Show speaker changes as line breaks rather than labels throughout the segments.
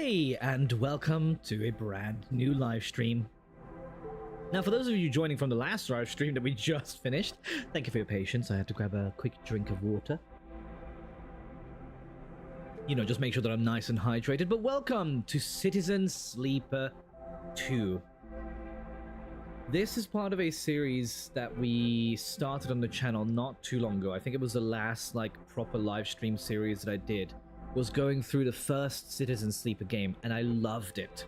Hey, and welcome to a brand new live stream. Now, for those of you joining from the last live stream that we just finished, thank you for your patience. I had to grab a quick drink of water. You know, just make sure that I'm nice and hydrated. But welcome to Citizen Sleeper 2. This is part of a series that we started on the channel not too long ago. I think it was the last, proper live stream series that I did. Was going through the first Citizen Sleeper game, and I loved it.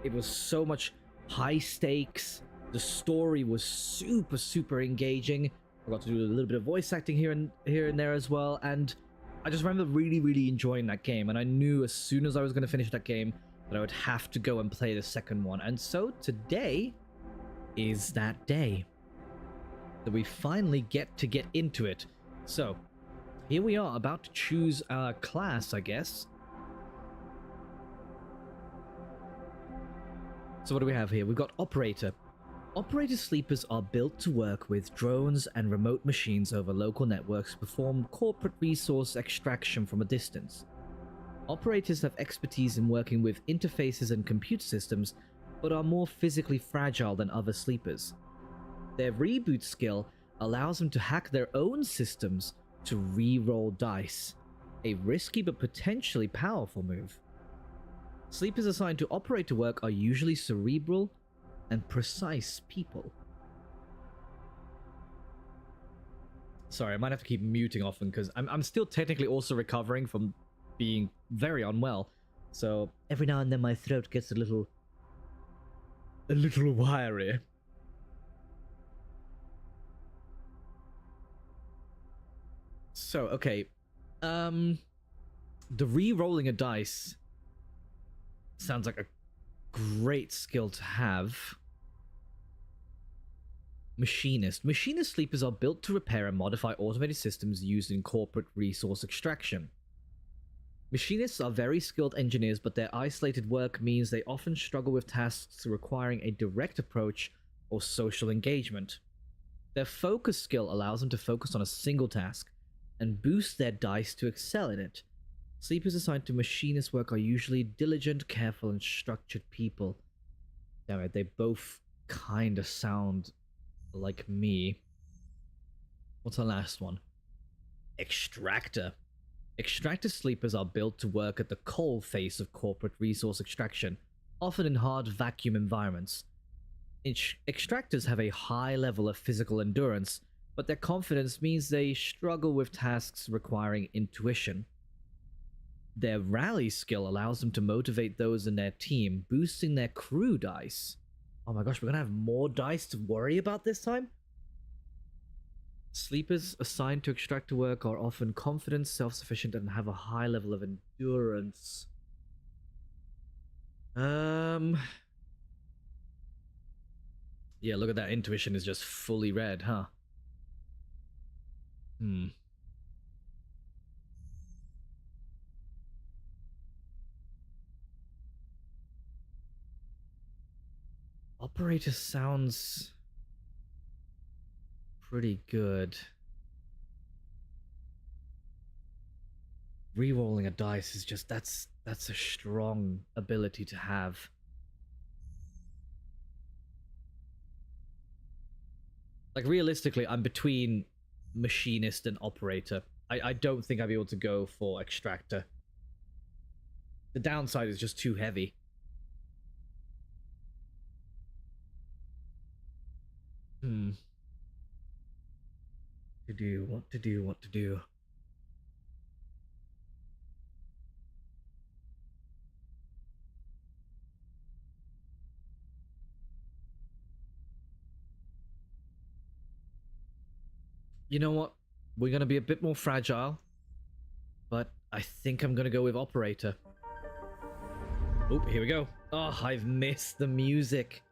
It was so much high stakes. The story was super engaging. I got to do a little bit of voice acting here and there as well, and I just remember really enjoying that game. And I knew as soon as I was going to finish that game that I would have to go and play the second one. And so today is that day that we finally get into it. So here we are, about to choose our class, I guess. So what do we have here? We've got Operator. Operator sleepers are built to work with drones and remote machines over local networks to perform corporate resource extraction from a distance. Operators have expertise in working with interfaces and computer systems, but are more physically fragile than other sleepers. Their reboot skill allows them to hack their own systems to re-roll dice, a risky but potentially powerful move. Sleepers assigned to operator work are usually cerebral and precise people. Sorry, I might have to keep muting often because I'm still technically also recovering from being very unwell, so every now and then my throat gets a little wiry. So, okay, the re-rolling a dice sounds like a great skill to have. Machinist. Machinist sleepers are built to repair and modify automated systems used in corporate resource extraction. Machinists are very skilled engineers, but their isolated work means they often struggle with tasks requiring a direct approach or social engagement. Their focus skill allows them to focus on a single task and boost their dice to excel in it. Sleepers assigned to machinist work are usually diligent, careful, and structured people. Damn it, they both kind of sound like me. What's our last one? Extractor. Extractor sleepers are built to work at the coal face of corporate resource extraction, often in hard vacuum environments. Extractors have a high level of physical endurance, but their confidence means they struggle with tasks requiring intuition. Their rally skill allows them to motivate those in their team, boosting their crew dice. Oh my gosh, we're gonna have more dice to worry about this time? Sleepers assigned to extractor work are often confident, self-sufficient, and have a high level of endurance. Yeah, look at that. Intuition is just fully red, huh? Operator sounds pretty good. Rerolling a dice is just, that's a strong ability to have. Like, realistically, I'm between machinist and operator. I don't think I'd be able to go for extractor. The downside is just too heavy. What to do. You know what? We're gonna be a bit more fragile, but I think I'm gonna go with operator. Oh, here we go. Oh, I've missed the music.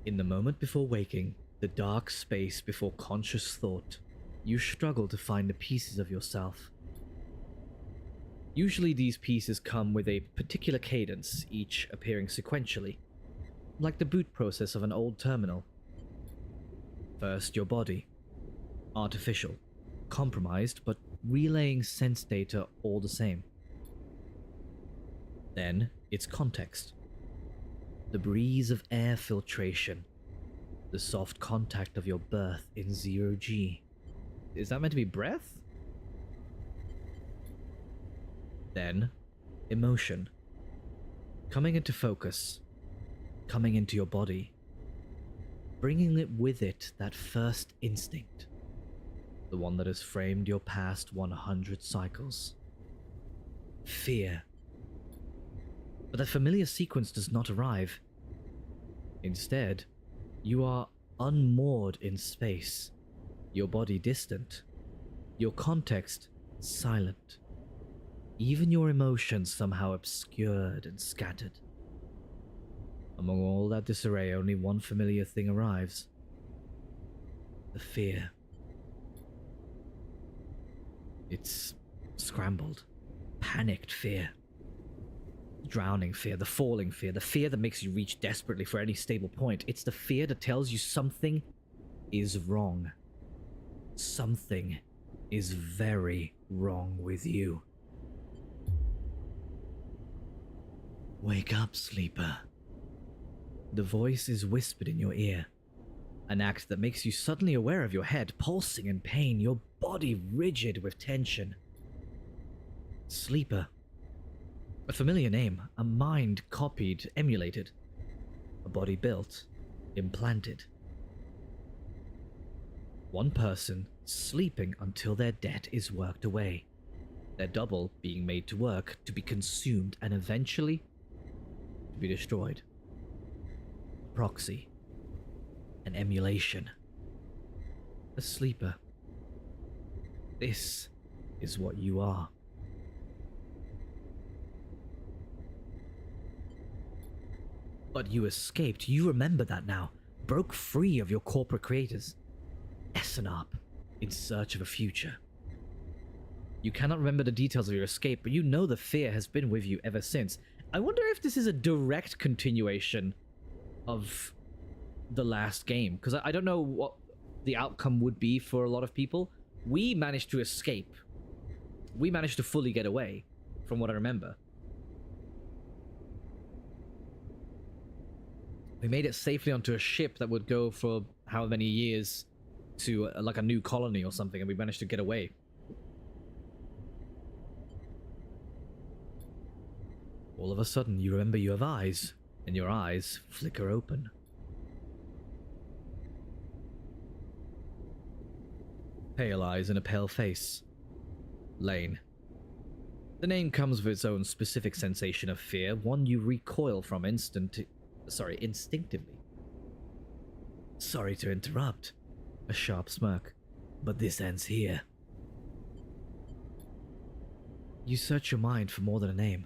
In the moment before waking, the dark space before conscious thought, you struggle to find the pieces of yourself. Usually these pieces come with a particular cadence, each appearing sequentially, like the boot process of an old terminal. First, your body. Artificial. compromised, but relaying sense data all the same. Then, it's context. The breeze of air filtration. The soft contact of your birth in 0G. Is that meant to be breath? Then, emotion. Coming into focus. Coming into your body. Bringing it with it that first instinct. The one that has framed your past 100 cycles. Fear. But the familiar sequence does not arrive. Instead, you are unmoored in space, your body distant, your context silent, even your emotions somehow obscured and scattered. Among all that disarray, only one familiar thing arrives. The fear. It's scrambled, panicked fear. Drowning fear, the falling fear, the fear that makes you reach desperately for any stable point. It's the fear that tells you something is wrong. Something is very wrong with you. Wake up, sleeper. The voice is whispered in your ear. An act that makes you suddenly aware of your head pulsing in pain, your body rigid with tension. Sleeper. A familiar name, a mind copied, emulated. A body built, implanted. One person sleeping until their debt is worked away. Their double being made to work, to be consumed, and eventually to be destroyed. A proxy. An emulation. A sleeper. This is what you are. But you escaped, you remember that now. Broke free of your corporate creators. Essenarp, in search of a future. You cannot remember the details of your escape, but you know the fear has been with you ever since. I wonder if this is a direct continuation of the last game, because I don't know what the outcome would be for a lot of people. We managed to escape. We managed to fully get away, from what I remember. We made it safely onto a ship that would go for how many years to like a new colony or something, and we managed to get away. All of a sudden, you remember you have eyes, and your eyes flicker open. Pale eyes and a pale face. Lane. The name comes with its own specific sensation of fear, one you recoil from instinctively. Sorry to interrupt. A sharp smirk. But this ends here. You search your mind for more than a name.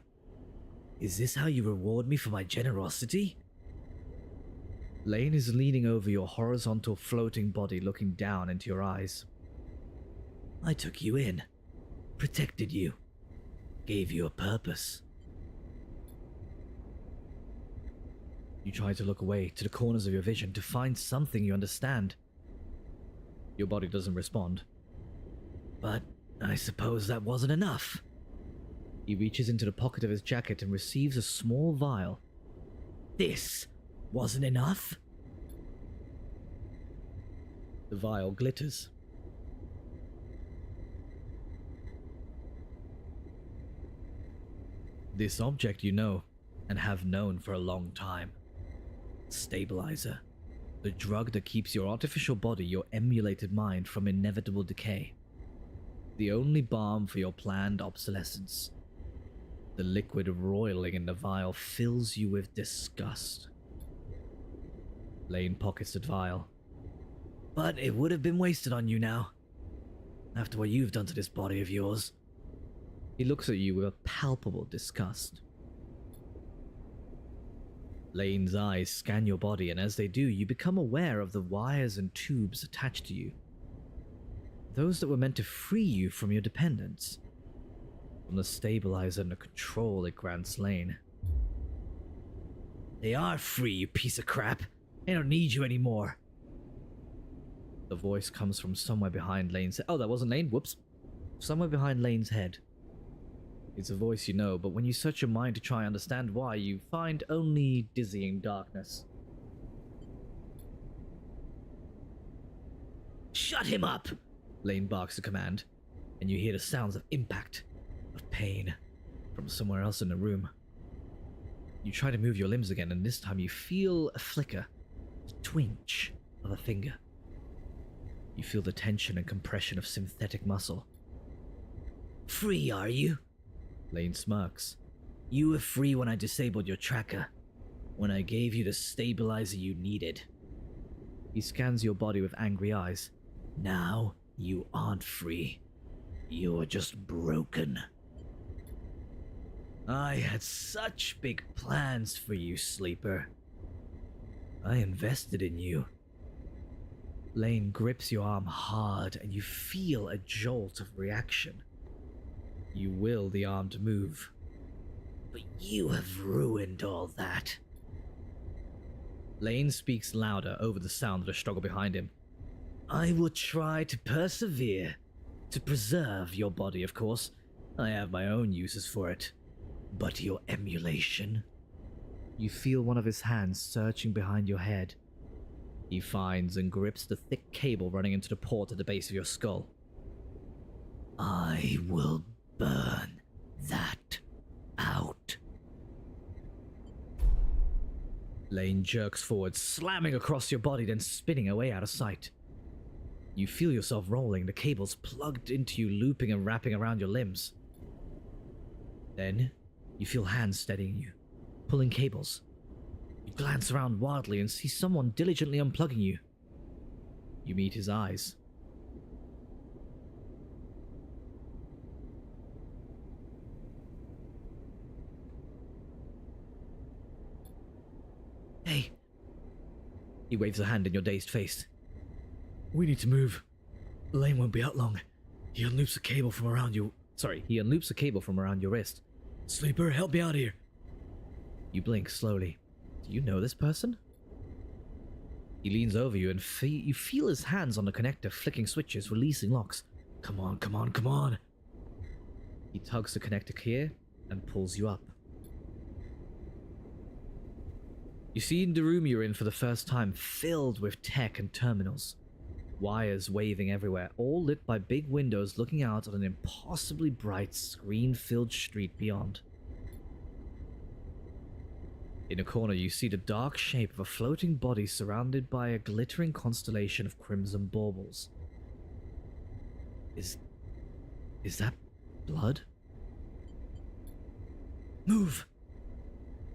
Is this how you reward me for my generosity? Lane is leaning over your horizontal floating body, looking down into your eyes. I took you in. Protected you. Gave you a purpose. You try to look away to the corners of your vision to find something you understand. Your body doesn't respond. But I suppose that wasn't enough. He reaches into the pocket of his jacket and receives a small vial. This wasn't enough? The vial glitters. This object you know, and have known for a long time. Stabilizer. The drug that keeps your artificial body, your emulated mind, from inevitable decay. The only balm for your planned obsolescence. The liquid roiling in the vial fills you with disgust. Lane pockets the vial. But it would have been wasted on you now. After what you've done to this body of yours. He looks at you with a palpable disgust. Lane's eyes scan your body, and as they do, you become aware of the wires and tubes attached to you. Those that were meant to free you from your dependence. From the stabilizer and the control it grants Lane. They are free, you piece of crap. They don't need you anymore. The voice comes from somewhere behind Lane's head. Oh, that wasn't Lane? Whoops. Somewhere behind Lane's head. It's a voice you know, but when you search your mind to try and understand why, you find only dizzying darkness. Shut him up! Lane barks a command, and you hear the sounds of impact, of pain, from somewhere else in the room. You try to move your limbs again, and this time you feel a flicker, a twinge of a finger. You feel the tension and compression of synthetic muscle. Free, are you? Lane smirks. You were free when I disabled your tracker, when I gave you the stabilizer you needed. He scans your body with angry eyes. Now you aren't free. You're just broken. I had such big plans for you, Sleeper. I invested in you. Lane grips your arm hard and you feel a jolt of reaction. You will the arm to move. But you have ruined all that. Lane speaks louder over the sound of the struggle behind him. I will try to persevere, to preserve your body, of course. I have my own uses for it. But your emulation? You feel one of his hands searching behind your head. He finds and grips the thick cable running into the port at the base of your skull. I will burn that out. Lane jerks forward, slamming across your body, then spinning away out of sight. You feel yourself rolling, the cables plugged into you, looping and wrapping around your limbs. Then, you feel hands steadying you, pulling cables. You glance around wildly and see someone diligently unplugging you. You meet his eyes. Hey. He waves a hand in your dazed face. We need to move. Lane won't be out long. He unloops a cable from around you. He unloops a cable from around your wrist. Sleeper, help me out here. You blink slowly. Do you know this person? He leans over you and you feel his hands on the connector, flicking switches, releasing locks. Come on, come on, come on. He tugs the connector clear and pulls you up. You see the room you're in for the first time, filled with tech and terminals. Wires waving everywhere, all lit by big windows looking out on an impossibly bright, screen-filled street beyond. In a corner, you see the dark shape of a floating body surrounded by a glittering constellation of crimson baubles. Is that blood? Move!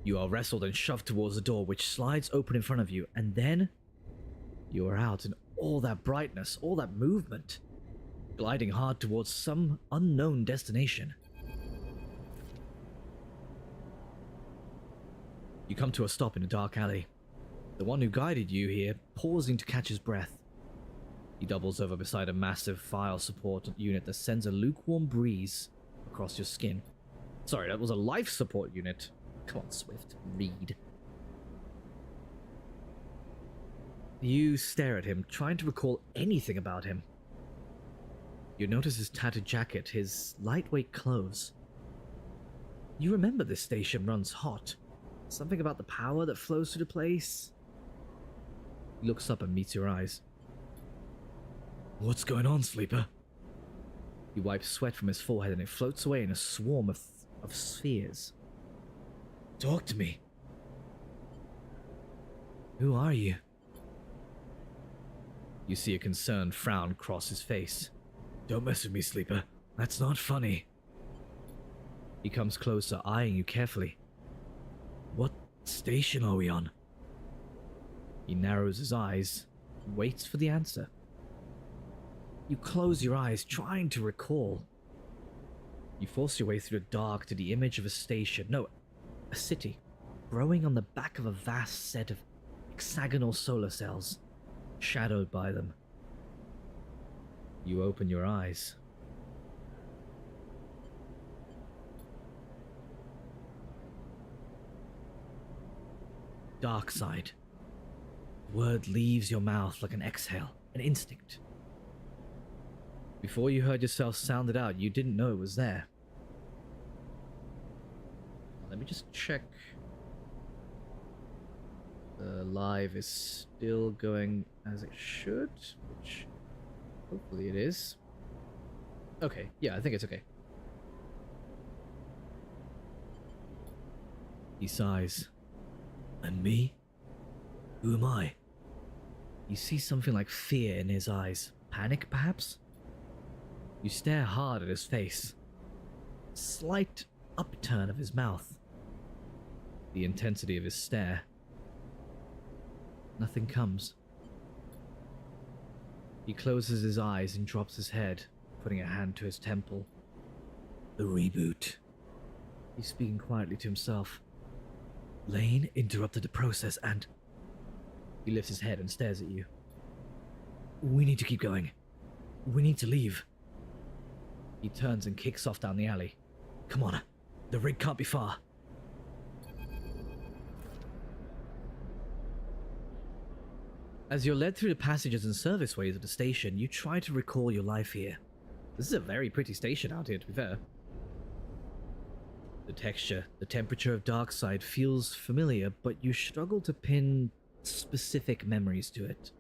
You are wrestled and shoved towards the door, which slides open in front of you, and then you are out in all that brightness, all that movement, gliding hard towards some unknown destination. You come to a stop in a dark alley. The one who guided you here, pausing to catch his breath. He doubles over beside a massive file support unit that sends a lukewarm breeze across your skin. Sorry, that was a life support unit. Come on, Swift, read. You stare at him, trying to recall anything about him. You notice his tattered jacket, his lightweight clothes. You remember this station runs hot. Something about the power that flows through the place. He looks up and meets your eyes. What's going on, Sleeper? He wipes sweat from his forehead and it floats away in a swarm of spheres. Talk to me. Who are you? You see a concerned frown cross his face. Don't mess with me, Sleeper. That's not funny. He comes closer, eyeing you carefully. What station are we on? He narrows his eyes, waits for the answer. You close your eyes, trying to recall. You force your way through the dark to the image of a station, no, a city, growing on the back of a vast set of hexagonal solar cells, shadowed by them. You open your eyes. Dark side. The word leaves your mouth like an exhale. an instinct. Before you heard yourself sound it out, you didn't know it was there. Let me just check. The live is still going as it should, which hopefully it is. Okay, yeah, I think it's okay. He sighs. And me? Who am I? You see something like fear in his eyes. Panic, perhaps? You stare hard at his face. Slight upturn of his mouth. The intensity of his stare. Nothing comes. He closes his eyes and drops his head, putting a hand to his temple. The reboot. He's speaking quietly to himself. Lane interrupted the process and... He lifts his head and stares at you. We need to keep going. We need to leave. He turns and kicks off down the alley. Come on, the rig can't be far. As you're led through the passages and serviceways of the station, you try to recall your life here. This is a very pretty station out here, to be fair. The texture, the temperature of Darkside feels familiar, but you struggle to pin specific memories to it.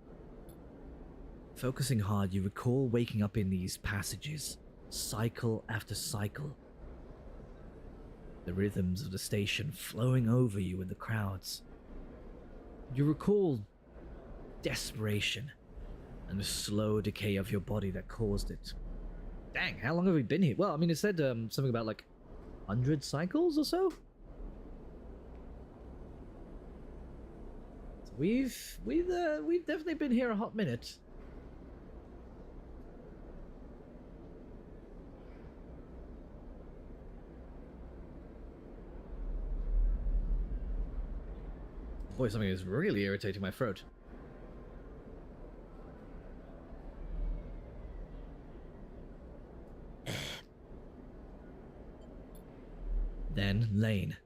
Focusing hard, you recall waking up in these passages, cycle after cycle. The rhythms of the station flowing over you in the crowds. You recall desperation and the slow decay of your body that caused it. Dang, how long have we been here? Well, I mean, it said something about like 100 cycles or so? We've definitely been here a hot minute. Boy, something is really irritating my throat. Then Lane,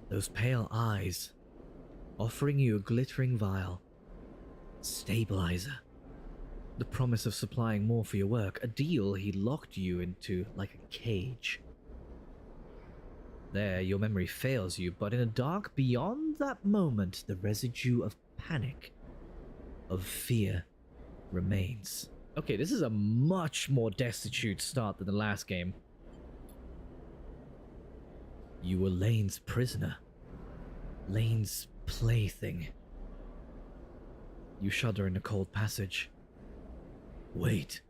those pale eyes, offering you a glittering vial. Stabilizer. The promise of supplying more for your work, a deal he locked you into like a cage. There, your memory fails you, but in a dark beyond that moment, the residue of panic, of fear, remains. Okay, this is a much more destitute start than the last game. You were Lane's prisoner. Lane's plaything. You shudder in the cold passage. Wait.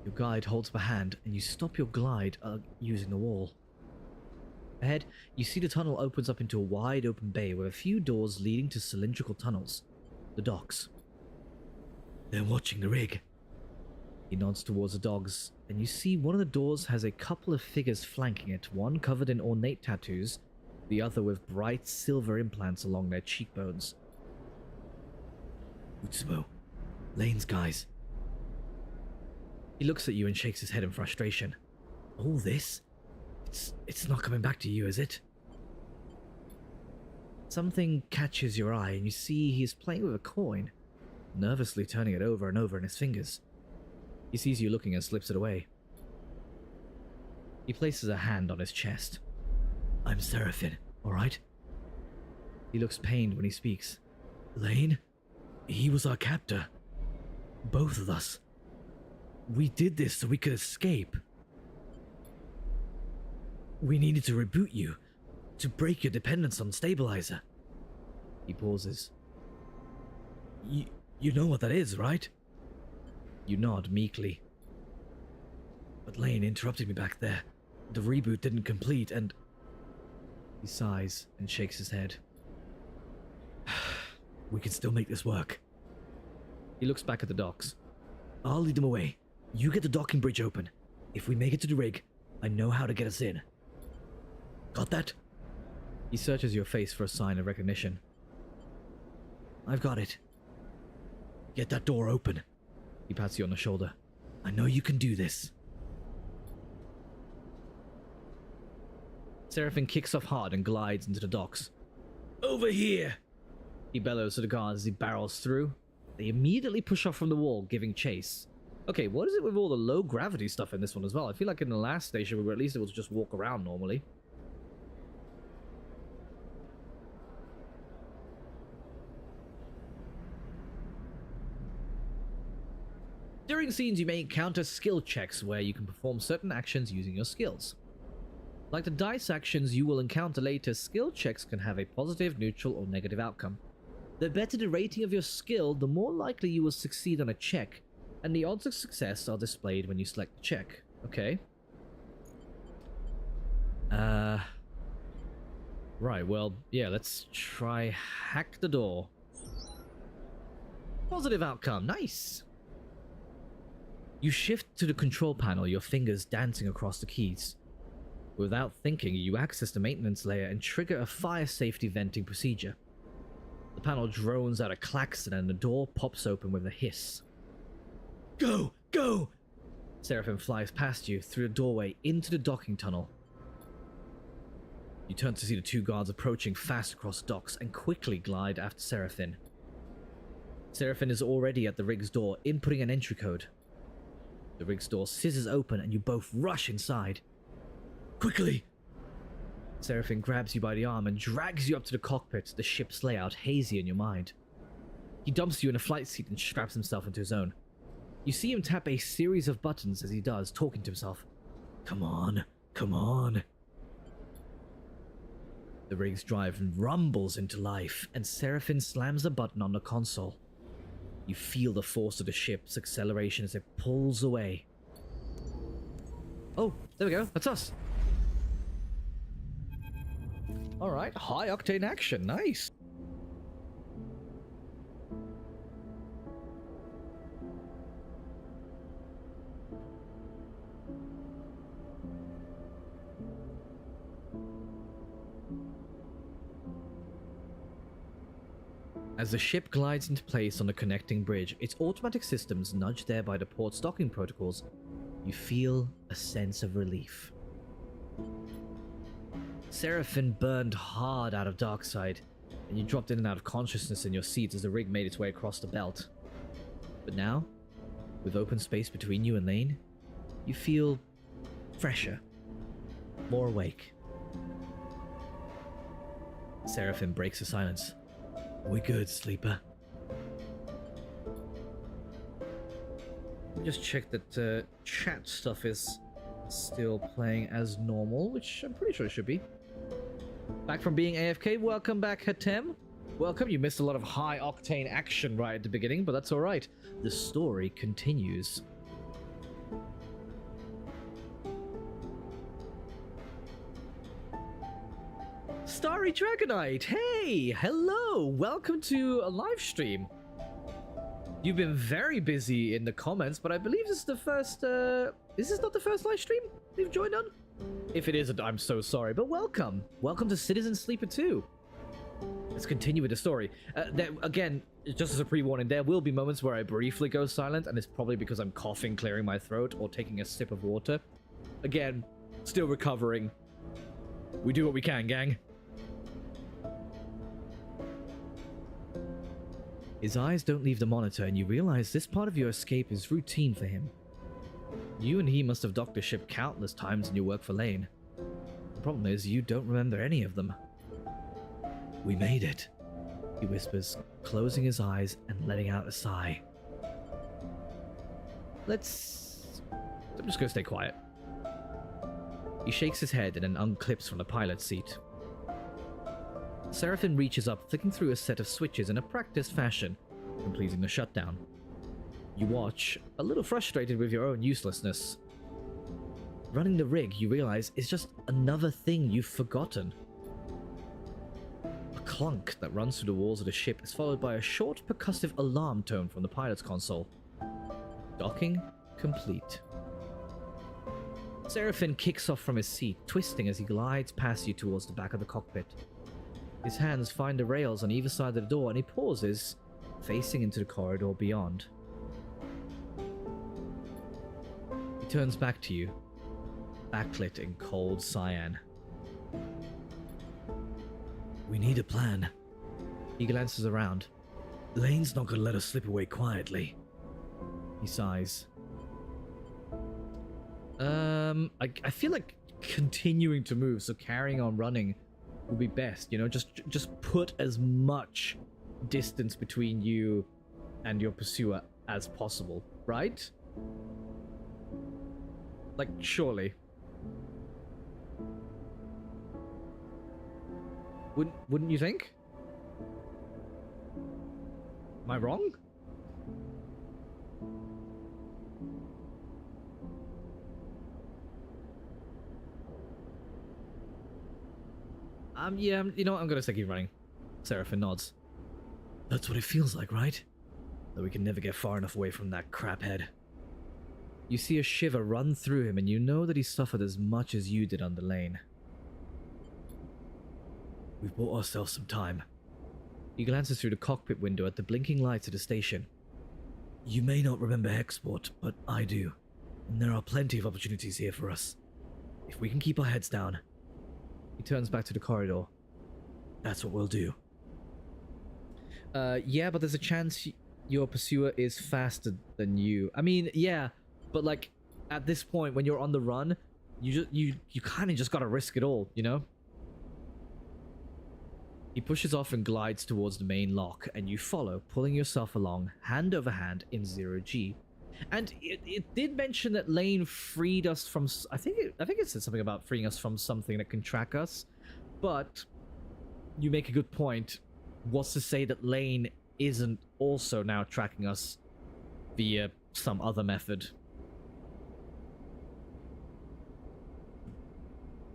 Your guide holds up a hand and you stop your glide using the wall. Ahead, you see the tunnel opens up into a wide open bay with a few doors leading to cylindrical tunnels. The docks. They're watching the rig. He nods towards the dogs, and you see one of the doors has a couple of figures flanking it, one covered in ornate tattoos, the other with bright silver implants along their cheekbones. Utsubo, Lane's guys. He looks at you and shakes his head in frustration. All this? It's not coming back to you, is it? Something catches your eye and you see he is playing with a coin, nervously turning it over and over in his fingers. He sees you looking and slips it away. He places a hand on his chest. I'm Seraphin, alright? He looks pained when he speaks. Lane? He was our captor. Both of us. We did this so we could escape. We needed to reboot you, to break your dependence on Stabilizer. He pauses. You know what that is, right? You nod meekly. But Lane interrupted me back there. The reboot didn't complete and... He sighs and shakes his head. We can still make this work. He looks back at the docks. I'll lead them away. You get the docking bridge open. If we make it to the rig, I know how to get us in. Got that? He searches your face for a sign of recognition. I've got it. Get that door open. He pats you on the shoulder. I know you can do this. Seraphin kicks off hard and glides into the docks. Over here! He bellows to the guards as he barrels through. They immediately push off from the wall, giving chase. Okay, what is it with all the low gravity stuff in this one as well? I feel like in the last station we were at least able to just walk around normally. During scenes, you may encounter skill checks where you can perform certain actions using your skills. Like the dice actions you will encounter later, skill checks can have a positive, neutral, or negative outcome. The better the rating of your skill, the more likely you will succeed on a check, and the odds of success are displayed when you select the check. Okay. Right, well, yeah, let's try hack the door. Positive outcome, nice! You shift to the control panel, your fingers dancing across the keys. Without thinking, you access the maintenance layer and trigger a fire safety venting procedure. The panel drones out a klaxon and the door pops open with a hiss. Go! Go! Seraphim flies past you through the doorway into the docking tunnel. You turn to see the two guards approaching fast across the docks and quickly glide after Seraphim. Seraphim is already at the rig's door, inputting an entry code. The rig's door scissors open and you both rush inside. Quickly! Seraphim grabs you by the arm and drags you up to the cockpit, the ship's layout hazy in your mind. He dumps you in a flight seat and straps himself into his own. You see him tap a series of buttons as he does, talking to himself. Come on, come on. The rig's drive rumbles into life, and Seraphim slams a button on the console. You feel the force of the ship's acceleration as it pulls away. Oh, there we go. That's us. Alright, high-octane action. Nice. As the ship glides into place on the connecting bridge, its automatic systems nudged there by the port's docking protocols, you feel a sense of relief. Seraphim burned hard out of Darkside, and you dropped in and out of consciousness in your seat as the rig made its way across the belt. But now, with open space between you and Lane, you feel fresher, more awake. Seraphim breaks the silence. We good, sleeper? Just check that chat stuff is still playing as normal, which I'm pretty sure it should be. Back from being AFK, welcome back, Hatem. Welcome, you missed a lot of high-octane action right at the beginning, but that's alright. The story continues. Starry Dragonite, hey! Hello! Welcome to a live stream. You've been very busy in the comments, but I believe this is the first, is this not the first live stream you've joined on? If it isn't, I'm so sorry, but welcome. Welcome to Citizen Sleeper 2. Let's continue with the story. Again, just as a pre-warning, there will be moments where I briefly go silent, and it's probably because I'm coughing, clearing my throat, or taking a sip of water. Again, still recovering. We do what we can, gang. His eyes don't leave the monitor, and you realize this part of your escape is routine for him. You and he must have docked the ship countless times in your work for Lane. The problem is, you don't remember any of them. We made it, he whispers, closing his eyes and letting out a sigh. I'm just gonna stay quiet. He shakes his head and then unclips from the pilot's seat. Seraphim reaches up, flicking through a set of switches in a practiced fashion, completing the shutdown. You watch, a little frustrated with your own uselessness. Running the rig, you realize, is just another thing you've forgotten. A clunk that runs through the walls of the ship is followed by a short, percussive alarm tone from the pilot's console. Docking complete. Seraphim kicks off from his seat, twisting as he glides past you towards the back of the cockpit. His hands find the rails on either side of the door and he pauses, facing into the corridor beyond. He turns back to you, backlit in cold cyan. We need a plan. He glances around. Lane's not gonna let us slip away quietly. He sighs. I feel like continuing to move, so carrying on running will be best, you know, just put as much distance between you and your pursuer as possible, right? Like, surely. Wouldn't you think? Am I wrong? Yeah, you know what? I'm gonna say keep running. Seraphim nods. That's what it feels like, right? Though we can never get far enough away from that craphead. You see a shiver run through him, and you know that he suffered as much as you did on the lane. We've bought ourselves some time. He glances through the cockpit window at the blinking lights of the station. You may not remember Hexport, but I do. And there are plenty of opportunities here for us. If we can keep our heads down. He turns back to the corridor. That's what we'll do. Yeah, but there's a chance your pursuer is faster than you. I mean, yeah, but like, at this point, when you're on the run, you kind of just gotta risk it all, you know? He pushes off and glides towards the main lock, and you follow, pulling yourself along, hand over hand in 0G. And it did mention that Lane freed us from... I think it said something about freeing us from something that can track us. But you make a good point. What's to say that Lane isn't also now tracking us via some other method?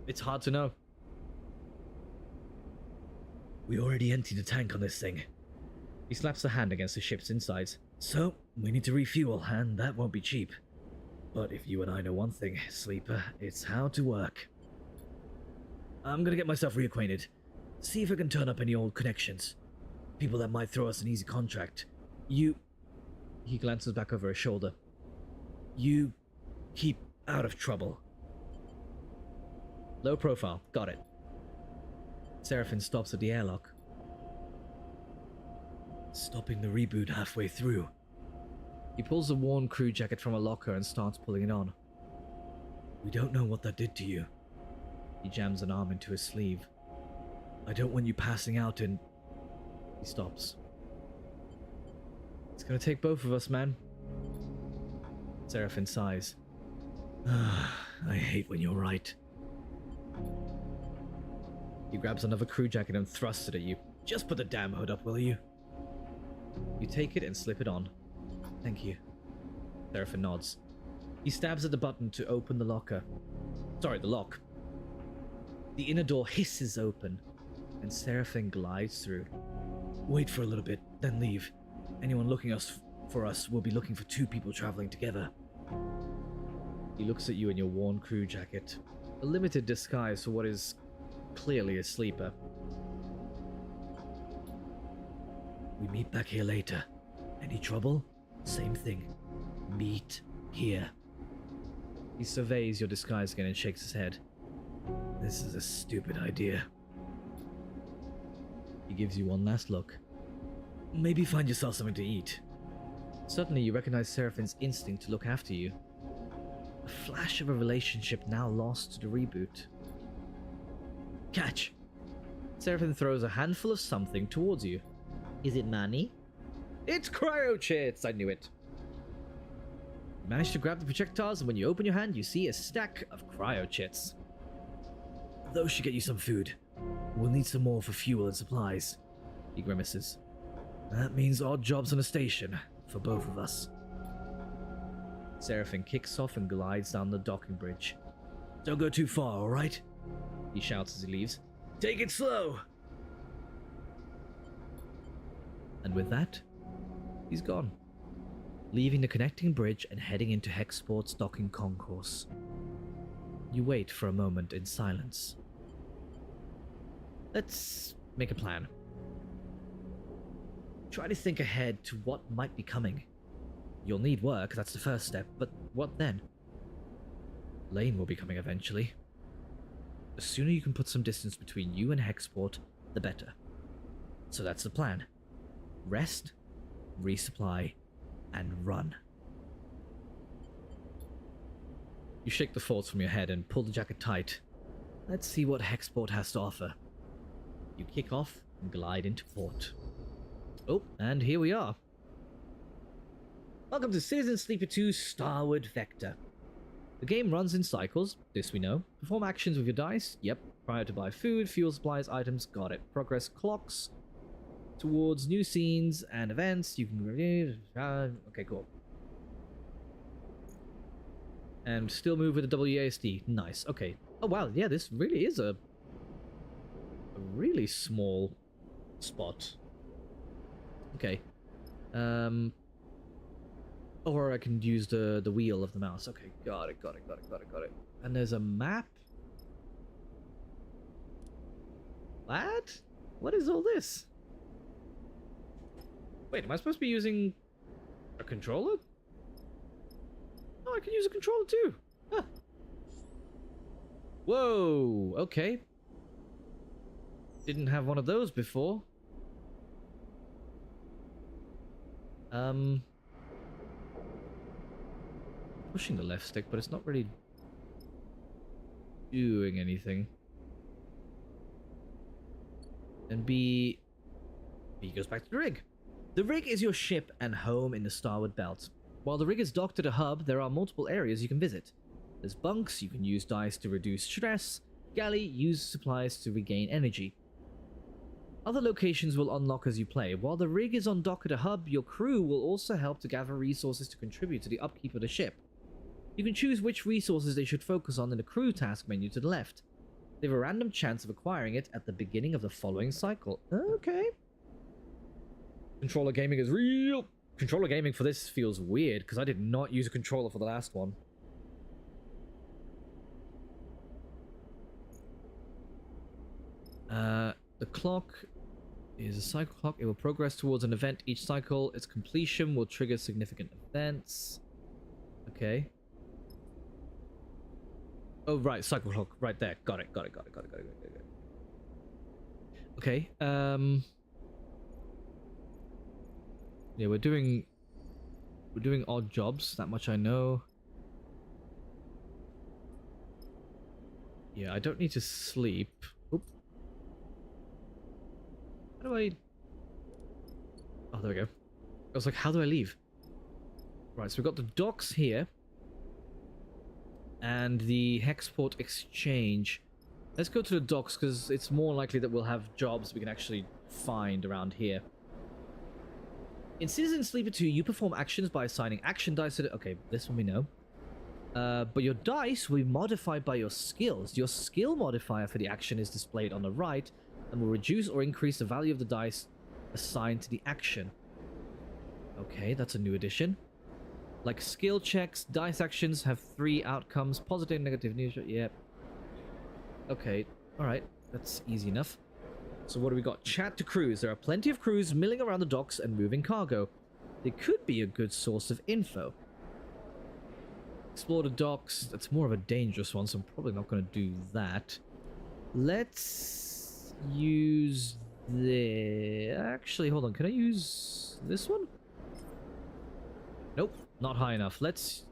It's hard to know. We already emptied the tank on this thing. He slaps a hand against the ship's insides. So, we need to refuel, and that won't be cheap. But if you and I know one thing, Sleeper, it's how to work. I'm gonna get myself reacquainted. See if I can turn up any old connections. People that might throw us an easy contract. You... He glances back over his shoulder. You keep out of trouble. Low profile. Got it. Seraphim stops at the airlock. Stopping the reboot halfway through. He pulls a worn crew jacket from a locker and starts pulling it on. We don't know what that did to you. He jams an arm into his sleeve. I don't want you passing out and... He stops. It's gonna take both of us, man. Seraphim sighs. I hate when you're right. He grabs another crew jacket and thrusts it at you. Just put the damn hood up, will you? You take it and slip it on. Thank you. Seraphim nods. He stabs at the button to open the locker. Sorry, the lock. The inner door hisses open, and Seraphim glides through. Wait for a little bit, then leave. Anyone looking for us will be looking for two people traveling together. He looks at you in your worn crew jacket. A limited disguise for what is clearly a sleeper. We meet back here later. Any trouble? Same thing. Meet here. He surveys your disguise again and shakes his head. This is a stupid idea. He gives you one last look. Maybe find yourself something to eat. Suddenly you recognize Seraphim's instinct to look after you. A flash of a relationship now lost to the reboot. Catch! Seraphim throws a handful of something towards you. Is it money? It's cryochits! I knew it. You manage to grab the projectiles, and when you open your hand, you see a stack of cryochits. Those should get you some food. We'll need some more for fuel and supplies. He grimaces. That means odd jobs on the station, for both of us. Seraphim kicks off and glides down the docking bridge. Don't go too far, alright? He shouts as he leaves. Take it slow! And with that, he's gone, leaving the connecting bridge and heading into Hexport's docking concourse. You wait for a moment in silence. Let's make a plan. Try to think ahead to what might be coming. You'll need work, that's the first step, but what then? Lane will be coming eventually. The sooner you can put some distance between you and Hexport, the better. So that's the plan. Rest, resupply, and run. You shake the folds from your head and pull the jacket tight. Let's see what Hexport has to offer. You kick off and glide into port. Oh, and here we are. Welcome to Citizen Sleeper 2 Starward Vector. The game runs in cycles, this we know. Perform actions with your dice, yep. Prior to buy food, fuel supplies, items, got it. Progress clocks towards new scenes and events. You can... okay, cool. And still move with the WASD. Nice, okay. Oh wow, yeah, this really is a really small spot. Okay. Or I can use the wheel of the mouse. Okay, got it. And there's a map? What? What is all this? Wait, am I supposed to be using a controller? Oh, I can use a controller too. Huh. Whoa, okay. Didn't have one of those before. Pushing the left stick, but it's not really doing anything. And B goes back to the rig. The rig is your ship and home in the Starward Belt. While the rig is docked at a hub, there are multiple areas you can visit. There's bunks, you can use dice to reduce stress. Galley, use supplies to regain energy. Other locations will unlock as you play. While the rig is on dock at a hub, your crew will also help to gather resources to contribute to the upkeep of the ship. You can choose which resources they should focus on in the crew task menu to the left. They have a random chance of acquiring it at the beginning of the following cycle. Okay. Controller gaming is real. Controller gaming for this feels weird because I did not use a controller for the last one. The clock is a cycle clock. It will progress towards an event each cycle. Its completion will trigger significant events. Okay. Oh, right, cycle clock, right there. Got it. Okay, yeah, we're doing odd jobs, that much I know. Yeah, I don't need to sleep. Oop. How do I... Oh, there we go. I was like, how do I leave? Right, so we've got the docks here. And the Hexport exchange. Let's go to the docks because it's more likely that we'll have jobs we can actually find around here. In Citizen Sleeper 2, you perform actions by assigning action dice to the... Okay, this one we know. But your dice will be modified by your skills. Your skill modifier for the action is displayed on the right and will reduce or increase the value of the dice assigned to the action. Okay, that's a new addition. Like skill checks, dice actions have 3 outcomes. Positive, negative, neutral. Yep. Okay. Alright. That's easy enough. So what do we got? Chat to crews. There are plenty of crews milling around the docks and moving cargo. They could be a good source of info. Explore the docks. That's more of a dangerous one, so I'm probably not going to do that. Let's use the... Actually, hold on. Can I use this one? Nope. Not high enough. Let's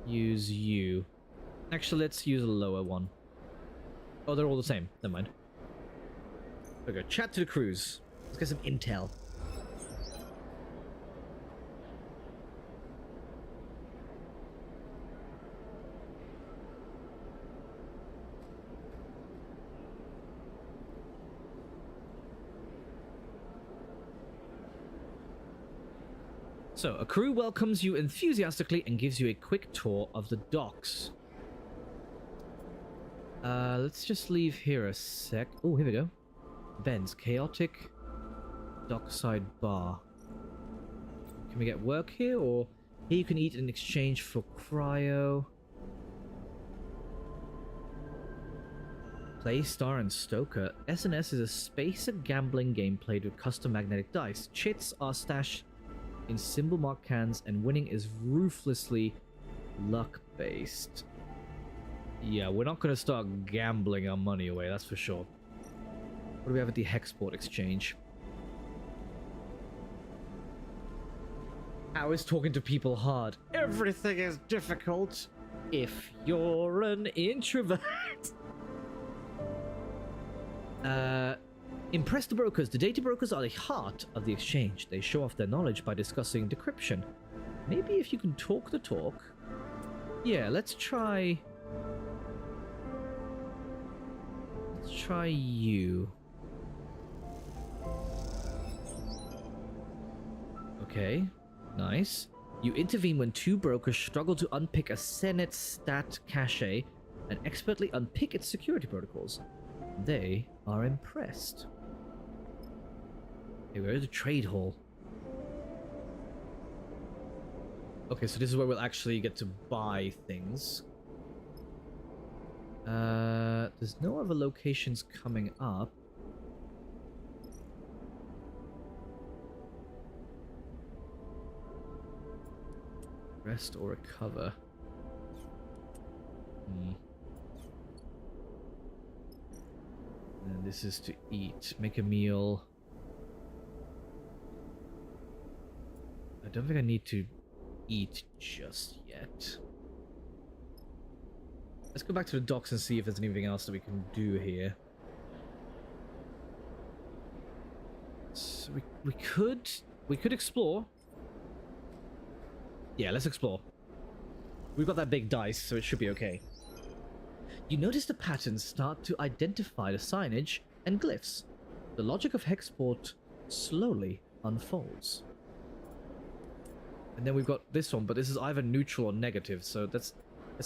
use you. Actually, let's use a lower one. Oh, they're all the same. Never mind. Okay, chat to the crews. Let's get some intel. So, a crew welcomes you enthusiastically and gives you a quick tour of the docks. Let's just leave here a sec. Oh, here we go. Ben's chaotic dockside bar. Can we get work here, or here you can eat in exchange for cryo? Play Star and Stoker. S&S is a spacer gambling game played with custom magnetic dice. Chits are stashed in symbol marked cans, and winning is ruthlessly luck-based. Yeah, we're not going to start gambling our money away, that's for sure. What do we have at the Hexport exchange? How is talking to people hard? Everything is difficult if you're an introvert. Impress the brokers. The data brokers are the heart of the exchange. They show off their knowledge by discussing decryption. Maybe if you can talk the talk. Yeah, let's try... Let's try you. Okay, nice. You intervene when two brokers struggle to unpick a Senet stat cache and expertly unpick its security protocols. They are impressed. Okay, where is the trade hall? Okay, so this is where we'll actually get to buy things. There's no other locations coming up. Rest or recover. And this is to eat. Make a meal. I don't think I need to eat just yet. Let's go back to the docks and see if there's anything else that we can do here. So we could explore. Yeah, let's explore. We've got that big dice, so it should be okay. You notice the patterns start to identify the signage and glyphs. The logic of Hexport slowly unfolds. And then we've got this one, but this is either neutral or negative, so that's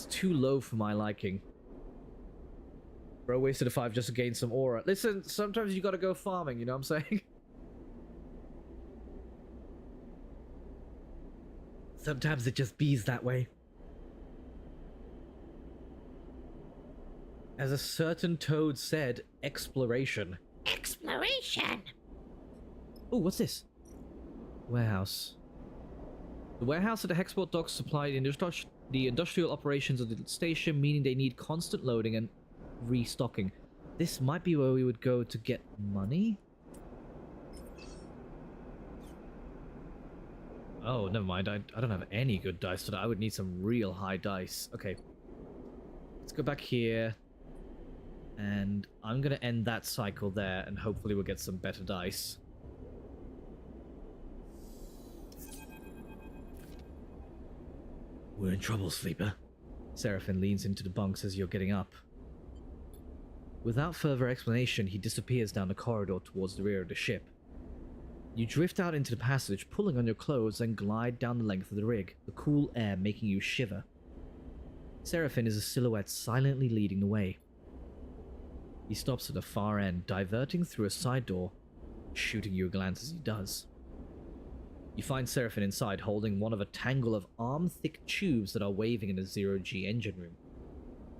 too low for my liking. Bro wasted a 5 just to gain some aura. Listen, sometimes you gotta go farming, you know what I'm saying? Sometimes it just bees that way. As a certain toad said, exploration.
Exploration?
Oh, what's this? Warehouse. The warehouse at the Hexport docks supply the industrial operations of the station, meaning they need constant loading and restocking. This might be where we would go to get money? Oh, never mind. I don't have any good dice today. I would need some real high dice. Okay. Let's go back here. And I'm going to end that cycle there, and hopefully we'll get some better dice. We're in trouble, Sleeper. Seraphin leans into the bunks as you're getting up. Without further explanation, he disappears down the corridor towards the rear of the ship. You drift out into the passage, pulling on your clothes, and glide down the length of the rig, the cool air making you shiver. Seraphin is a silhouette silently leading the way. He stops at the far end, diverting through a side door, shooting you a glance as he does. You find Seraphin inside, holding one of a tangle of arm-thick tubes that are waving in the zero-G engine room.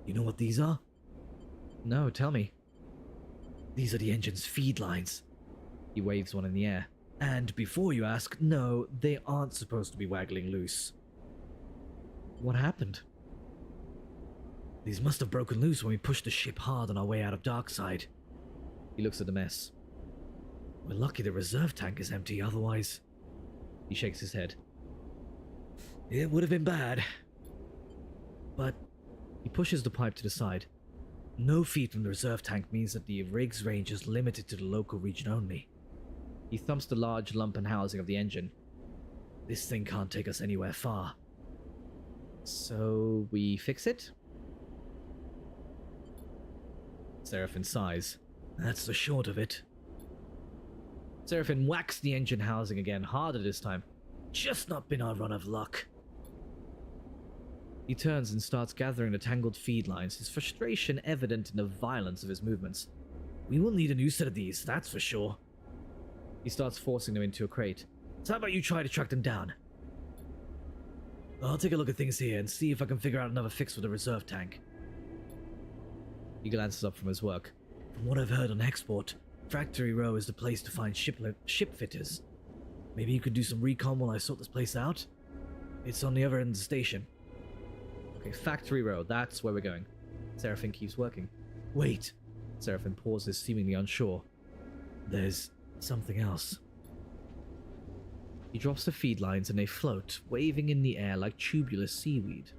You know what these are? No, tell me. These are the engine's feed lines. He waves one in the air. And before you ask, no, they aren't supposed to be waggling loose. What happened? These must have broken loose when we pushed the ship hard on our way out of Darkside. He looks at the mess. We're lucky the reserve tank is empty, otherwise... He shakes his head. It would have been bad. But he pushes the pipe to the side. No feed from the reserve tank means that the rig's range is limited to the local region only. He thumps the large lump and housing of the engine. This thing can't take us anywhere far. So we fix it? Seraphin sighs. That's the short of it. Seraphin whacks the engine housing again, harder this time. Just not been our run of luck. He turns and starts gathering the tangled feed lines, his frustration evident in the violence of his movements. We will need a new set of these, that's for sure. He starts forcing them into a crate. So how about you try to track them down? I'll take a look at things here and see if I can figure out another fix for the reserve tank. He glances up from his work. From what I've heard on Hexport, Factory Row is the place to find ship fitters. Maybe you could do some recon while I sort this place out? It's on the other end of the station. Okay, Factory Row, that's where we're going. Seraphin keeps working. Wait! Seraphin pauses, seemingly unsure. There's something else. He drops the feed lines and they float, waving in the air like tubular seaweed.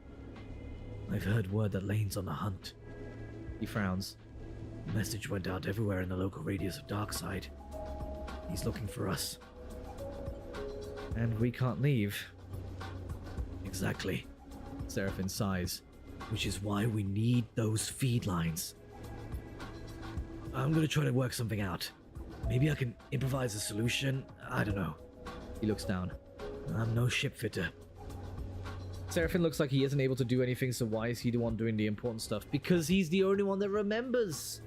I've heard word that Lane's on the hunt. He frowns. The message went out everywhere in the local radius of Darkside. He's looking for us. And we can't leave. Exactly. Seraphin sighs. Which is why we need those feed lines. I'm gonna try to work something out. Maybe I can improvise a solution? I don't know. He looks down. I'm no ship fitter. Seraphin looks like he isn't able to do anything, so why is he the one doing the important stuff? Because he's the only one that remembers.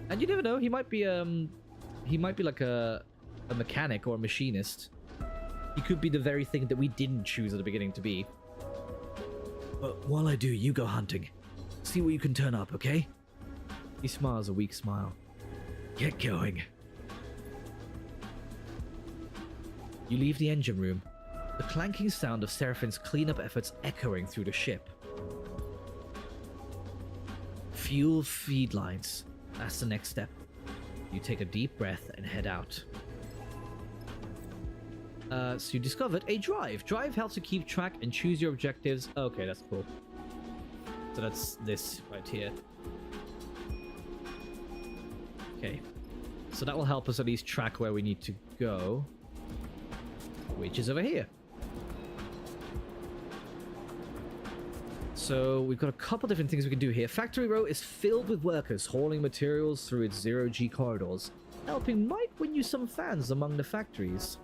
And you never know, he might be like a mechanic or a machinist. He could be the very thing that we didn't choose at the beginning to be. But while I do, you go hunting. See what you can turn up, okay? He smiles a weak smile. Get going. You leave the engine room, the clanking sound of Seraphin's cleanup efforts echoing through the ship. Fuel feed lines. That's the next step. You take a deep breath and head out. So you discovered a drive. Drive helps you keep track and choose your objectives. Okay, that's cool. So that's this right here. Okay. So that will help us at least track where we need to go. Which is over here. So we've got a couple different things we can do here. Factory Row is filled with workers hauling materials through its zero-G corridors. Helping might win you some fans among the factories.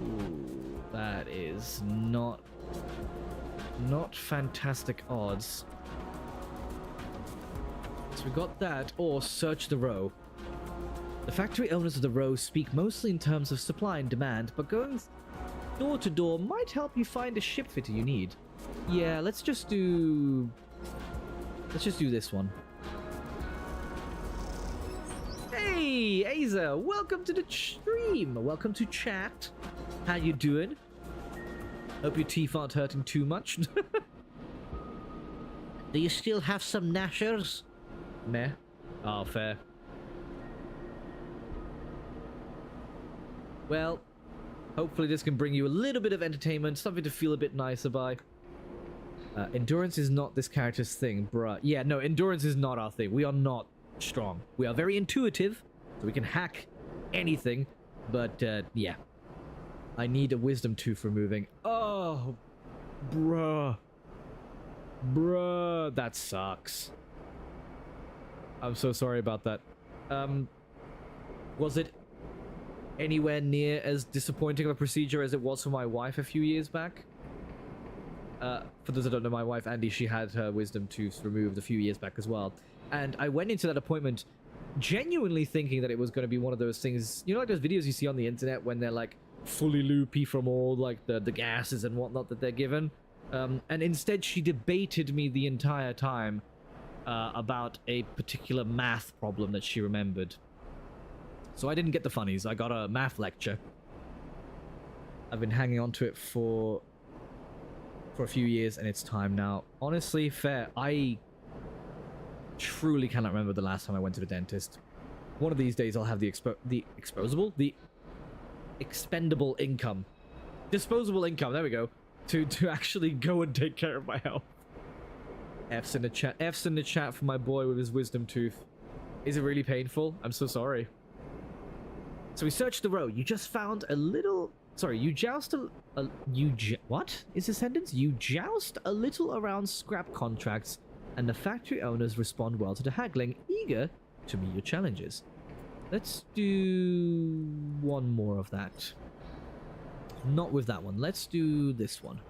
Ooh, that is not fantastic odds. So we got that, or search the row. The factory owners of the row speak mostly in terms of supply and demand, but going door to door might help you find a ship fitter you need. Yeah, let's just do this one. Hey, Aza, welcome to the stream. Welcome to chat. How you doing? Hope your teeth aren't hurting too much. Do you still have some gnashers? Meh. Oh, fair. Well, hopefully this can bring you a little bit of entertainment, something to feel a bit nicer by. Endurance is not this character's thing, bruh. Yeah, no, endurance is not our thing. We are not strong. We are very intuitive, so we can hack anything, but, yeah. I need a wisdom tooth removing. Oh, bruh. Bruh, that sucks. I'm so sorry about that. Was it anywhere near as disappointing of a procedure as it was for my wife a few years back? For those that don't know, my wife, Andy, she had her wisdom tooth removed a few years back as well. And I went into that appointment genuinely thinking that it was going to be one of those things, you know, like those videos you see on the internet when they're like fully loopy from all like the gases and whatnot that they're given. And instead she debated me the entire time about a particular math problem that she remembered. So I didn't get the funnies. I got a math lecture. I've been hanging on to it for a few years, and it's time now. Honestly, fair. I truly cannot remember the last time I went to the dentist. One of these days I'll have the expendable income. Disposable income, there we go. To actually go and take care of my health. F's in the chat. F's in the chat for my boy with his wisdom tooth. Is it really painful? I'm so sorry. So we searched the row. You just found a little... Sorry, you joust what is the sentence? You joust a little around scrap contracts, and the factory owners respond well to the haggling, eager to meet your challenges. Let's do one more of that. Not with that one. Let's do this one.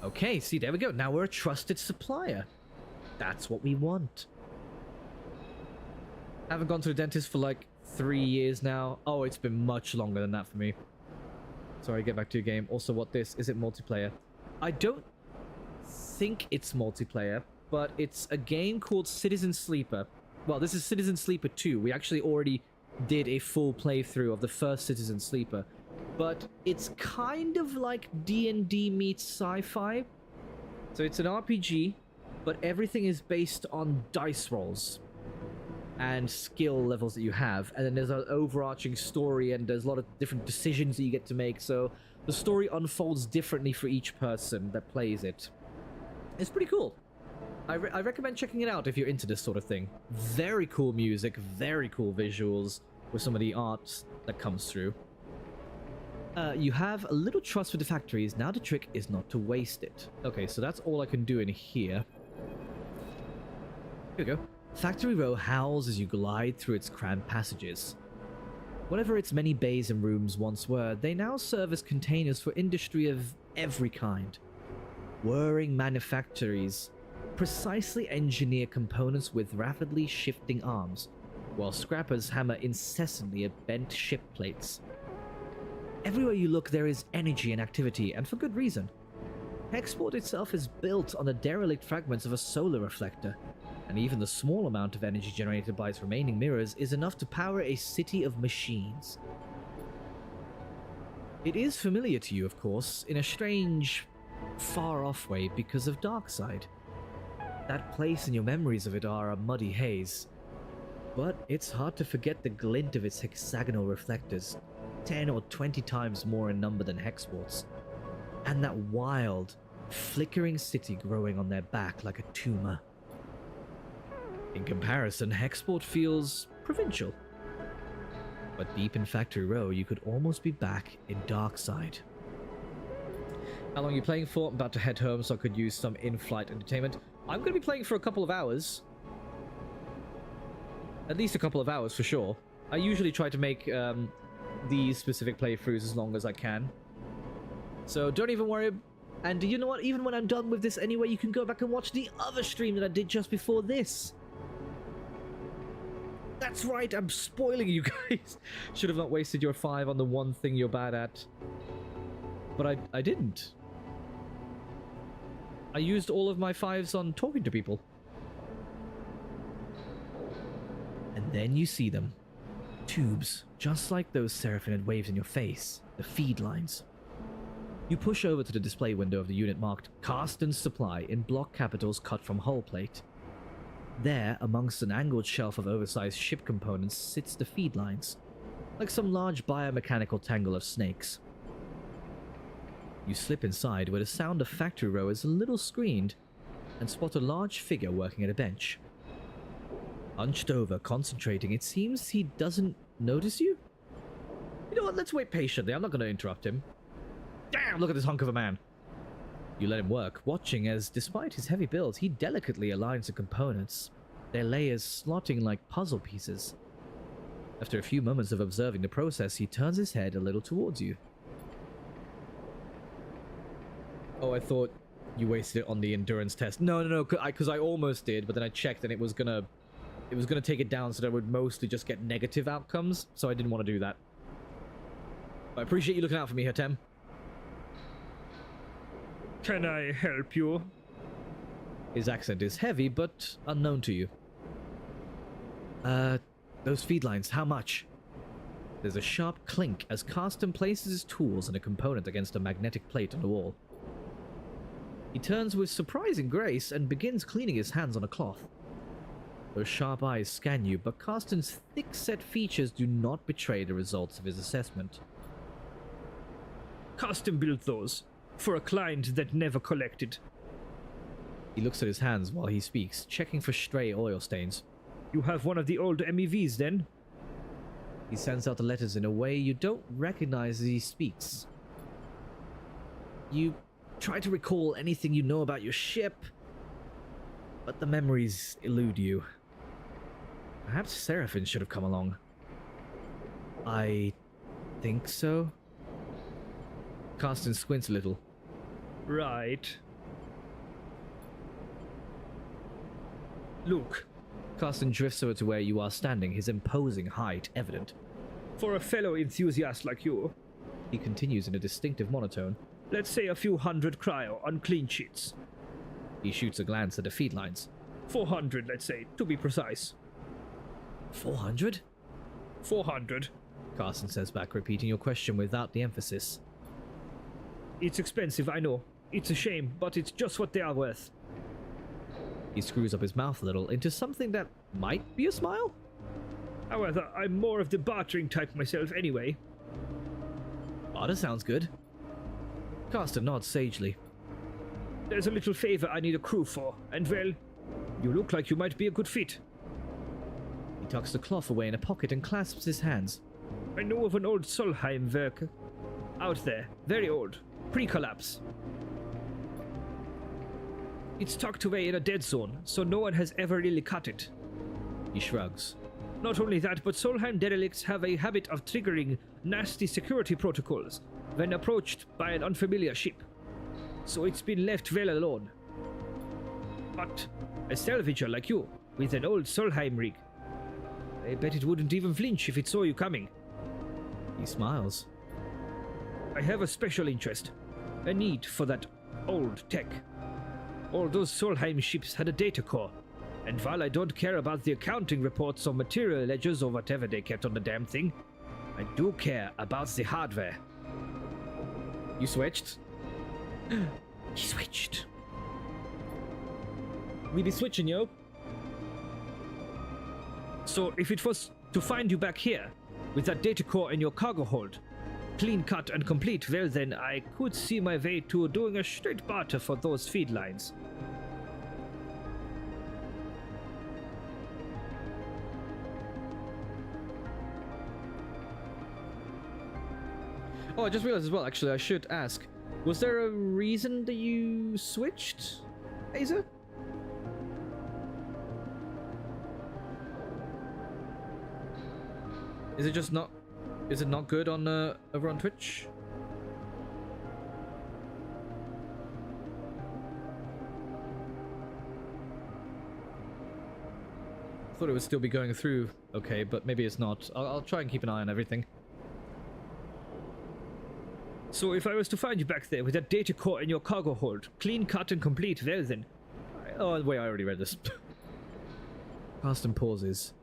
Okay, see, there we go. Now we're a trusted supplier. That's what we want. Haven't gone to the dentist for like 3 years now. Oh, it's been much longer than that for me. Sorry, get back to your game. Also, what this? Is it multiplayer? I don't think it's multiplayer, but it's a game called Citizen Sleeper. Well, this is Citizen Sleeper 2. We actually already did a full playthrough of the first Citizen Sleeper. But it's kind of like D&D meets sci-fi. So it's an RPG, but everything is based on dice rolls. and skill levels that you have, and then there's an overarching story, and there's a lot of different decisions that you get to make, so the story unfolds differently for each person that plays it. It's pretty cool. I recommend checking it out if you're into this sort of thing. Very cool music, very cool visuals with some of the art that comes through. You have a little trust with the factories. Now the trick is not to waste it. Okay, so that's all I can do in here. Here we go. Factory Row howls as you glide through its cramped passages. Whatever its many bays and rooms once were, they now serve as containers for industry of every kind. Whirring manufactories precisely engineer components with rapidly shifting arms, while scrappers hammer incessantly at bent ship plates. Everywhere you look, there is energy and activity, and for good reason. Hexport itself is built on the derelict fragments of a solar reflector, and even the small amount of energy generated by its remaining mirrors is enough to power a city of machines. It is familiar to you, of course, in a strange, far-off way because of Darkside. That place and your memories of it are a muddy haze. But it's hard to forget the glint of its hexagonal reflectors, 10 or 20 times more in number than Hexport's, and that wild, flickering city growing on their back like a tumor. In comparison, Hexport feels provincial. But deep in Factory Row, you could almost be back in Darkside. How long are you playing for? I'm about to head home so I could use some in-flight entertainment. I'm going to be playing for a couple of hours. At least a couple of hours for sure. I usually try to make these specific playthroughs as long as I can. So don't even worry. And you know what? Even when I'm done with this anyway, you can go back and watch the other stream that I did just before this. That's right, I'm spoiling you guys. Should have not wasted your 5 on the one thing you're bad at. But I didn't. I used all of my 5s on talking to people. And then you see them. Tubes, just like those Seraphim had waved in your face. The feed lines. You push over to the display window of the unit marked Carsten's Supply in block capitals cut from hull plate. There, amongst an angled shelf of oversized ship components, sits the feed lines, like some large biomechanical tangle of snakes. You slip inside where the sound of Factory Row is a little screened, and spot a large figure working at a bench. Hunched over, concentrating, it seems he doesn't notice you? You know what, let's wait patiently, I'm not going to interrupt him. Damn, look at this hunk of a man! You let him work, watching as, despite his heavy build, he delicately aligns the components, their layers slotting like puzzle pieces. After a few moments of observing the process, he turns his head a little towards you. Oh, I thought you wasted it on the endurance test. No, because I almost did, but then I checked and it was gonna take it down so that I would mostly just get negative outcomes, so I didn't want to do that. I appreciate you looking out for me here, Tem.
Can I help you?
His accent is heavy, but unknown to you. Those feed lines, how much? There's a sharp clink as Carsten places his tools and a component against a magnetic plate on the wall. He turns with surprising grace and begins cleaning his hands on a cloth. Those sharp eyes scan you, but Carsten's thick-set features do not betray the results of his assessment.
Custom built those. For a client that never collected.
He looks at his hands while he speaks, checking for stray oil stains.
You have one of the old MEVs then?
He sends out the letters in a way you don't recognize as he speaks. You try to recall anything you know about your ship, but the memories elude you. Perhaps Seraphim should have come along. I think so. Carsten squints a little.
Right. Look.
Carsten drifts over to where you are standing, his imposing height evident.
For a fellow enthusiast like you,
he continues in a distinctive monotone,
let's say a few hundred cryo on clean sheets.
He shoots a glance at the feed lines.
400, let's say, to be precise.
400?
400.
Carsten says back, repeating your question without the emphasis.
It's expensive, I know. It's a shame, but it's just what they are worth.
He screws up his mouth a little into something that might be a smile.
However, I'm more of the bartering type myself anyway.
Barter sounds good. Caster nods sagely.
There's a little favor I need a crew for, and well, you look like you might be a good fit.
He tucks the cloth away in a pocket and clasps his hands.
I know of an old Solheim worker. Out there, very old, pre-collapse. It's tucked away in a dead zone, so no one has ever really cut it.
He shrugs.
Not only that, but Solheim derelicts have a habit of triggering nasty security protocols when approached by an unfamiliar ship. So it's been left well alone. But a salvager like you, with an old Solheim rig, I bet it wouldn't even flinch if it saw you coming.
He smiles.
I have a special interest, a need for that old tech. All those Solheim ships had a data core, and while I don't care about the accounting reports or material ledgers or whatever they kept on the damn thing, I do care about the hardware.
You switched?
He switched.
We be switching, yo.
So if it was to find you back here, with that data core in your cargo hold, clean cut and complete, well then I could see my way to doing a straight barter for those feed lines.
Oh, I just realized as well, actually, I should ask. Was there a reason that you switched, Aza? Is it just not... Is it not good on over on Twitch? I thought it would still be going through okay, but maybe it's not. I'll try and keep an eye on everything.
So if I was to find you back there with that data core in your cargo hold, clean cut and complete, well then...
Oh, wait, I already read this. Carsten pauses.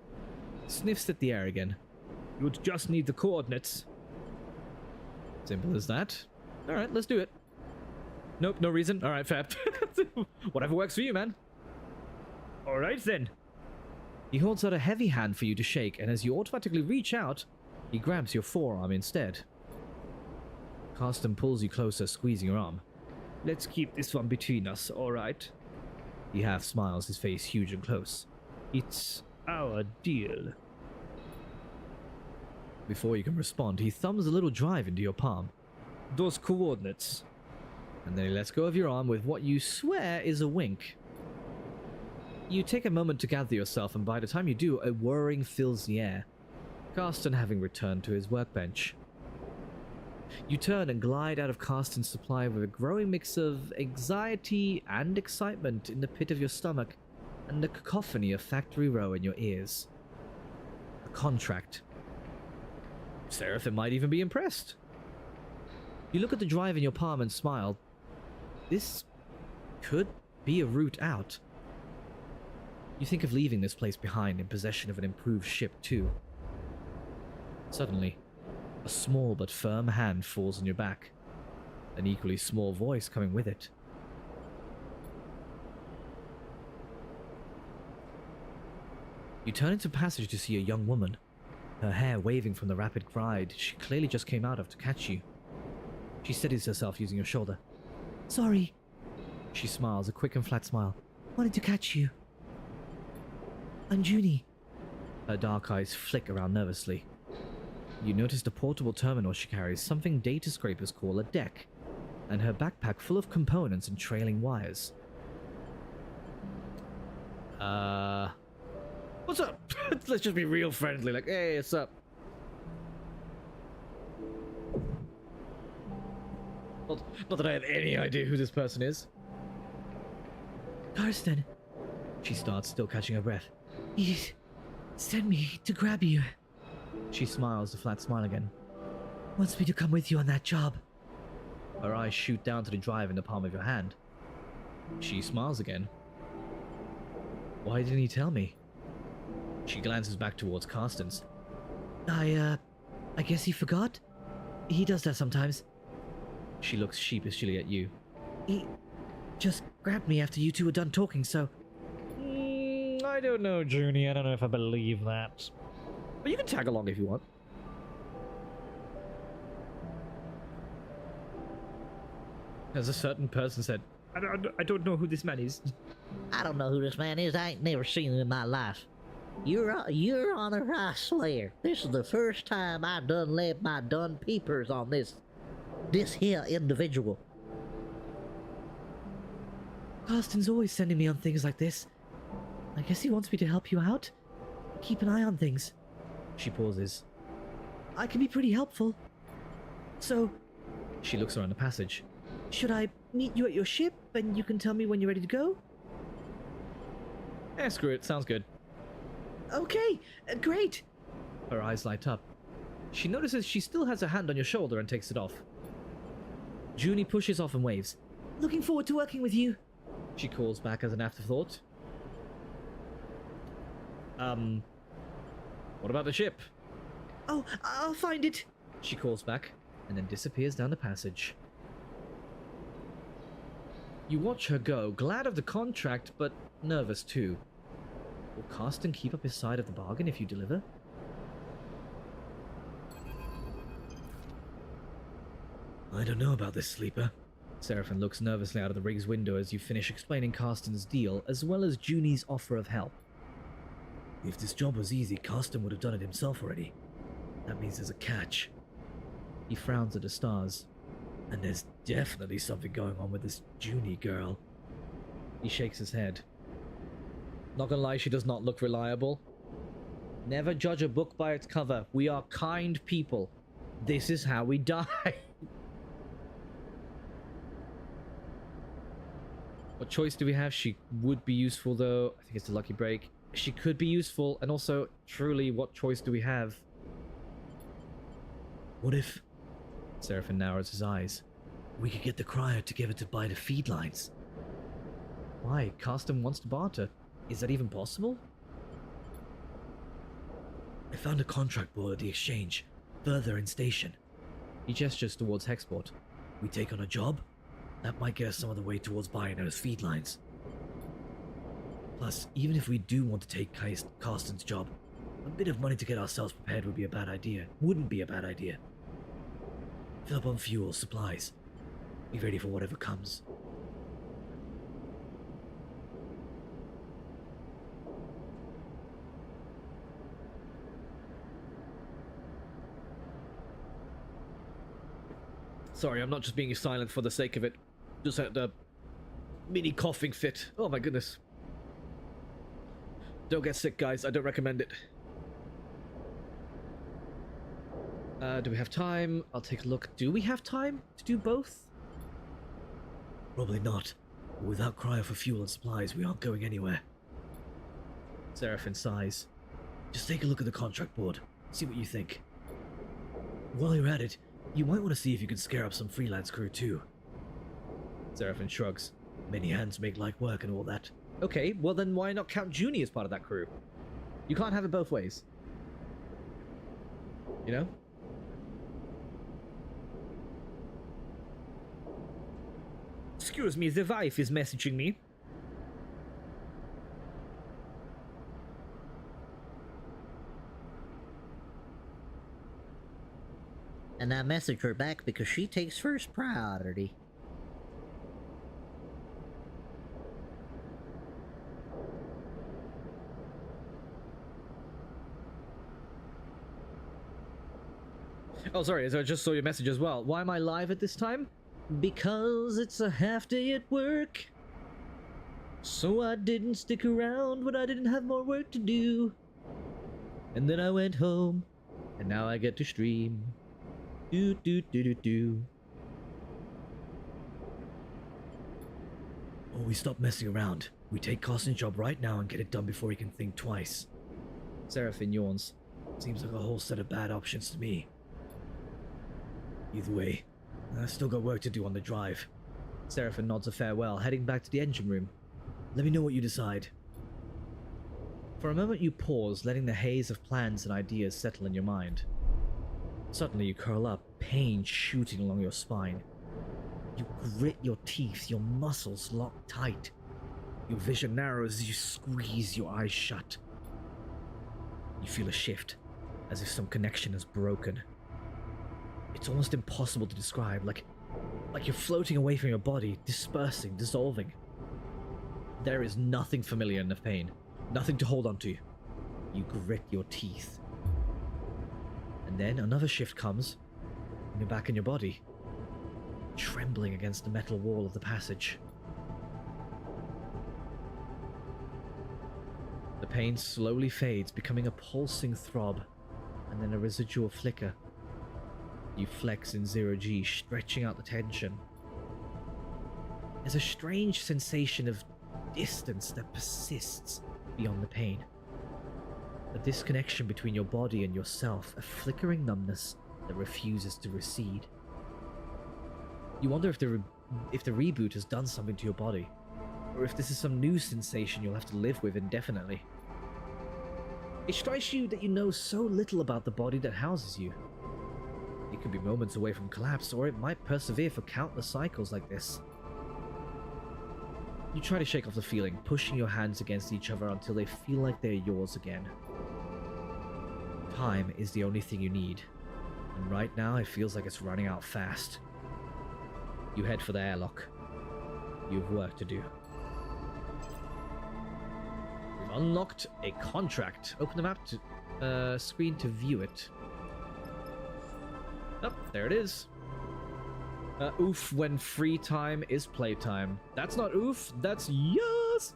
Sniffs at the air again.
You'd just need the coordinates.
Simple as that. Alright, let's do it. Nope, no reason. Alright, fair. Whatever works for you, man.
Alright then.
He holds out a heavy hand for you to shake, and as you automatically reach out, he grabs your forearm instead. Carsten pulls you closer, squeezing your arm.
Let's keep this one between us, alright?
He half smiles, his face huge and close.
It's our deal.
Before you can respond, he thumbs a little drive into your palm.
Those coordinates.
And then he lets go of your arm with what you swear is a wink. You take a moment to gather yourself, and by the time you do, a whirring fills the air. Carsten having returned to his workbench. You turn and glide out of Carsten's supply with a growing mix of anxiety and excitement in the pit of your stomach, and the cacophony of Factory Row in your ears. A contract. Seraphim might even be impressed. You look at the drive in your palm and smile. This could be a route out. You think of leaving this place behind in possession of an improved ship too. Suddenly, a small but firm hand falls on your back, an equally small voice coming with it. You turn into the passage to see a young woman, her hair waving from the rapid glide she clearly just came out of to catch you. She steadies herself using your shoulder. Sorry. She smiles, a quick and flat smile. Wanted to catch you. I'm Junie. Her dark eyes flick around nervously. You notice the portable terminal she carries, something data scrapers call a deck, and her backpack full of components and trailing wires. What's up? Let's just be real friendly, like, hey, what's up? Not that I have any idea who this person is. Carsten. She starts, still catching her breath. He sent me to grab you. She smiles, a flat smile again. Wants me to come with you on that job. Her eyes shoot down to the drive in the palm of your hand. She smiles again. Why didn't he tell me? She glances back towards Carsten's. I guess he forgot? He does that sometimes. She looks sheepishly at you. He just grabbed me after you two were done talking, so... I don't know, Junie. I don't know if I believe that. But you can tag along if you want. As a certain person said,
I don't know who this man is.
I don't know who this man is. I ain't never seen him in my life. Your Honor, I swear, this is the first time I done left my done peepers on this here individual.
Carston's always sending me on things like this. I guess he wants me to help you out. Keep an eye on things. She pauses. I can be pretty helpful. So, she looks around the passage. Should I meet you at your ship and you can tell me when you're ready to go? Eh, screw it. Sounds good. Okay, great. Her eyes light up. She notices she still has a hand on your shoulder and takes it off. Junie pushes off and waves. Looking forward to working with you. She calls back as an afterthought. What about the ship? Oh, I'll find it. She calls back and then disappears down the passage. You watch her go, glad of the contract, but nervous too. Will Carston keep up his side of the bargain if you deliver? I don't know about this, Sleeper. Seraphin looks nervously out of the rig's window as you finish explaining Carston's deal, as well as Junie's offer of help. If this job was easy, Carston would have done it himself already. That means there's a catch. He frowns at the stars. And there's definitely something going on with this Junie girl. He shakes his head. Not gonna lie, she does not look reliable. Never judge a book by its cover. We are kind people. This is how we die. What choice do we have? She would be useful though. I think it's a lucky break. She could be useful, and also, truly, what choice do we have? What if... Seraphin narrows his eyes. We could get the cryo together to buy the feed lines. Why? Carston wants to barter. Is that even possible? I found a contract board at the exchange, further in station. He gestures towards Hexport. We take on a job? That might get us some of the way towards buying those feed lines. Plus, even if we do want to take Carston's job, a bit of money to get ourselves prepared would be a bad idea. Wouldn't be a bad idea. Fill up on fuel, supplies. Be ready for whatever comes. Sorry, I'm not just being silent for the sake of it. Just had a mini coughing fit. Oh my goodness. Don't get sick, guys. I don't recommend it. Do we have time? I'll take a look. Do we have time to do both? Probably not. Without cryo for fuel and supplies, we aren't going anywhere. Seraphin sighs. Just take a look at the contract board. See what you think. While you're at it, you might want to see if you can scare up some freelance crew too. Seraphin shrugs. Many hands make light work and all that. Okay, well then why not count Junie as part of that crew? You can't have it both ways. You know?
Excuse me, the wife is messaging me.
And I message her back because she takes first priority.
Oh, sorry, I just saw your message as well. Why am I live at this time? Because it's a half day at work. So I didn't stick around when I didn't have more work to do. And then I went home, and now I get to stream. Do do do do do. Oh, we stop messing around. We take Carston's job right now and get it done before he can think twice. Seraphin yawns. Seems like a whole set of bad options to me. Either way, I've still got work to do on the drive. Seraphin nods a farewell, heading back to the engine room. Let me know what you decide. For a moment you pause, letting the haze of plans and ideas settle in your mind. Suddenly you curl up, pain shooting along your spine. You grit your teeth, your muscles lock tight. Your vision narrows as you squeeze your eyes shut. You feel a shift, as if some connection is broken. It's almost impossible to describe, like you're floating away from your body, dispersing, dissolving. There is nothing familiar in the pain, nothing to hold on to. You grit your teeth. And then another shift comes, and you're back in your body, trembling against the metal wall of the passage. The pain slowly fades, becoming a pulsing throb, and then a residual flicker. You flex in 0G, stretching out the tension. There's a strange sensation of distance that persists beyond the pain. A disconnection between your body and yourself, a flickering numbness that refuses to recede. You wonder if the reboot has done something to your body, or if this is some new sensation you'll have to live with indefinitely. It strikes you that you know so little about the body that houses you. It could be moments away from collapse, or it might persevere for countless cycles like this. You try to shake off the feeling, pushing your hands against each other until they feel like they're yours again. Time is the only thing you need, and right now it feels like it's running out fast. You head for the airlock. You have work to do. We've unlocked a contract. Open the map to screen to view it. Oh, there it is. Oof when free time is playtime. That's not oof, that's yes!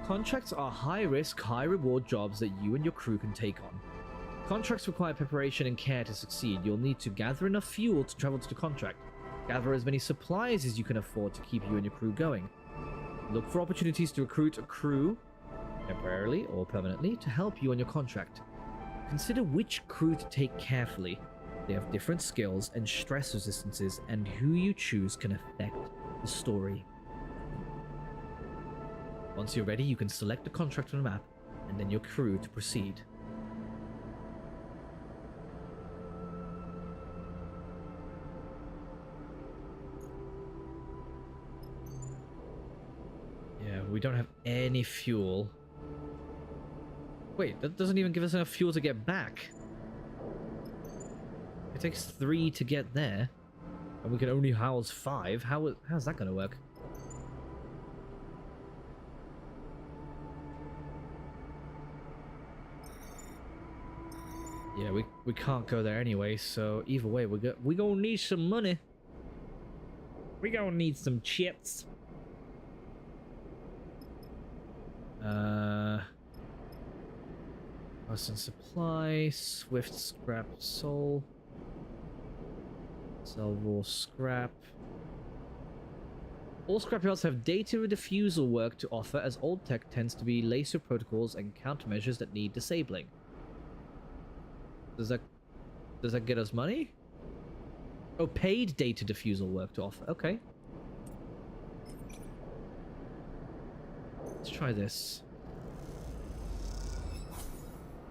Contracts are high-risk, high-reward jobs that you and your crew can take on. Contracts require preparation and care to succeed. You'll need to gather enough fuel to travel to the contract. Gather as many supplies as you can afford to keep you and your crew going. Look for opportunities to recruit a crew, temporarily or permanently, to help you on your contract. Consider which crew to take carefully. They have different skills and stress resistances, and who you choose can affect the story. Once you're ready, you can select the contract on the map, and then your crew to proceed. Yeah, we don't have any fuel. Wait, that doesn't even give us enough fuel to get back. It takes 3 to get there, and we can only house 5. How's that gonna work? Yeah, we can't go there anyway, so either way, we gonna need some money. We gonna need some chips. Bus and supply, swift scrap soul. Sell raw scrap. All scrapyards have data diffusal work to offer, as old tech tends to be laser protocols and countermeasures that need disabling. Does that get us money? Oh, paid data diffusal work to offer. Okay. Let's try this.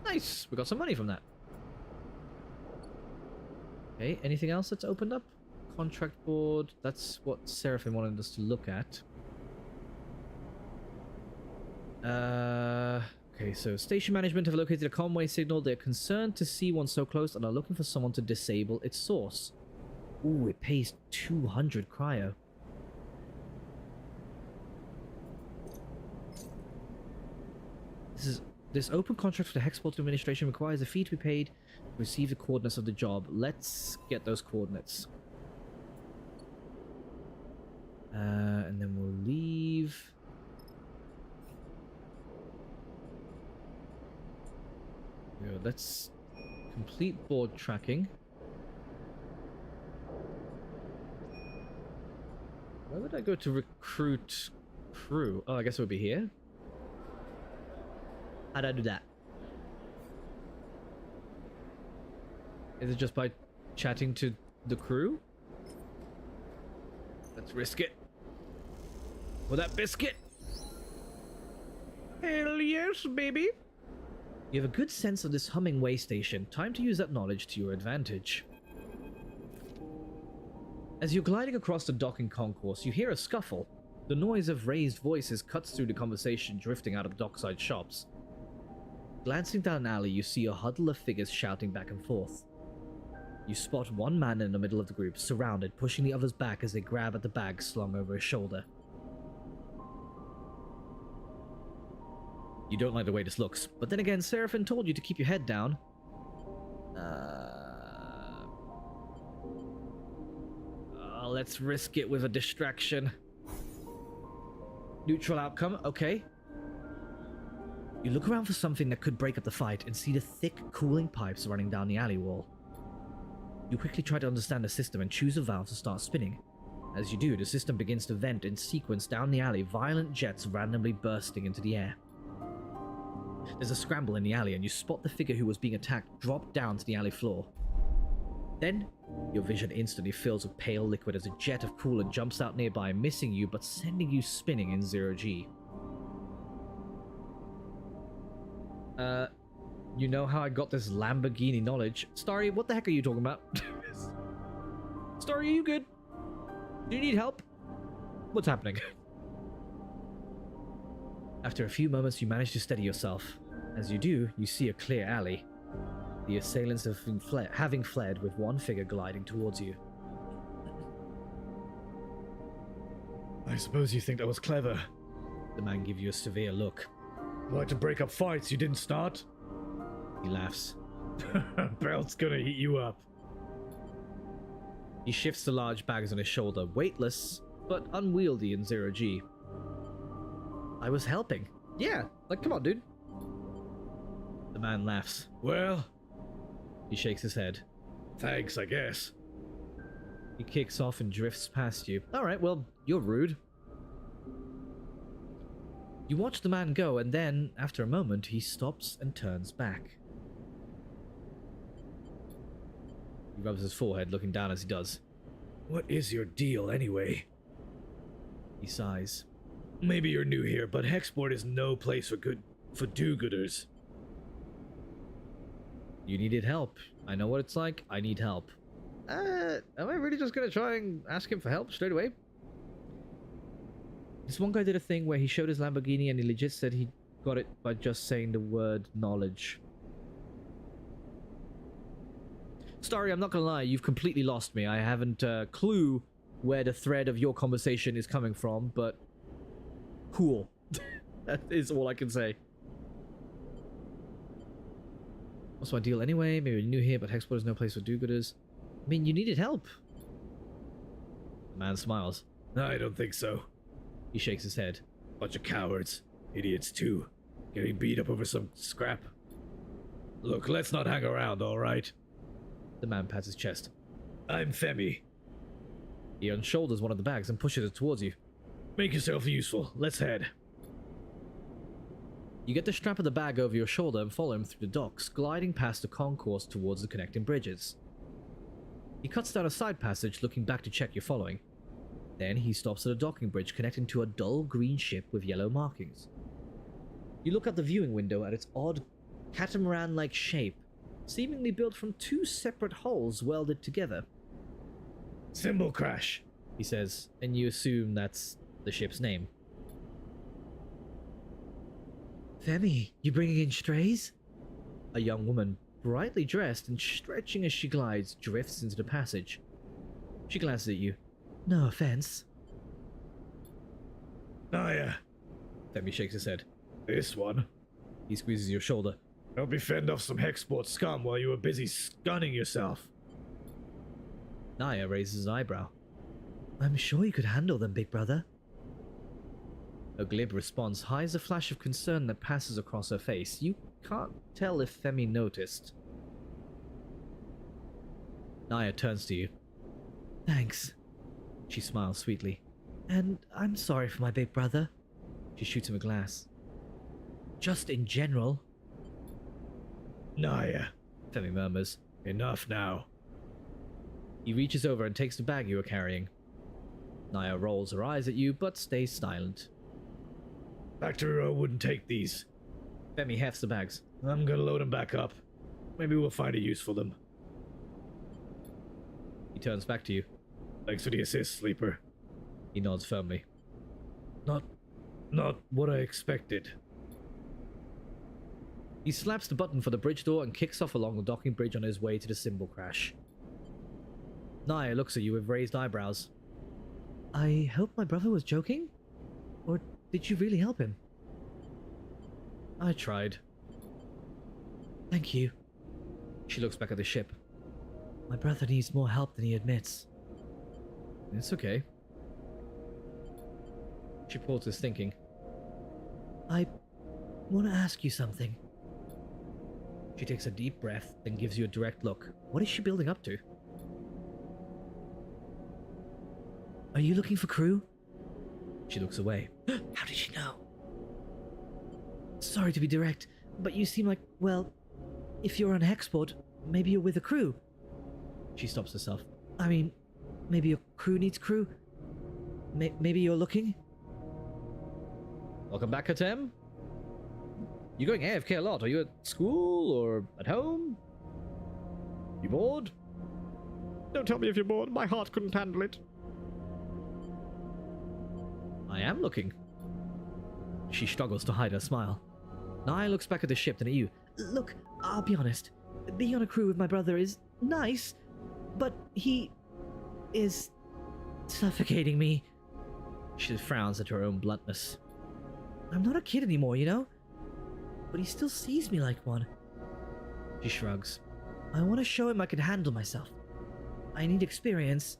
Nice! We got some money from that. Okay, anything else that's opened up? Contract board. That's what Seraphim wanted us to look at. Okay, so station management have located a conway signal. They're concerned to see one so close and are looking for someone to disable its source. Ooh, it pays 200 cryo. This open contract for the Hexport administration requires a fee to be paid to receive the coordinates of the job. Let's get those coordinates. And then we'll leave. Good. Let's complete board tracking. Where would I go to recruit crew? Oh, I guess it would be here. How'd I do that? Is it just by chatting to the crew? Let's risk it. For that biscuit. Hell yes, baby. You have a good sense of this humming way station. Time to use that knowledge to your advantage. As you're gliding across the docking concourse, you hear a scuffle. The noise of raised voices cuts through the conversation drifting out of dockside shops. Glancing down an alley, you see a huddle of figures shouting back and forth. You spot one man in the middle of the group, surrounded, pushing the others back as they grab at the bag slung over his shoulder. You don't like the way this looks, but then again, Seraphim told you to keep your head down. Let's risk it with a distraction. Neutral outcome, okay. You look around for something that could break up the fight and see the thick, cooling pipes running down the alley wall. You quickly try to understand the system and choose a valve to start spinning. As you do, the system begins to vent in sequence down the alley, violent jets randomly bursting into the air. There's a scramble in the alley and you spot the figure who was being attacked drop down to the alley floor. Then, your vision instantly fills with pale liquid as a jet of coolant jumps out nearby, missing you but sending you spinning in 0G. You know how I got this Lamborghini knowledge? Starry, what the heck are you talking about? Starry, are you good? Do you need help? What's happening? After a few moments, you manage to steady yourself. As you do, you see a clear alley. The assailants having fled with one figure gliding towards you.
I suppose you think that was clever.
The man gives you a severe look.
Like to break up fights you didn't start?
He laughs.
Belt's gonna eat you up.
He shifts the large bags on his shoulder, weightless, but unwieldy in 0G. I was helping. Yeah, like, come on, dude. The man laughs.
Well,
He shakes his head.
thanks, I guess.
He kicks off and drifts past you. Alright, well, you're rude. You watch the man go, and then, after a moment, he stops and turns back. He rubs his forehead, looking down as he does.
What is your deal, anyway?
He sighs.
Maybe you're new here, but Hexport is no place for do-gooders.
You needed help. I know what it's like. I need help. Am I really just gonna try and ask him for help straight away? This one guy did a thing where he showed his Lamborghini and he legit said he got it by just saying the word knowledge. Starry, I'm not gonna lie, you've completely lost me. I haven't a clue where the thread of your conversation is coming from, but cool. That is all I can say. What's my deal anyway? Maybe you're new here, but Hexport is no place for do-gooders. I mean, you needed help. The man smiles.
I don't think so.
He shakes his head.
Bunch of cowards. Idiots, too. Getting beat up over some scrap. Look, let's not hang around, alright?
The man pats his chest.
I'm Femi.
He unshoulders one of the bags and pushes it towards you.
Make yourself useful. Let's head.
You get the strap of the bag over your shoulder and follow him through the docks, gliding past the concourse towards the connecting bridges. He cuts down a side passage, looking back to check you're following. Then he stops at a docking bridge connecting to a dull green ship with yellow markings. You look out the viewing window at its odd, catamaran-like shape, seemingly built from two separate hulls welded together.
Symbol crash,
He says, and you assume that's the ship's name. Femi, you bringing in strays? A young woman, brightly dressed and stretching as she glides, drifts into the passage. She glances at you. No offense.
Naya.
Femi shakes his head.
This one.
He squeezes your shoulder.
Help me fend off some Hexport scum while you were busy stunning yourself.
Naya raises an eyebrow. I'm sure you could handle them, big brother. Her glib response hides a flash of concern that passes across her face. You can't tell if Femi noticed. Naya turns to you. Thanks. She smiles sweetly. And I'm sorry for my big brother. She shoots him a glass. Just in general.
Naya.
Femi murmurs.
Enough now.
He reaches over and takes the bag you are carrying. Naya rolls her eyes at you, but stays silent.
Factory Row wouldn't take these.
Femi hefts the bags.
I'm gonna load them back up. Maybe we'll find a use for them.
He turns back to you.
Thanks for the assist, Sleeper.
He nods firmly.
Not what I expected.
He He slaps the button for the bridge door and kicks off along the docking bridge on his way to the cymbal crash. Naya looks at you with raised eyebrows. I hope my brother was joking? Or did you really help him? I tried. Thank you. She looks back at the ship. My brother needs more help than he admits. It's okay. She pauses, thinking. I want to ask you something. She takes a deep breath, then gives you a direct look. What is she building up to? Are you looking for crew? She looks away. How did she know? Sorry to be direct, but you seem like, well, if you're on Hexport, maybe you're with a crew. She stops herself. I mean, maybe your crew needs crew? Maybe you're looking? Welcome back, Katem. You going AFK a lot? Are you at school or at home? You bored?
Don't tell me if you're bored. My heart couldn't handle it.
I am looking. She struggles to hide her smile. Naya looks back at the ship, then at you. Look, I'll be honest. Being on a crew with my brother is nice, but he is suffocating me. She frowns at her own bluntness. I'm not a kid anymore, you know? But he still sees me like one. She shrugs. I want to show him I can handle myself. I need experience.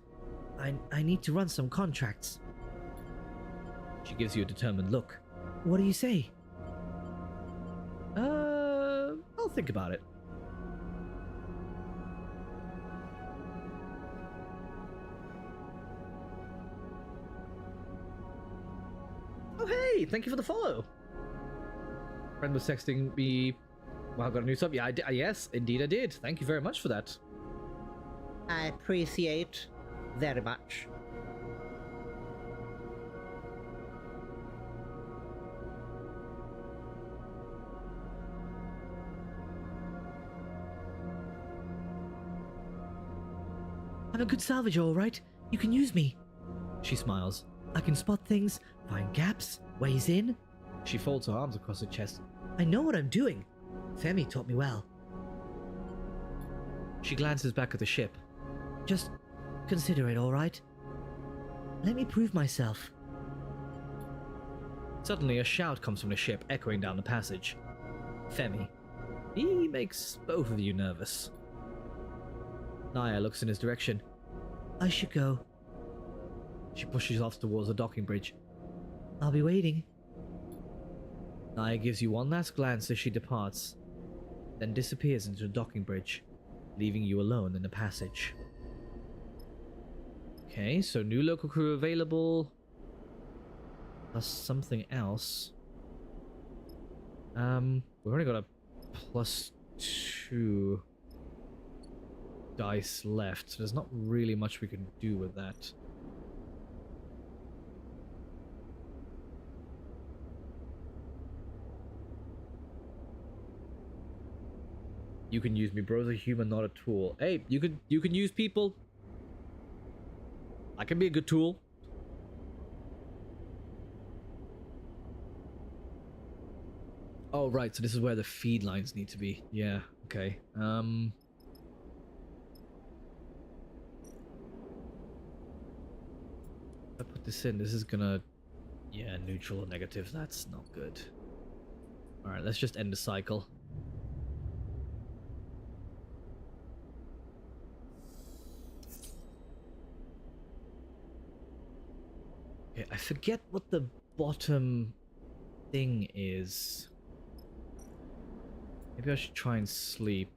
I need to run some contracts. She gives you a determined look. What do you say? I'll think about it. Oh hey, thank you for the follow. Friend was texting me. Well, I got a new sub. Yeah, I did. Yes, indeed I did. Thank you very much for that.
I appreciate very much.
I'm a good salvager, all right? You can use me. She smiles. I can spot things, find gaps, ways in. She folds her arms across her chest. I know what I'm doing. Femi taught me well. She glances back at the ship. Just consider it, all right? Let me prove myself. Suddenly, a shout comes from the ship, echoing down the passage. Femi. He makes both of you nervous. Naya looks in his direction. I should go. She pushes off towards the docking bridge. I'll be waiting. Naya gives you one last glance as she departs, then disappears into the docking bridge, leaving you alone in the passage. Okay, so new local crew available. Plus something else. We've only got a +2 dice left, so there's not really much we can do with that. You can use me, bro's a human, not a tool. Hey, you can use people. I can be a good tool. Oh right, so this is where the feed lines need to be. Yeah, okay. I put this in, this is gonna... Yeah, neutral or negative, that's not good. Alright, let's just end the cycle. Okay, I forget what the bottom thing is. Maybe I should try and sleep.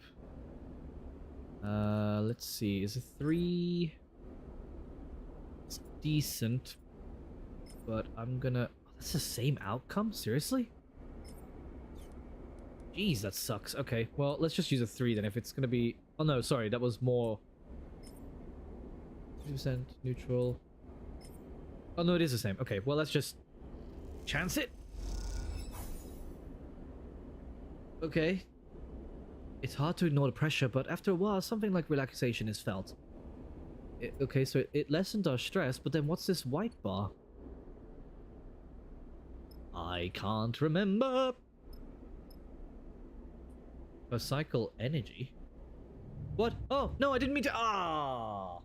Let's see, is a 3... It's decent, but I'm gonna... Oh, that's the same outcome? Seriously? Jeez, that sucks. Okay, well, let's just use a 3 then if it's gonna be... Oh no, sorry, that was more... 2% neutral. Oh no, it is the same. Okay, well, let's just... chance it? Okay. It's hard to ignore the pressure, but after a while, something like relaxation is felt. Okay, so it lessened our stress, but then what's this white bar? I can't remember. Cycle energy? What? Oh, no, I didn't mean to. Ah!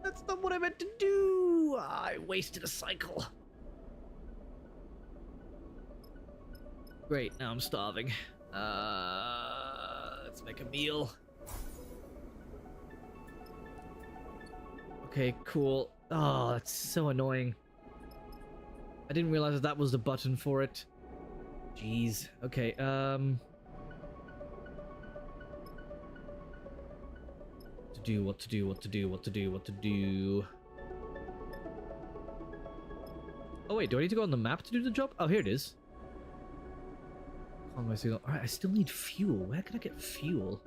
That's not what I meant to do! I wasted a cycle. Great, now I'm starving. Let's make a meal. Okay, cool. Oh, that's so annoying. I didn't realize that was the button for it. Jeez. Okay, what to do. Oh wait, do I need to go on the map to do the job? Oh, here it is. Alright, I still need fuel. Where can I get fuel?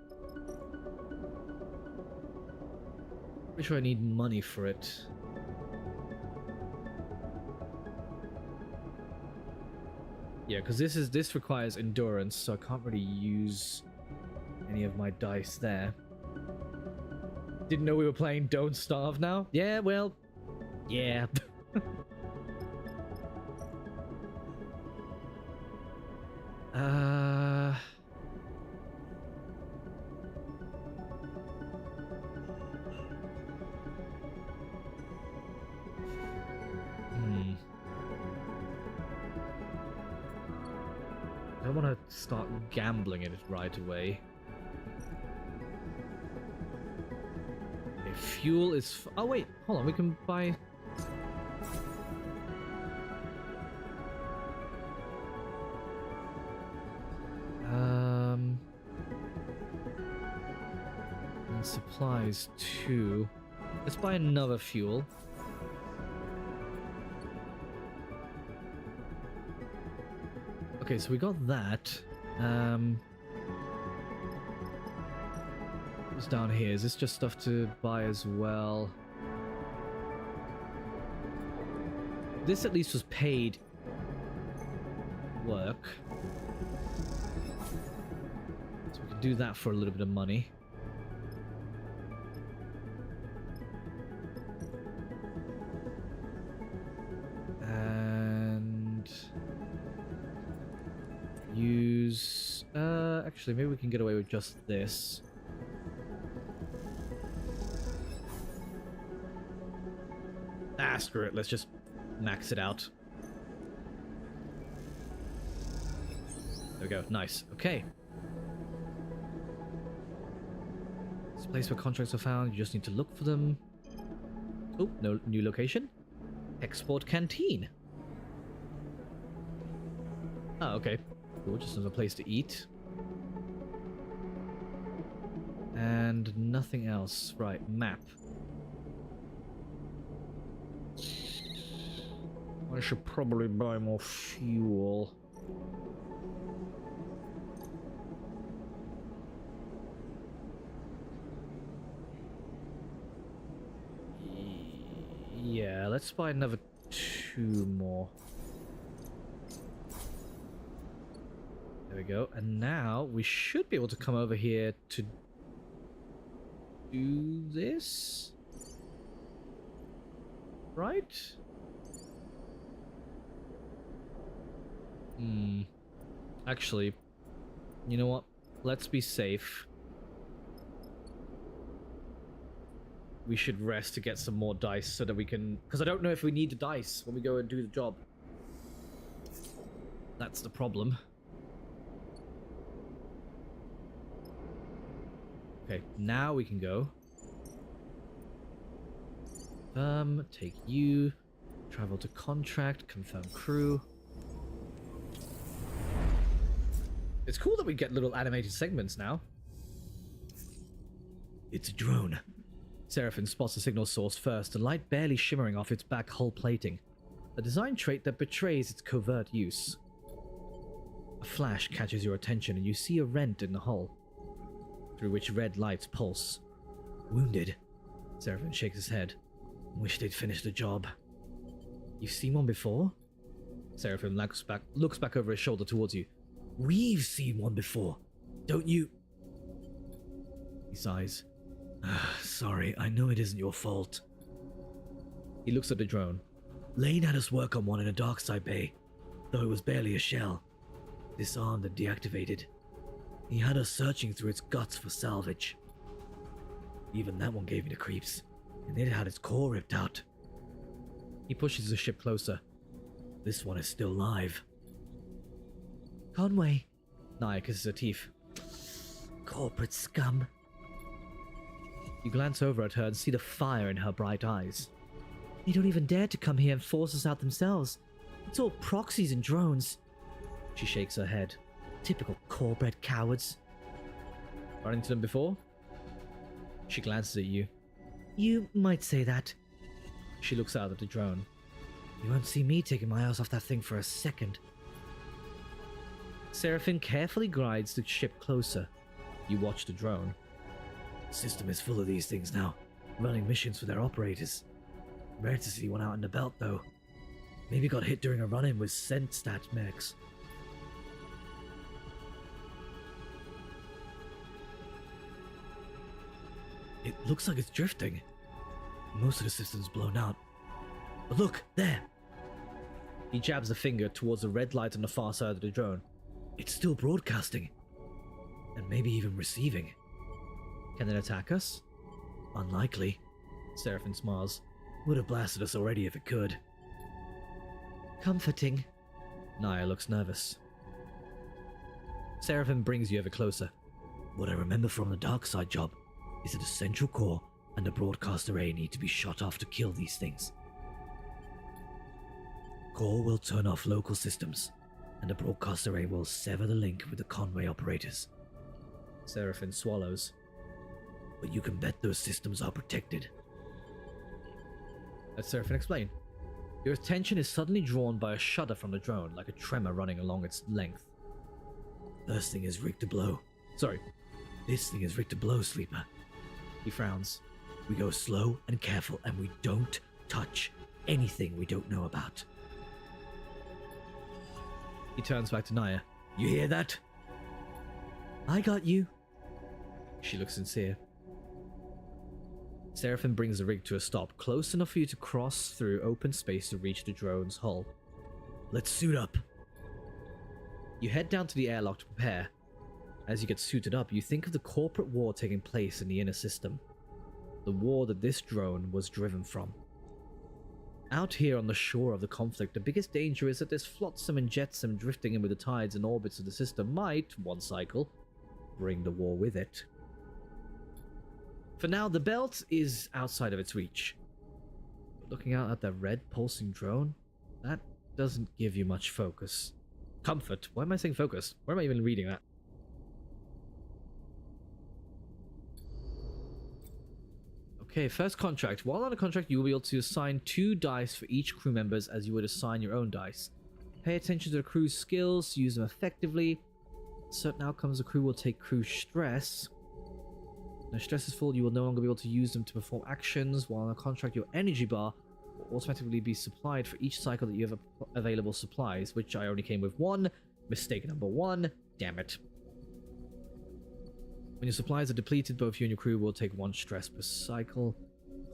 Pretty sure I need money for it. Yeah, because this requires endurance, so I can't really use any of my dice there. Didn't know we were playing Don't Starve now? Yeah, well, yeah. I don't want to start gambling in it right away. Okay, fuel is... oh wait, hold on, we can buy... and supplies too. Let's buy another fuel. Okay, so we got that. What's down here? Is this just stuff to buy as well? This at least was paid work. So we can do that for a little bit of money. And use... actually, maybe we can get away with just this. Ah, screw it. Let's just max it out. There we go. Nice. Okay. This place where contracts are found. You just need to look for them. Oh, no new location. Export canteen. Oh, okay. Cool. Just another place to eat. And nothing else. Right. Map. I should probably buy more fuel. Yeah, let's buy another 2 more. There we go. And now we should be able to come over here to do this. Right? Actually, you know what? Let's be safe. We should rest to get some more dice so that we can... because I don't know if we need the dice when we go and do the job. That's the problem. Okay, now we can go. Take you. Travel to contract. Confirm crew. It's cool that we get little animated segments now. It's a drone. Seraphim spots the signal source first, the light barely shimmering off its back hull plating. A design trait that betrays its covert use. A flash catches your attention and you see a rent in the hull, through which red lights pulse. Wounded. Seraphim shakes his head. Wish they'd finished the job. You've seen one before? Seraphim looks back over his shoulder towards you. We've seen one before, don't you? He sighs. Sorry, I know it isn't your fault. He looks at the drone. Lane had us work on one in a dark side bay.
though it was barely a shell, disarmed and deactivated. He had us searching through its guts for salvage. Even that one gave me the creeps, and it had its core ripped out.
He pushes the ship closer.
This one is still live.
Conway,
Naya kisses her teeth.
corporate scum.
You glance over at her and see the fire in her bright eyes.
They don't even dare to come here and force us out themselves. It's all proxies and drones.
She shakes her head.
Typical core-bred cowards.
Run into them before? She glances at you.
You might say that.
She looks out at the drone.
You won't see me taking my eyes off that thing for a second.
Seraphim carefully guides the ship closer. You watch the drone.
The system is full of these things now, running missions for their operators. Rare to see one out in the belt, though. Maybe got hit during a run-in with scent stat mechs. It looks like it's drifting. Most of the system's blown out. But look, there!
He jabs a finger towards a red light on the far side of the drone.
It's still broadcasting. And maybe even receiving.
Can it attack us?
Unlikely.
Seraphim smiles.
Would have blasted us already if it could.
Comforting.
Naya looks nervous. Seraphim brings you ever closer.
What I remember from the dark side job is that a central core and a broadcast array need to be shot off to kill these things. Core will turn off local systems, and the broadcast array will sever the link with the Conway operators.
Seraphim swallows.
But you can bet those systems are protected.
Let Seraphim explain. Your attention is suddenly drawn by a shudder from the drone, like a tremor running along its length.
First thing is rig to blow.
Sorry.
This thing is rig to blow, Sleeper.
He frowns.
We go slow and careful, and we don't touch anything we don't know about.
He turns back to Naya.
You hear that?
I got you.
She looks sincere. Seraphim brings the rig to a stop, close enough for you to cross through open space to reach the drone's hull.
Let's suit up.
You head down to the airlock to prepare. As you get suited up, you think of the corporate war taking place in the inner system. The war that this drone was driven from. Out here on the shore of the conflict, the biggest danger is that this flotsam and jetsam drifting in with the tides and orbits of the system might, one cycle, bring the war with it. For now, the belt is outside of its reach. But looking out at that red pulsing drone, that doesn't give you much focus. Comfort. Why am I saying focus? Where am I even reading that? Okay, first contract. While on a contract, you will be able to assign 2 dice for each crew members as you would assign your own dice. Pay attention to the crew's skills, use them effectively. Certain outcomes the crew will take crew stress. When stress is full, you will no longer be able to use them to perform actions. While on a contract, your energy bar will automatically be supplied for each cycle that you have available supplies, which I only came with 1. Mistake number 1. Damn it. When your supplies are depleted, both you and your crew will take 1 stress per cycle.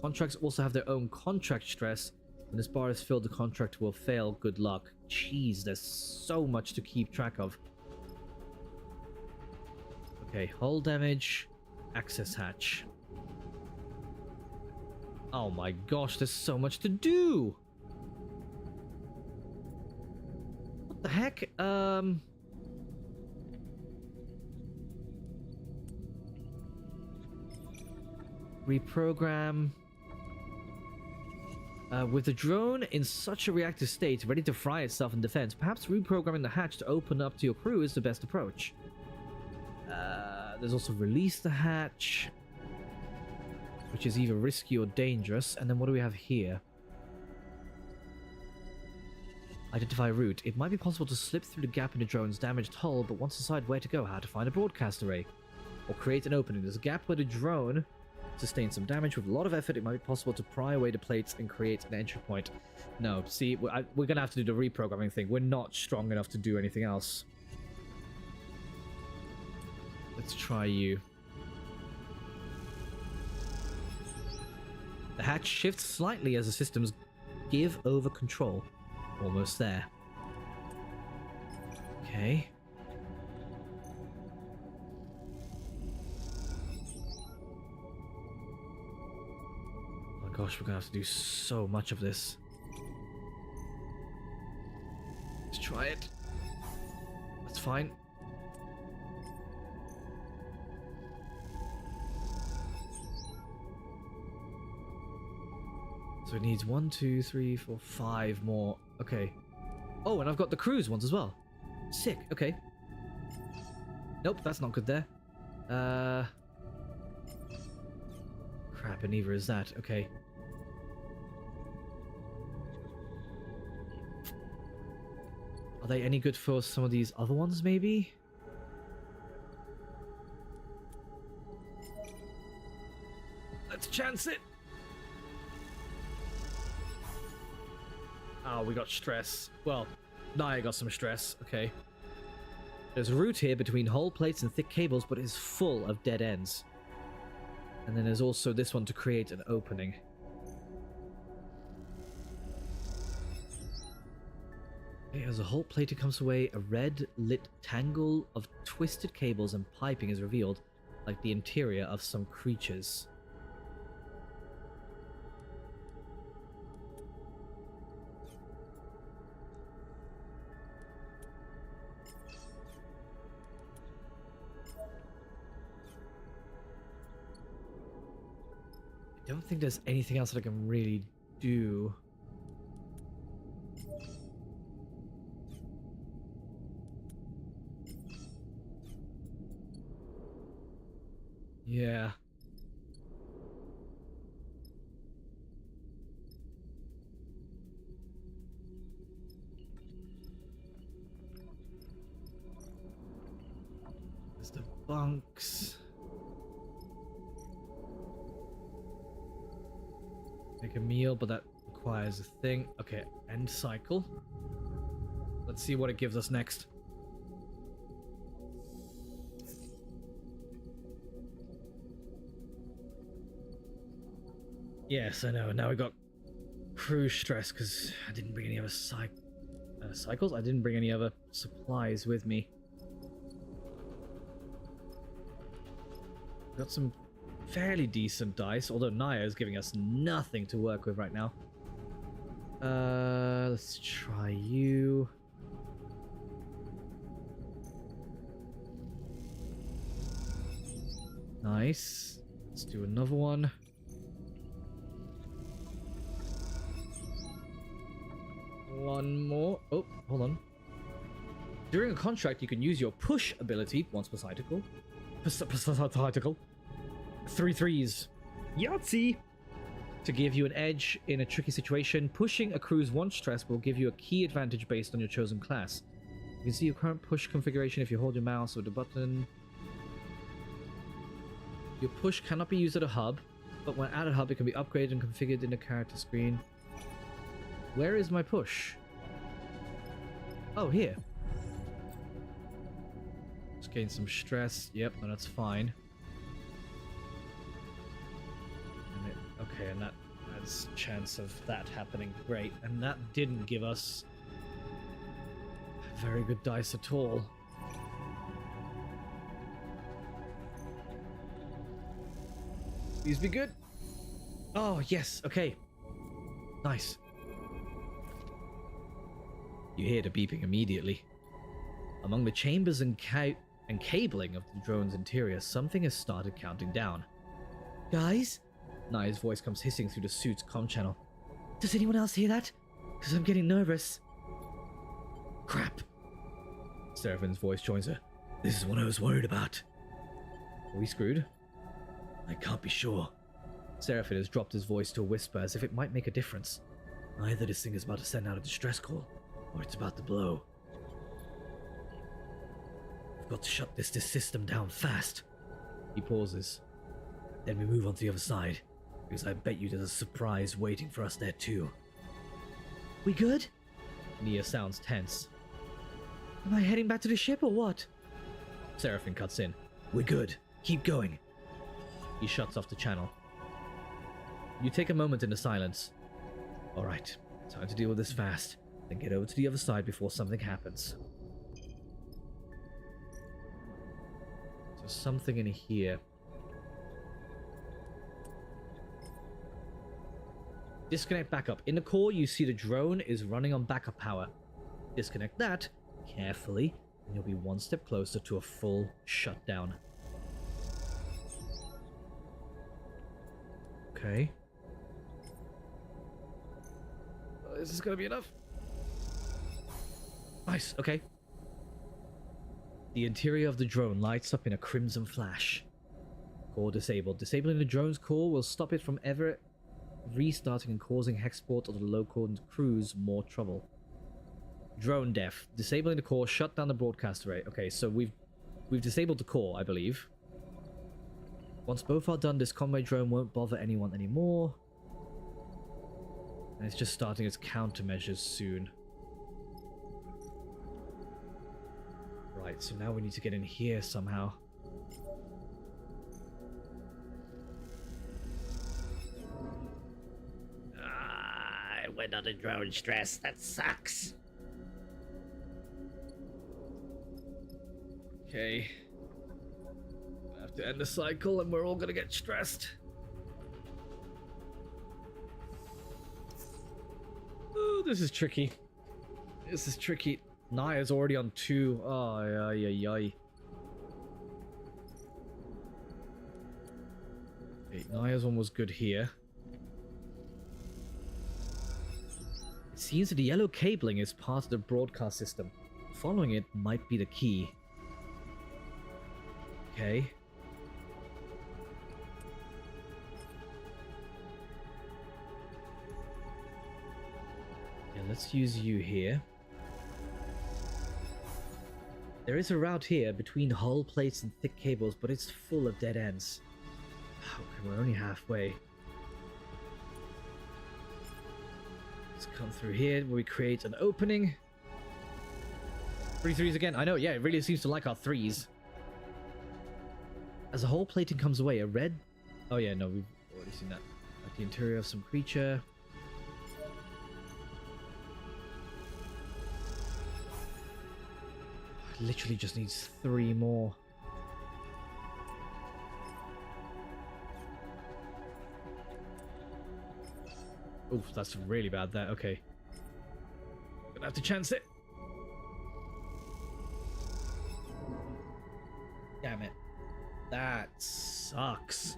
Contracts also have their own contract stress. When this bar is filled, the contract will fail. Good luck. Jeez, there's so much to keep track of. Okay, hull damage. Access hatch. Oh my gosh, there's so much to do! What the heck? Reprogram. With the drone in such a reactive state, ready to fry itself in defense, perhaps reprogramming the hatch to open up to your crew is the best approach. There's also release the hatch, which is either risky or dangerous. And then what do we have here? Identify route. It might be possible to slip through the gap in the drone's damaged hull, but once decide where to go, how to find a broadcast array. Or create an opening. There's a gap where the drone sustained some damage. With a lot of effort, it might be possible to pry away the plates and create an entry point. No, see, we're going to have to do the reprogramming thing. We're not strong enough to do anything else. Let's try you. The hatch shifts slightly as the systems give over control. Almost there. Okay. Oh my gosh, we're gonna have to do so much of this. Let's try it. That's fine. So it needs 1, 2, 3, 4, 5 more. Okay. Oh, and I've got the cruise ones as well. Sick. Okay. Nope, that's not good there. Crap, and neither is that. Okay. Are they any good for some of these other ones, maybe? Let's chance it! Oh, we got stress. Well, Naya got some stress. Okay. There's a route here between hull plates and thick cables, but it's full of dead ends. And then there's also this one to create an opening. Okay, as a hull plate comes away, a red lit tangle of twisted cables and piping is revealed, like the interior of some creatures. I don't think there's anything else that I can really do. Yeah. There's the bunks. Make a meal, but that requires a thing. Okay, end cycle. Let's see what it gives us next. Yes, I know. Now we got cruise stress because I didn't bring any other cycles. I didn't bring any other supplies with me. Got some fairly decent dice, although Naya is giving us nothing to work with right now. Let's try you. Nice. Let's do another one. One more. Oh, hold on. During a contract, you can use your push ability once per cycle. Per cycle. 3 threes.
Yahtzee!
To give you an edge in a tricky situation. Pushing a cruise once stress will give you a key advantage based on your chosen class. You can see your current push configuration if you hold your mouse or the button. Your push cannot be used at a hub, but when at a hub it can be upgraded and configured in the character screen. Where is my push? Oh, here. Just gain some stress. Yep, no, that's fine. Okay, and that adds chance of that happening. Great. And that didn't give us very good dice at all. Please be good. Oh, yes. Okay. Nice. You hear the beeping immediately. Among the chambers and cabling of the drone's interior, something has started counting down. Guys? Naya's voice comes hissing through the suit's comm channel. Does anyone else hear that? Because I'm getting nervous. Crap. Seraphine's voice joins her. This is what I was worried about. Are we screwed? I can't be sure. Seraphine has dropped his voice to a whisper as if it might make a difference. Either this thing is about to send out a distress call, or it's about to blow. We've got to shut this system down fast. He pauses. Then we move on to the other side, because I bet you there's a surprise waiting for us there too. We good? Nia sounds tense. Am I heading back to the ship or what? Seraphine cuts in. We're good. Keep going. He shuts off the channel. You take a moment in the silence. Alright, time to deal with this fast, then get over to the other side before something happens. something in here. Disconnect backup. In the core, you see the drone is running on backup power. Disconnect that carefully, and you'll be one step closer to a full shutdown. Okay. Is this gonna be enough? Nice, okay. The interior of the drone lights up in a crimson flash. Core disabled. Disabling the drone's core will stop it from ever restarting and causing Hexport or the local crews more trouble. Drone deaf. Disabling the core, shut down the broadcast array. Okay, so we've disabled the core, I believe. Once both are done, this convoy drone won't bother anyone anymore. And it's just starting its countermeasures soon. Right, so now we need to get in here somehow.
I went under drone stress. That sucks.
Okay. I have to end the cycle and we're all gonna get stressed. Oh, this is tricky. This is tricky. Naya's already on 2. Oh, ay. Okay, Naya's one was good here. It seems that the yellow cabling is part of the broadcast system. Following it might be the key. Okay. Yeah, let's use you here. There is a route here between hull plates and thick cables, but it's full of dead ends. Okay, we're only halfway. Let's come through here where we create an opening. 3 threes again. I know, yeah, it really seems to like our 3s. As the hull plating comes away, a red... Oh yeah, no, we've already seen that. Like the interior of some creature. It literally just needs 3 more. Oof, that's really bad there. Okay. Gonna have to chance it. Damn it. That sucks.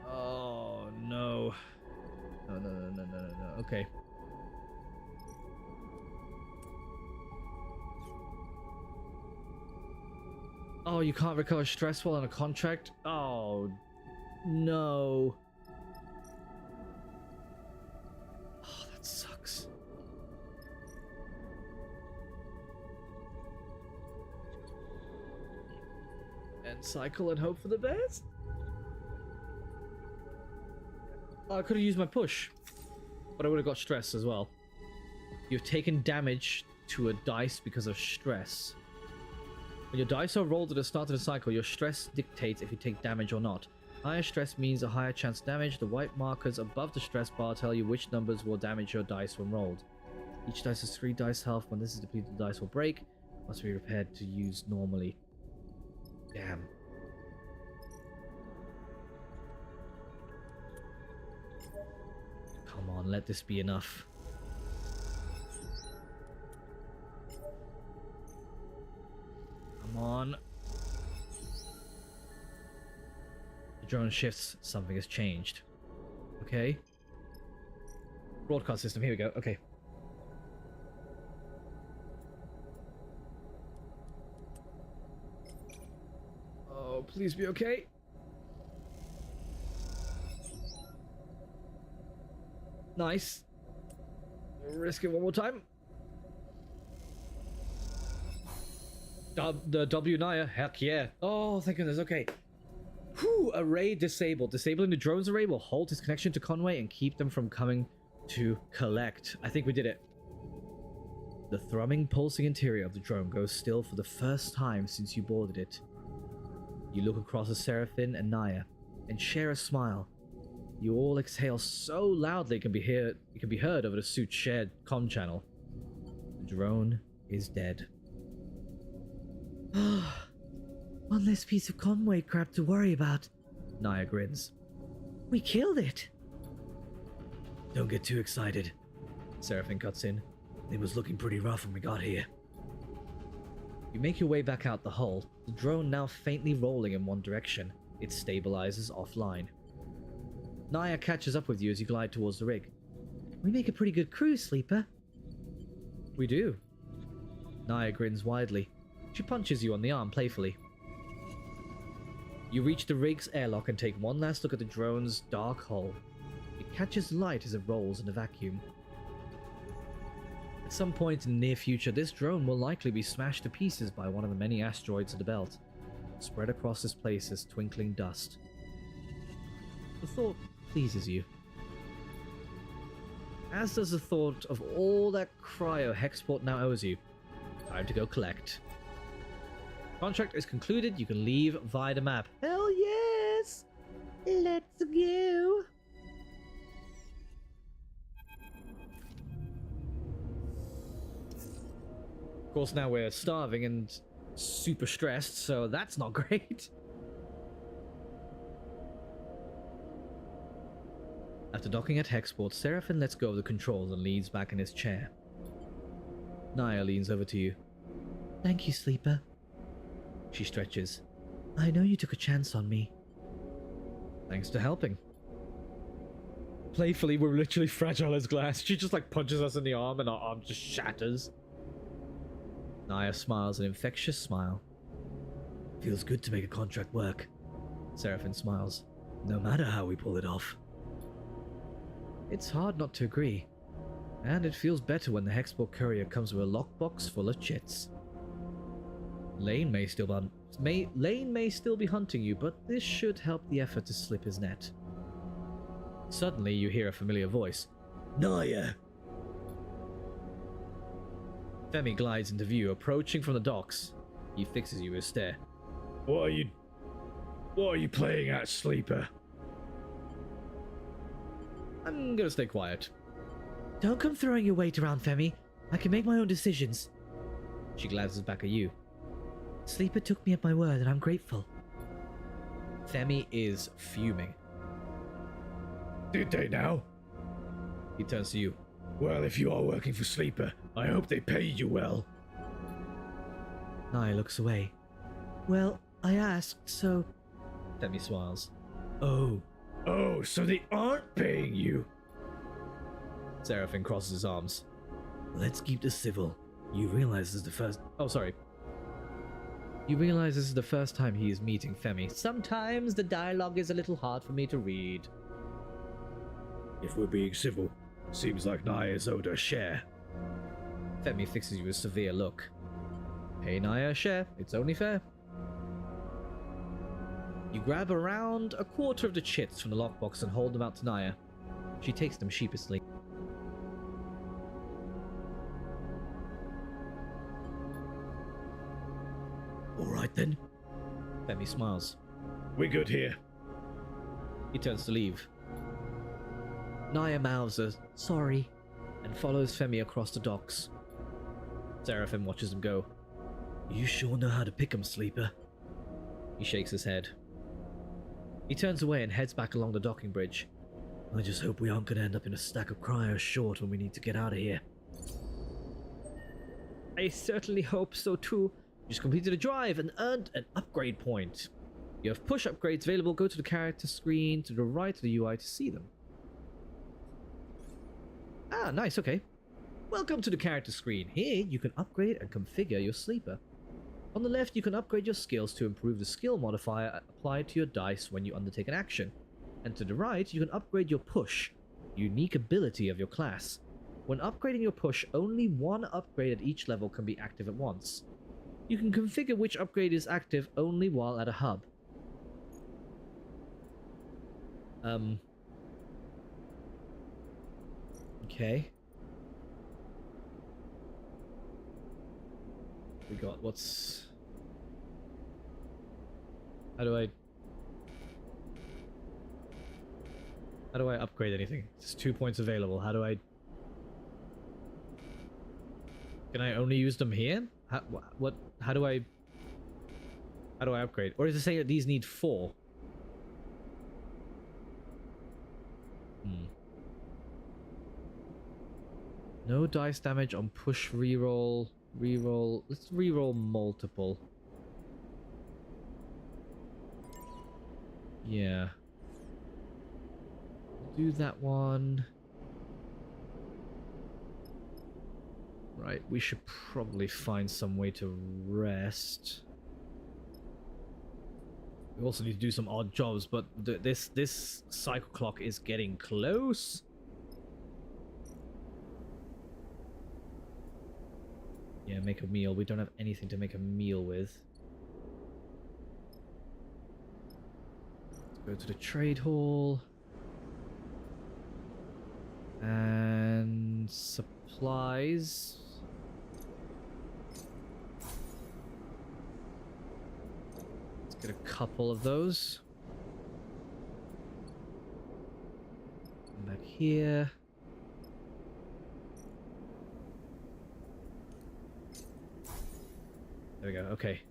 Oh, no. No. Okay. Oh, you can't recover stress while on a contract? Oh, no. Oh, that sucks. End cycle and hope for the best? Oh, I could have used my push, but I would have got stress as well. You've taken damage to a dice because of stress. When your dice are rolled at the start of the cycle, your stress dictates if you take damage or not. Higher stress means a higher chance of damage. The white markers above the stress bar tell you which numbers will damage your dice when rolled. Each dice has 3 dice health. When this is depleted, the dice will break. Must be repaired to use normally. Damn. Come on, let this be enough. Come on. The drone shifts. Something has changed. Okay. Broadcast system. Here we go. Okay. Oh, please be okay. Nice. Risk it one more time. The W Naya, heck yeah. Oh, thank goodness, okay. Whew, array disabled. Disabling the drone's array will halt his connection to Conway and keep them from coming to collect. I think we did it. The thrumming, pulsing interior of the drone goes still for the first time since you boarded it. You look across at Seraphine and Naya and share a smile. You all exhale so loudly it can be heard over the suit's shared comm channel. The drone is dead.
One less piece of convoy crap to worry about.
Naya grins.
We killed it. Don't get too excited.
Seraphine cuts in.
It was looking pretty rough when we got here.
You make your way back out the hull, the drone now faintly rolling in one direction. It stabilizes offline. Naya catches up with you as you glide towards the rig.
We make a pretty good crew, Sleeper.
We do. Naya grins widely. She punches you on the arm playfully. You reach the rig's airlock and take one last look at the drone's dark hull. It catches light as it rolls in a vacuum. At some point in the near future, this drone will likely be smashed to pieces by one of the many asteroids of the belt, spread across this place as twinkling dust. The thought pleases you, as does the thought of all that cryo Hexport now owes you. Time to go collect. Contract is concluded. You can leave via the map.
Hell yes! Let's go!
Of course, now we're starving and super stressed, so that's not great. After docking at Hexport, Seraphine lets go of the controls and leans back in his chair. Naya leans over to you.
Thank you, Sleeper.
She stretches.
I know you took a chance on me.
Thanks to helping. Playfully, we're literally fragile as glass. She just like punches us in the arm and our arm just shatters. Naya smiles an infectious smile.
Feels good to make a contract work.
Seraphine smiles.
No matter how we pull it off.
It's hard not to agree. And it feels better when the Hexport courier comes with a lockbox full of chits. Lane may still be hunting you, but this should help the effort to slip his net. Suddenly, you hear a familiar voice.
Naya!
Femi glides into view, approaching from the docks. He fixes you with a stare. What are you playing at, Sleeper? I'm gonna stay quiet.
Don't come throwing your weight around, Femi. I can make my own decisions.
She glances back at you.
Sleeper took me at my word, and I'm grateful.
Femi is fuming.
Did they now?
He turns to you.
Well, if you are working for Sleeper, I hope they paid you well.
Naya looks away. Well, I asked, so...
Femi smiles.
Oh, so they aren't paying you?
Seraphine crosses his arms.
Let's keep this civil. You realize this is the first...
Oh, sorry. You realize this is the first time he is meeting Femi. Sometimes the dialogue is a little hard for me to read.
If we're being civil, seems like Naya's owed a share.
Femi fixes you with a severe look. Pay Naya a share. It's only fair. You grab around a quarter of the chits from the lockbox and hold them out to Naya. She takes them sheepishly.
Alright then.
Femi smiles.
We're good here.
He turns to leave.
Naya mouths a sorry
and follows Femi across the docks. Seraphine watches him go.
You sure know how to pick 'em, Sleeper.
He shakes his head. He turns away and heads back along the docking bridge.
I just hope we aren't going to end up in a stack of cryos short when we need to get out of here.
I certainly hope so too.
You just completed a drive and earned an upgrade point. You have push upgrades available. Go to the character screen to the right of the UI to see them. Ah, nice, okay. Welcome to the character screen. Here, you can upgrade and configure your Sleeper. On the left, you can upgrade your skills to improve the skill modifier applied to your dice when you undertake an action. And to the right, you can upgrade your push, unique ability of your class. When upgrading your push, only one upgrade at each level can be active at once. You can configure which upgrade is active only while at a hub. Okay. We got what's... How do I upgrade anything? Just 2 points available. How do I... Can I only use them here? How do I... How do I upgrade? Or is it saying that these need 4? No dice damage on push reroll. Reroll. Let's reroll multiple. Yeah. Do that one. Right, we should probably find some way to rest. We also need to do some odd jobs, but this cycle clock is getting close. Yeah, make a meal. We don't have anything to make a meal with. Let's go to the trade hall. And supplies. Let's get a couple of those. Come back here. There we go, okay.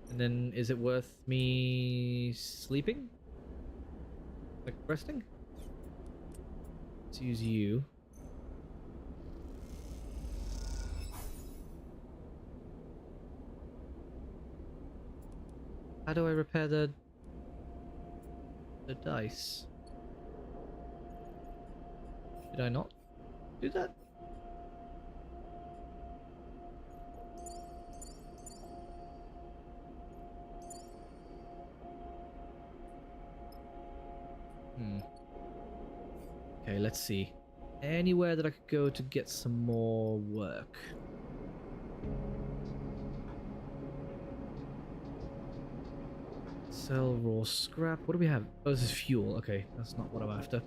And then, is it worth me sleeping? Like, resting? Let's use you. How do I repair the dice? Did I not do that? Okay, let's see. Anywhere that I could go to get some more work. Sell raw scrap. What do we have? Oh, this is fuel. Okay, that's not what I'm after.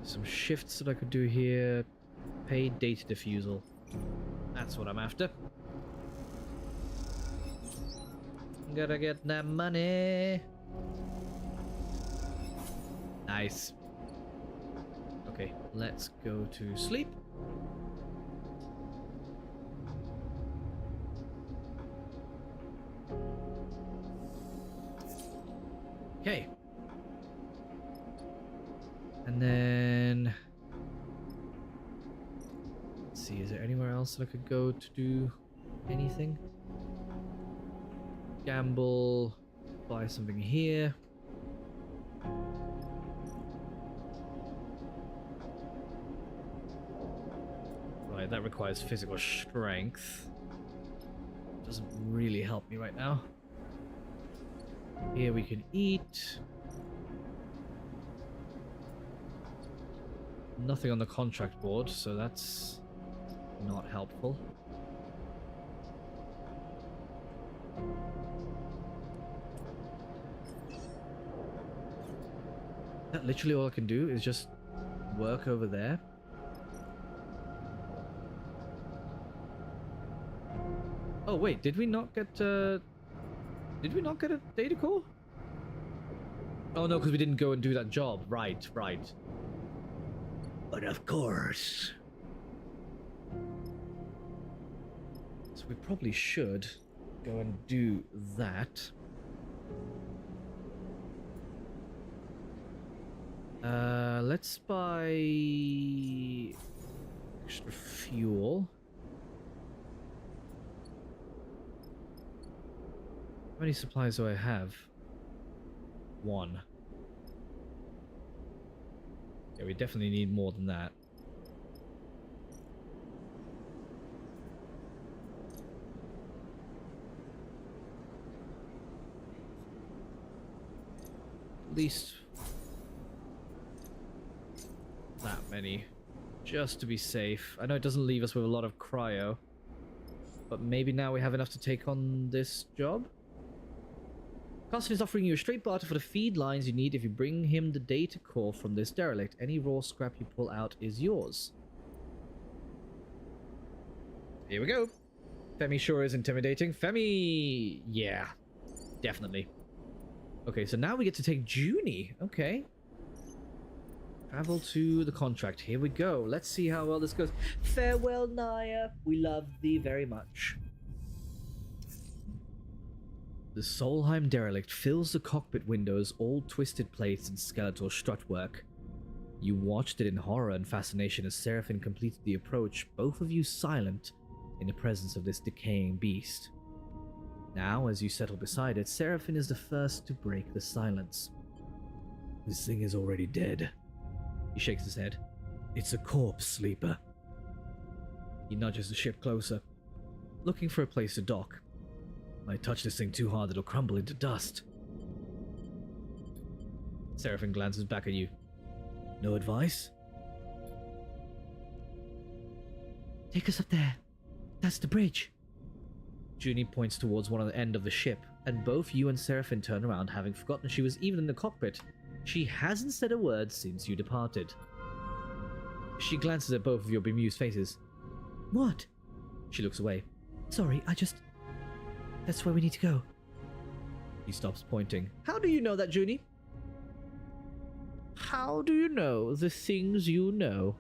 Some shifts that I could do here. Paid data diffusal. That's what I'm after. Gotta get that money. Nice. Okay, let's go to sleep. Okay. And then... let's see, is there anywhere else that I could go to do anything? Gamble, buy something here. Right, that requires physical strength. Doesn't really help me right now. Here we can eat. Nothing on the contract board, so that's not helpful. That literally all I can do is just work over there. Oh wait, did we not get a data core? Oh no, because we didn't go and do that job. Right, right.
But of course.
So we probably should go and do that. Let's buy extra fuel. How many supplies do I have? 1. Yeah, we definitely need more than that. At least that many, just to be safe. I know it doesn't leave us with a lot of cryo, but maybe now we have enough to take on this job. Carson is offering you a straight barter for the feed lines you need if you bring him the data core from this derelict. Any raw scrap you pull out is yours. Here we go. Femi sure is intimidating. Femi, yeah, definitely. Okay, so now we get to take Junie. Okay. Travel to the contract. Here we go. Let's see how well this goes. Farewell, Naya. We love thee very much. The Solheim derelict fills the cockpit windows, all twisted plates and skeletal strutwork. You watched it in horror and fascination as Seraphim completed the approach, both of you silent in the presence of this decaying beast. Now, as you settle beside it, Seraphim is the first to break the silence.
This thing is already dead.
He shakes his head.
It's a corpse, Sleeper.
He nudges the ship closer, looking for a place to dock.
I touch this thing too hard, it'll crumble into dust.
Seraphim glances back at you.
No advice?
Take us up there. That's the bridge.
Junie points towards one end of the ship, and both you and Seraphim turn around, having forgotten she was even in the cockpit. She hasn't said a word since you departed. She glances at both of your bemused faces.
What?
She looks away.
Sorry, that's where we need to go.
He stops pointing. How do you know that, Junie? How do you know the things you know?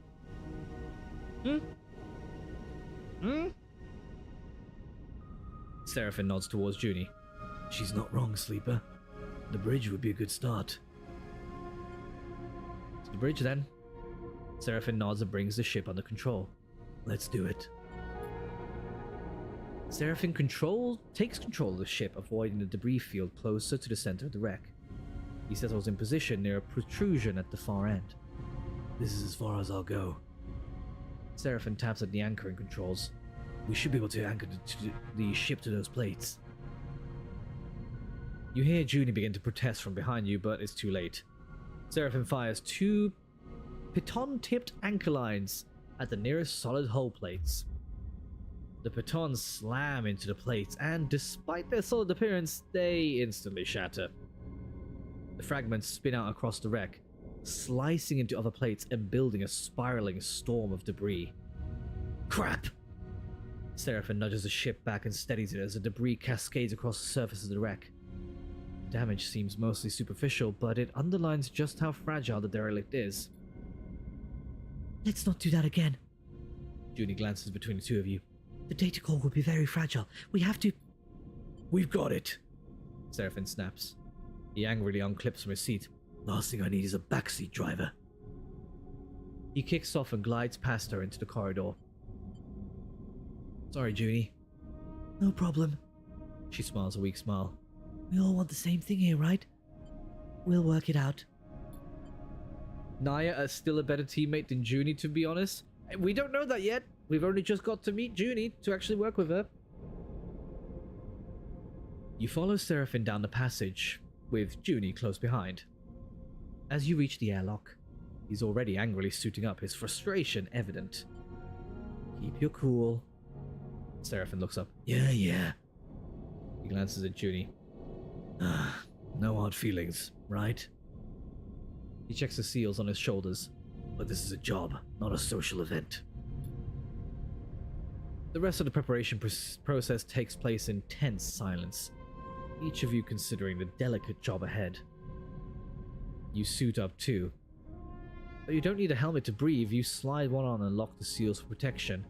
Seraphim nods towards Junie.
She's not wrong, Sleeper. The bridge would be a good start.
To the bridge, then. Seraphim nods and brings the ship under control.
Let's do it.
Seraphim takes control of the ship, avoiding the debris field closer to the center of the wreck. He settles in position near a protrusion at the far end.
This is as far as I'll go.
Seraphim taps at the anchoring controls.
We should be able to anchor the ship to those plates.
You hear Junie begin to protest from behind you, but it's too late. Seraphim fires 2 piton-tipped anchor lines at the nearest solid hull plates. The pitons slam into the plates, and despite their solid appearance, they instantly shatter. The fragments spin out across the wreck, slicing into other plates and building a spiraling storm of debris. Crap! Seraphim nudges the ship back and steadies it as the debris cascades across the surface of the wreck. Damage seems mostly superficial, but it underlines just how fragile the derelict is.
Let's not do that again.
Junie glances between the two of you.
The data core will be very fragile. We have to...
We've got it!
Seraphim snaps. He angrily unclips from his seat.
Last thing I need is a backseat driver.
He kicks off and glides past her into the corridor. Sorry, Junie.
No problem.
She smiles a weak smile.
We all want the same thing here, right? We'll work it out.
Naya is still a better teammate than Junie, to be honest. We don't know that yet. We've only just got to meet Junie to actually work with her. You follow Seraphim down the passage, with Junie close behind. As you reach the airlock, he's already angrily suiting up, his frustration evident. Keep your cool. Seraphim looks up.
Yeah.
He glances at Junie.
No hard feelings, right?
He checks the seals on his shoulders.
But this is a job, not a social event.
The rest of the preparation process takes place in tense silence, each of you considering the delicate job ahead. You suit up too. Though you don't need a helmet to breathe, you slide one on and lock the seals for protection.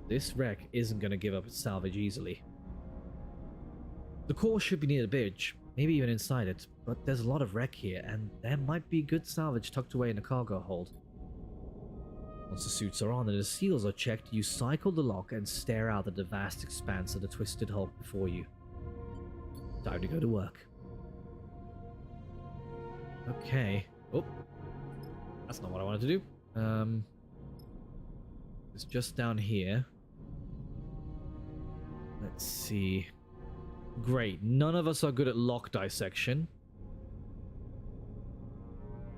This wreck isn't going to give up its salvage easily. The core should be near the bridge, maybe even inside it, but there's a lot of wreck here, and there might be good salvage tucked away in the cargo hold. Once the suits are on and the seals are checked, you cycle the lock and stare out at the vast expanse of the twisted hulk before you. Time to go to work. Okay. Oh, that's not what I wanted to do. It's just down here. Let's see. Great. None of us are good at lock dissection.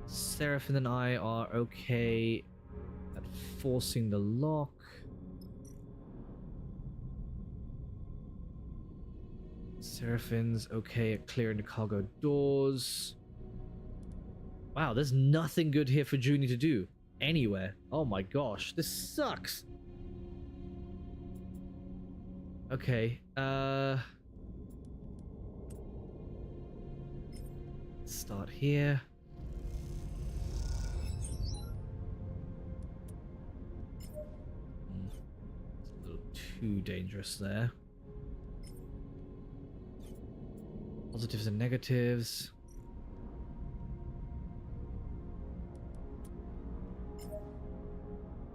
Seraphim and I are okay at forcing the lock. Seraphim's okay at clearing the cargo doors. Wow, there's nothing good here for Junie to do. Anywhere. Oh my gosh, this sucks. Okay, start here. too dangerous there. Positives and negatives.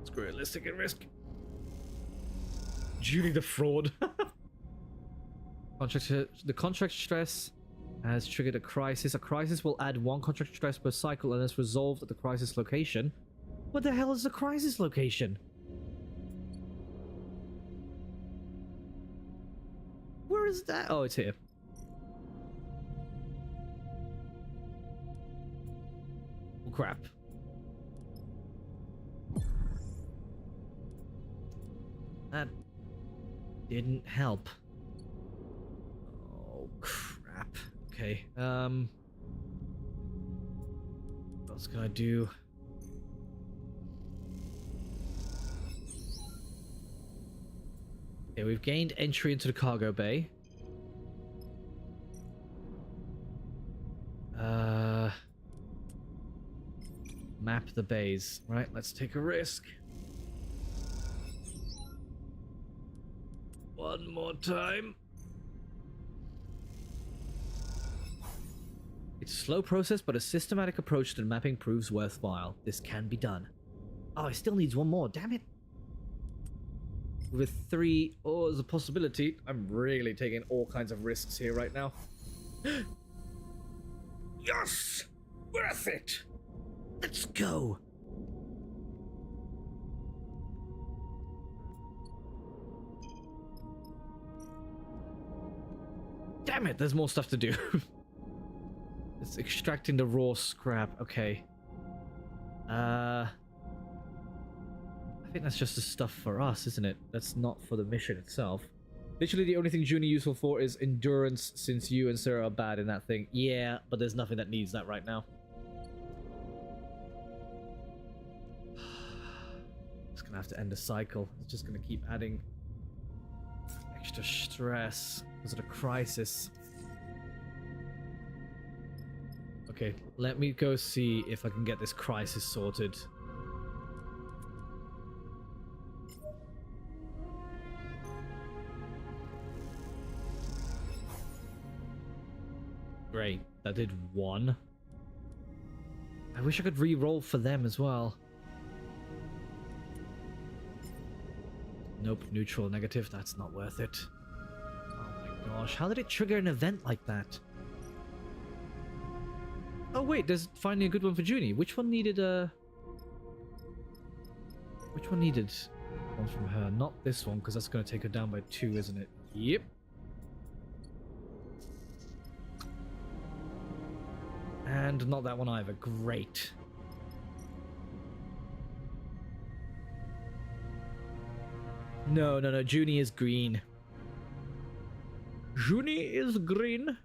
It's realistic and risk. Julie the fraud. The contract stress has triggered a crisis. A crisis will add 1 contract stress per cycle and is resolved at the crisis location. What the hell is the crisis location? Where is that? Oh, it's here. Oh, crap. That didn't help. Oh, crap. Okay, what else can I do? Okay, we've gained entry into the cargo bay. Map the bays. Right, let's take a risk. One more time. It's a slow process, but a systematic approach to the mapping proves worthwhile. This can be done. Oh, it still needs one more, damn it. With 3, oh, there's a possibility. I'm really taking all kinds of risks here right now. Yes! Worth it! Let's go! Damn it, there's more stuff to do. It's extracting the raw scrap. Okay. I think that's just the stuff for us, isn't it? That's not for the mission itself. Literally the only thing Junie useful for is endurance, since you and Sarah are bad in that thing. Yeah, but there's nothing that needs that right now. Just gonna have to end the cycle. It's just gonna keep adding extra stress because of the crisis. Okay, let me go see if I can get this crisis sorted. Great, that did 1. I wish I could re-roll for them as well. Nope, neutral, negative, that's not worth it. Oh my gosh, how did it trigger an event like that? Oh wait, there's finally a good one for Junie. Which one needed Which one needed one from her? Not this one, because that's going to take her down by 2, isn't it? Yep. And not that one either. Great. No, Junie is green. Junie is green.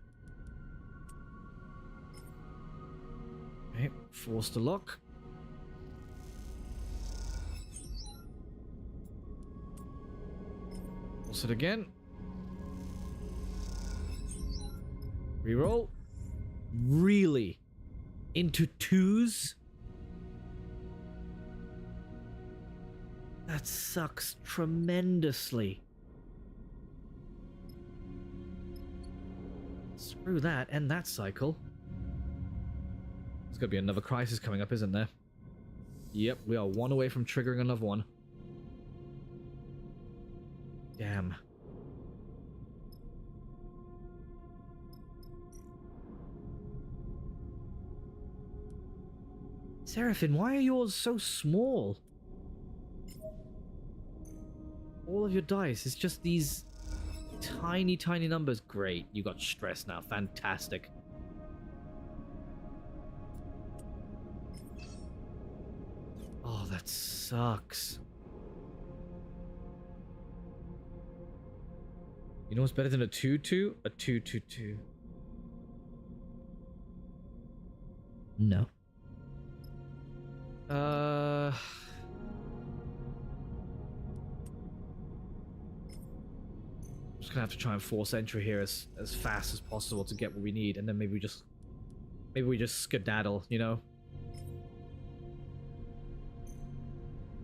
Okay, force to lock. Force it again. Reroll. Really? Into 2s? That sucks tremendously. Screw that, end that cycle. There's gonna be another crisis coming up, isn't there? Yep, we are 1 away from triggering another one. Damn. Seraphim, why are yours so small? All of your dice, it's just these tiny, tiny numbers. Great, you got stress now. Fantastic. Oh, that sucks. You know what's better than a 2-2? A 2-2-2. No. Just gonna have to try and force entry here as fast as possible to get what we need, and then maybe we just skedaddle, you know?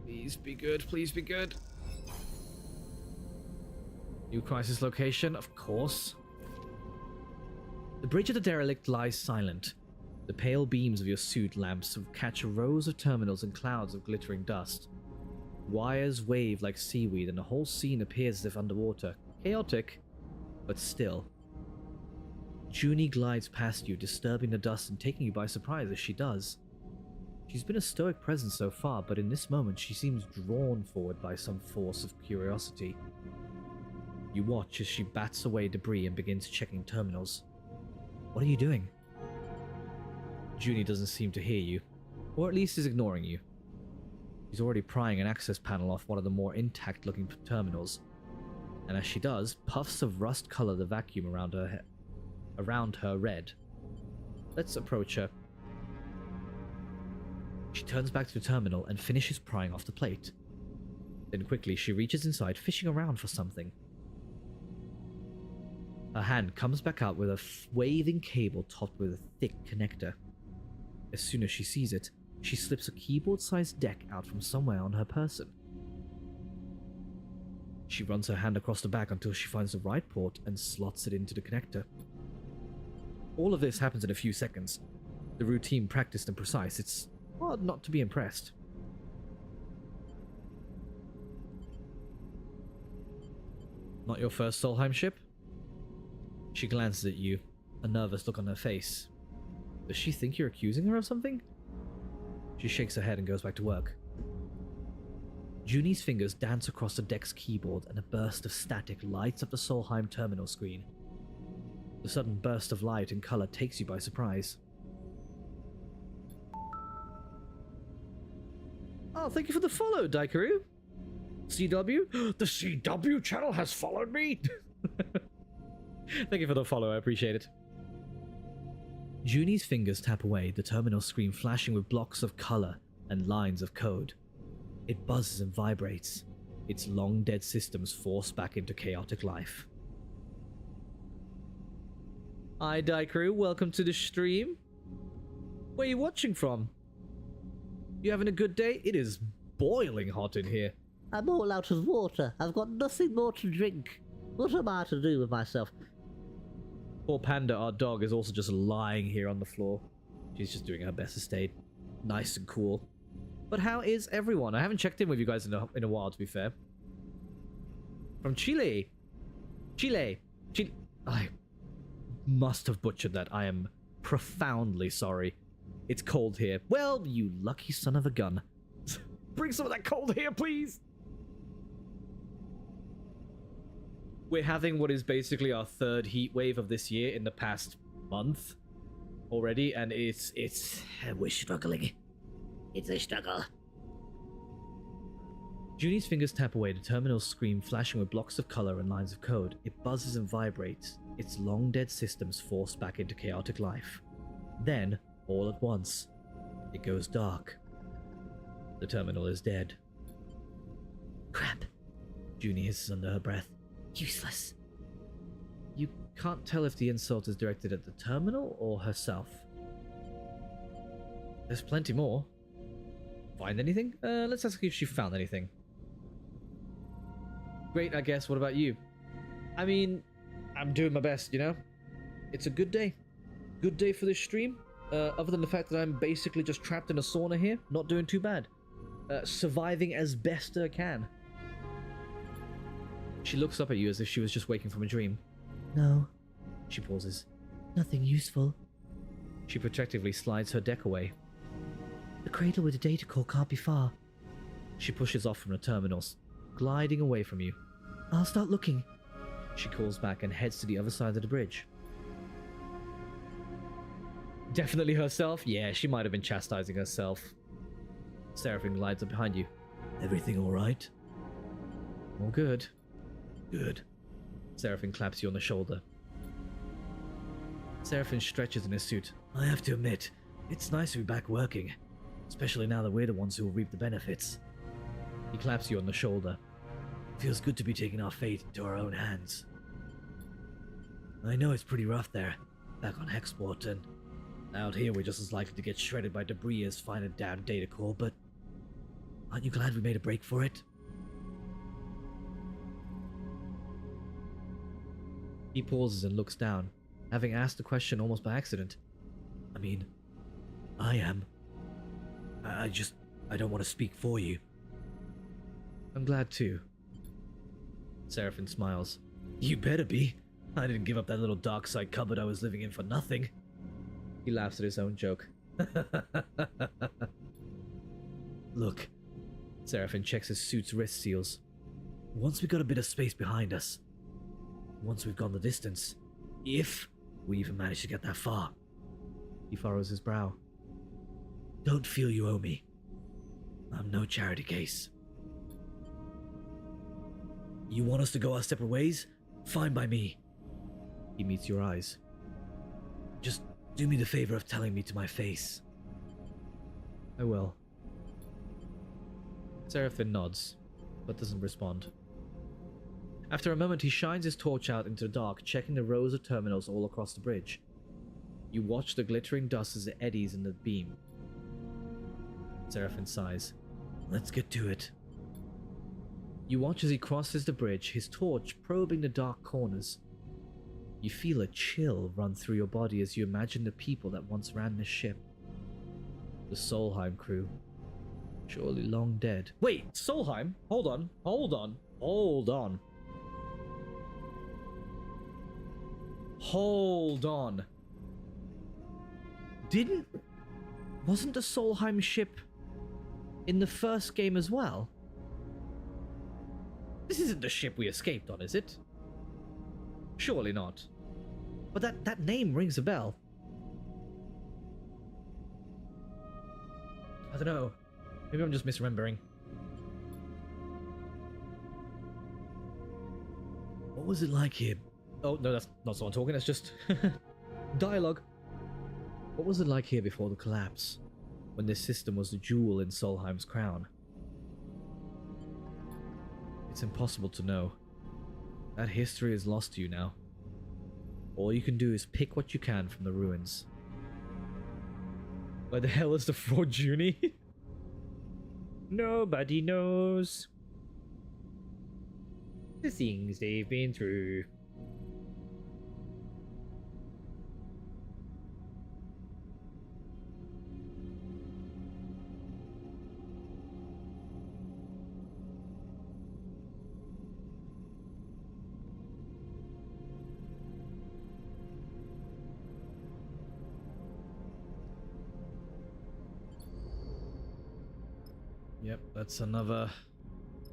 Please be good, please be good. New crisis location, of course. The bridge of the derelict lies silent. The pale beams of your suit lamps catch rows of terminals and clouds of glittering dust. Wires wave like seaweed and the whole scene appears as if underwater. Chaotic, but still. Junie glides past you, disturbing the dust and taking you by surprise as she does. She's been a stoic presence so far, but in this moment she seems drawn forward by some force of curiosity. You watch as she bats away debris and begins checking terminals. What are you doing? Junie doesn't seem to hear you, or at least is ignoring you. She's already prying an access panel off one of the more intact-looking terminals, and as she does, puffs of rust color the vacuum around her red. Let's approach her. She turns back to the terminal and finishes prying off the plate. Then quickly she reaches inside, fishing around for something. Her hand comes back out with a waving cable topped with a thick connector. As soon as she sees it, she slips a keyboard-sized deck out from somewhere on her person. She runs her hand across the back until she finds the right port and slots it into the connector. All of this happens in a few seconds. The routine practiced and precise. It's hard not to be impressed. Not your first Solheim ship? She glances at you, a nervous look on her face. Does she think you're accusing her of something? She shakes her head and goes back to work. Junie's fingers dance across the deck's keyboard and a burst of static lights up the Solheim terminal screen. The sudden burst of light and color takes you by surprise. Oh, thank you for the follow, Daikaru. CW? The CW channel has followed me! Thank you for the follow, I appreciate it. Junie's fingers tap away, the terminal screen flashing with blocks of color and lines of code. It buzzes and vibrates, its long-dead systems forced back into chaotic life. Hi, Daikaru, welcome to the stream. Where are you watching from? You having a good day? It is boiling hot in here.
I'm all out of water. I've got nothing more to drink. What am I to do with myself?
Poor Panda, our dog, is also just lying here on the floor. She's just doing her best to stay nice and cool. But how is everyone? I haven't checked in with you guys in a while, to be fair. From Chile. Chile. I must have butchered that. I am profoundly sorry. It's cold here. Well, you lucky son of a gun. Bring some of that cold here, please. We're having what is basically our third heat wave of this year in the past month already, and we're struggling.
It's a struggle.
Junie's fingers tap away, the terminal screen flashing with blocks of color and lines of code. It buzzes and vibrates, its long-dead systems forced back into chaotic life. Then, all at once, it goes dark. The terminal is dead.
Crap.
Junie hisses under her breath.
Useless.
You can't tell if the insult is directed at the terminal or herself. There's plenty more. Find anything? Let's ask if she found anything. Great, I guess. What about you? I mean, I'm doing my best, you know? It's a good day. Good day for this stream. Other than the fact that I'm basically just trapped in a sauna here, not doing too bad. Surviving as best I can. She looks up at you as if she was just waking from a dream.
No.
She pauses.
Nothing useful.
She protectively slides her deck away.
The cradle with the data core can't be far.
She pushes off from the terminals, gliding away from you.
I'll start looking.
She calls back and heads to the other side of the bridge. Definitely herself? Yeah, she might have been chastising herself. Seraphim glides up behind you.
Everything alright?
All good.
Good.
Seraphim claps you on the shoulder. Seraphim stretches in his suit.
I have to admit, it's nice to be back working. Especially now that we're the ones who will reap the benefits.
He claps you on the shoulder.
Feels good to be taking our fate into our own hands. I know it's pretty rough there, back on Hexport, and out here we're just as likely to get shredded by debris as find a damn data core, but aren't you glad we made a break for it?
He pauses and looks down, having asked the question almost by accident.
I mean, I am. I don't want to speak for you.
I'm glad too. Seraphim smiles.
You better be. I didn't give up that little dark side cupboard I was living in for nothing.
He laughs at his own joke.
Look,
Seraphim checks his suit's wrist seals.
once we got a bit of space behind us, once we've gone the distance, if we even manage to get that far,
He furrows his brow.
don't feel you owe me. I'm no charity case. You want us to go our separate ways? Fine by me.
He meets your eyes.
Just do me the favor of telling me to my face.
I will. Seraphim nods, but doesn't respond. After a moment, he shines his torch out into the dark, checking the rows of terminals all across the bridge. You watch the glittering dust as it eddies in the beam. Seraphim sighs.
Let's get to it.
You watch as he crosses the bridge, his torch probing the dark corners. You feel a chill run through your body as you imagine the people that once ran this ship. The Solheim crew. Surely long dead. Wait, Solheim? Hold on. Hold on. Wasn't the Solheim ship in the first game as well? This isn't the ship we escaped on, is it? Surely not. But that name rings a bell. I don't know. Maybe I'm just misremembering.
What was it like here?
Oh, no, that's not someone talking, that's just dialogue. What was it like here before the collapse, when this system was the jewel in Solheim's crown? It's impossible to know. That history is lost to you now. All you can do is pick what you can from the ruins. Where the hell is the fraud Junie?
Nobody knows.
The things they've been through. Yep, that's another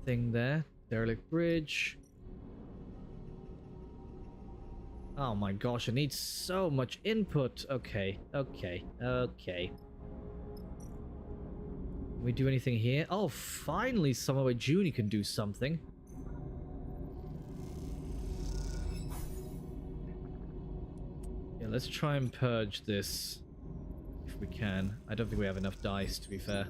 thing there. Derelict bridge. Oh my gosh, it needs so much input. Okay. Can we do anything here? Oh, finally somewhere where Junie can do something. Yeah, let's try and purge this if we can. I don't think we have enough dice, to be fair,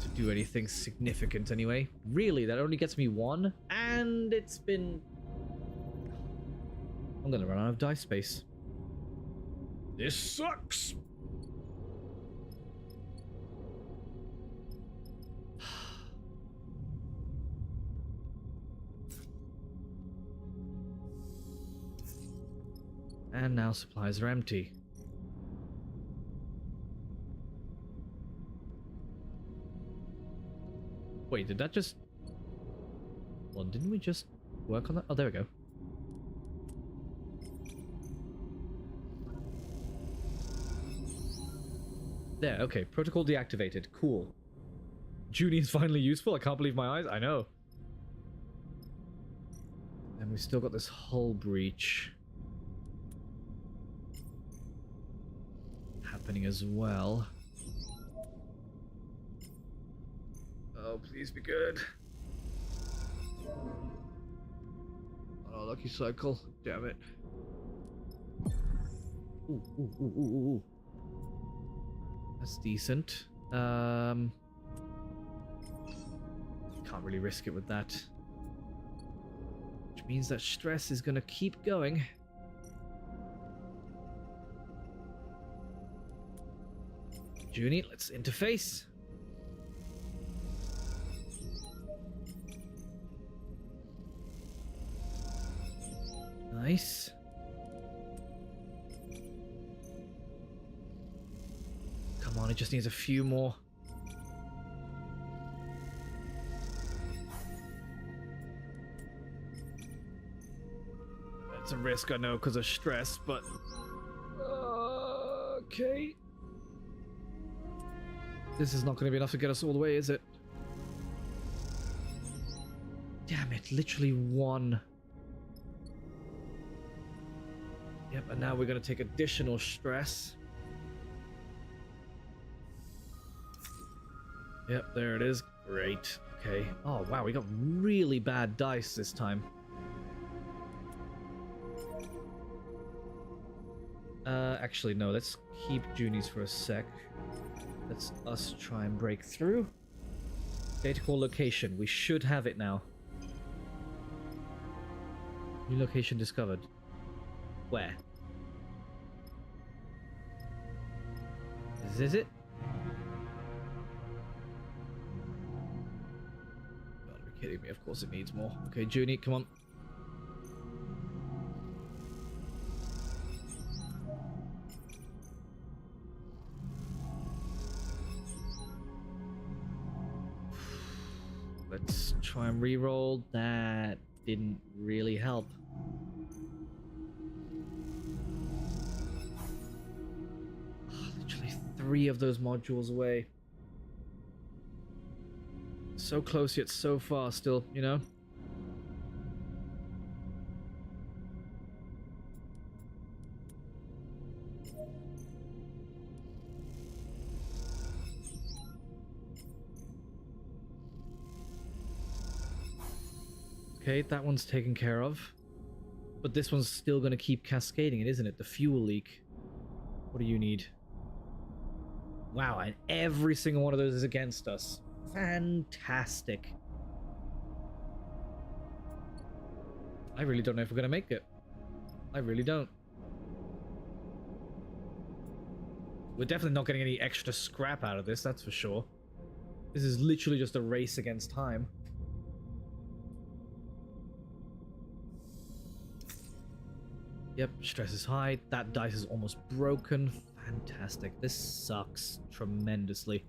to do anything significant anyway. Really, that only gets me one, and it's been... I'm gonna run out of dice space.
This sucks.
And now supplies are empty. Wait, did that just... Well, didn't we just work on that? Oh, there we go. There, okay. Protocol deactivated. Cool. Junie is finally useful. I can't believe my eyes. I know. And we've still got this hull breach happening as well. Oh, please be good. Oh, lucky cycle. Damn it. Ooh. That's decent. Can't really risk it with that. Which means that stress is gonna keep going. Junie, let's interface. Nice. Come on, it just needs a few more. That's a risk, I know, because of stress, but... okay. This is not going to be enough to get us all the way, is it? Damn it, literally one. Yep, and now we're going to take additional stress. Yep, there it is. Great. Okay. Oh, wow, we got really bad dice this time. Actually, no, let's keep Junie's for a sec. Let's us try and break through. Data core location. We should have it now. New location discovered. Where? Is this it? God, you're kidding me. Of course it needs more. Okay, Junie, come on. Let's try and re-roll. That didn't really help. Literally 3 of those modules away. So close yet so far still, you know? Okay, that one's taken care of. But this one's still going to keep cascading it, isn't it? The fuel leak. What do you need? Wow, and every single one of those is against us. Fantastic. I really don't know if we're going to make it. I really don't. We're definitely not getting any extra scrap out of this, that's for sure. This is literally just a race against time. Yep, stress is high. That dice is almost broken. Fantastic. This sucks tremendously.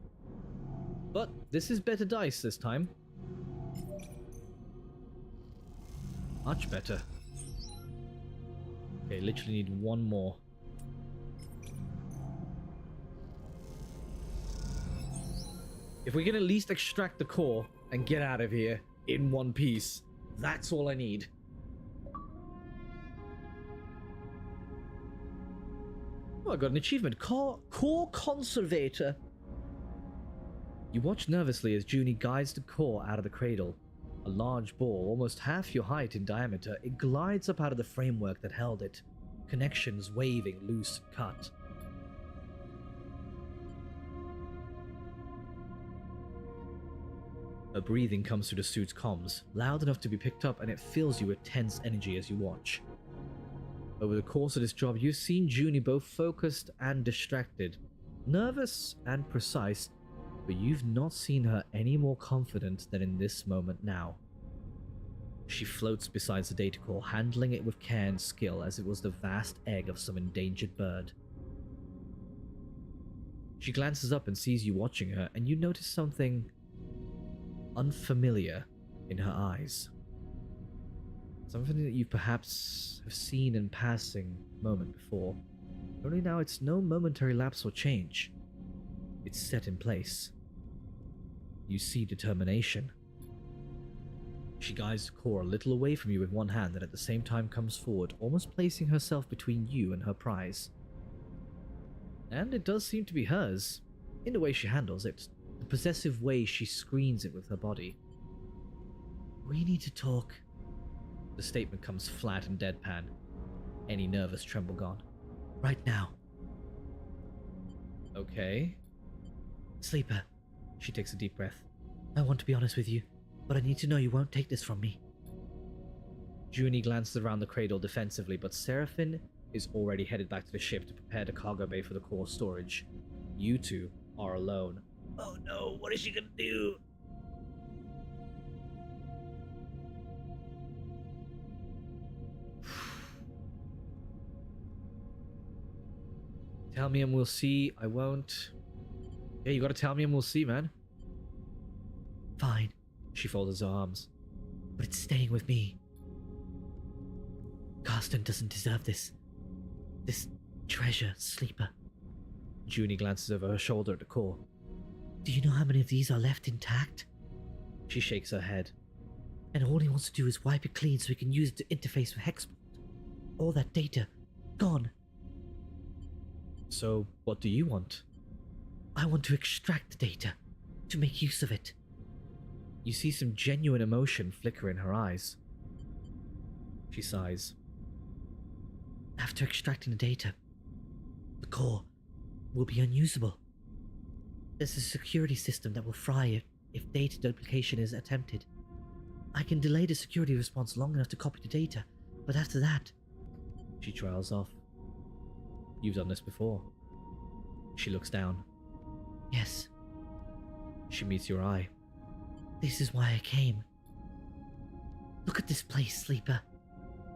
But this is better dice this time. Much better. Okay, literally need one more. If we can at least extract the core and get out of here in one piece, that's all I need. Oh, I got an achievement. Core Conservator. You watch nervously as Junie guides the core out of the cradle. A large ball, almost half your height in diameter, it glides up out of the framework that held it. Connections waving loose and cut. Her breathing comes through the suit's comms, loud enough to be picked up, and it fills you with tense energy as you watch. Over the course of this job, you've seen Junie both focused and distracted, nervous and precise, but you've not seen her any more confident than in this moment now. She floats beside the data core, handling it with care and skill as it was the vast egg of some endangered bird. She glances up and sees you watching her, and you notice something unfamiliar in her eyes. Something that you perhaps have seen in passing moment before. Only now it's no momentary lapse or change. It's set in place. You see determination. She guides the core a little away from you with one hand and at the same time comes forward, almost placing herself between you and her prize. And it does seem to be hers, in the way she handles it, the possessive way she screens it with her body. We need to talk. The statement comes flat and deadpan, any nervous tremble gone. Right now. Okay. Sleeper. She takes a deep breath. I want to be honest with you, but I need to know you won't take this from me. Junie glances around the cradle defensively, but Seraphine is already headed back to the ship to prepare the cargo bay for the core storage. You two are alone. Oh no, what is she gonna do? Tell me and we'll see. I won't. Yeah, you gotta tell me and we'll see, man.
Fine,
She folds her arms.
but it's staying with me. Carsten doesn't deserve this. This treasure, Sleeper.
Junie glances over her shoulder at the core.
Do you know how many of these are left intact?
She shakes her head.
And all he wants to do is wipe it clean so he can use it to interface with Hexport. All that data, gone.
So, what do you want?
I want to extract the data, to make use of it.
You see some genuine emotion flicker in her eyes. She sighs.
After extracting the data, the core will be unusable. There's a security system that will fry it if data duplication is attempted. I can delay the security response long enough to copy the data, but after that...
She trails off. You've done this before. She looks down.
Yes,
She meets your eye.
this is why I came. Look at this place, Sleeper.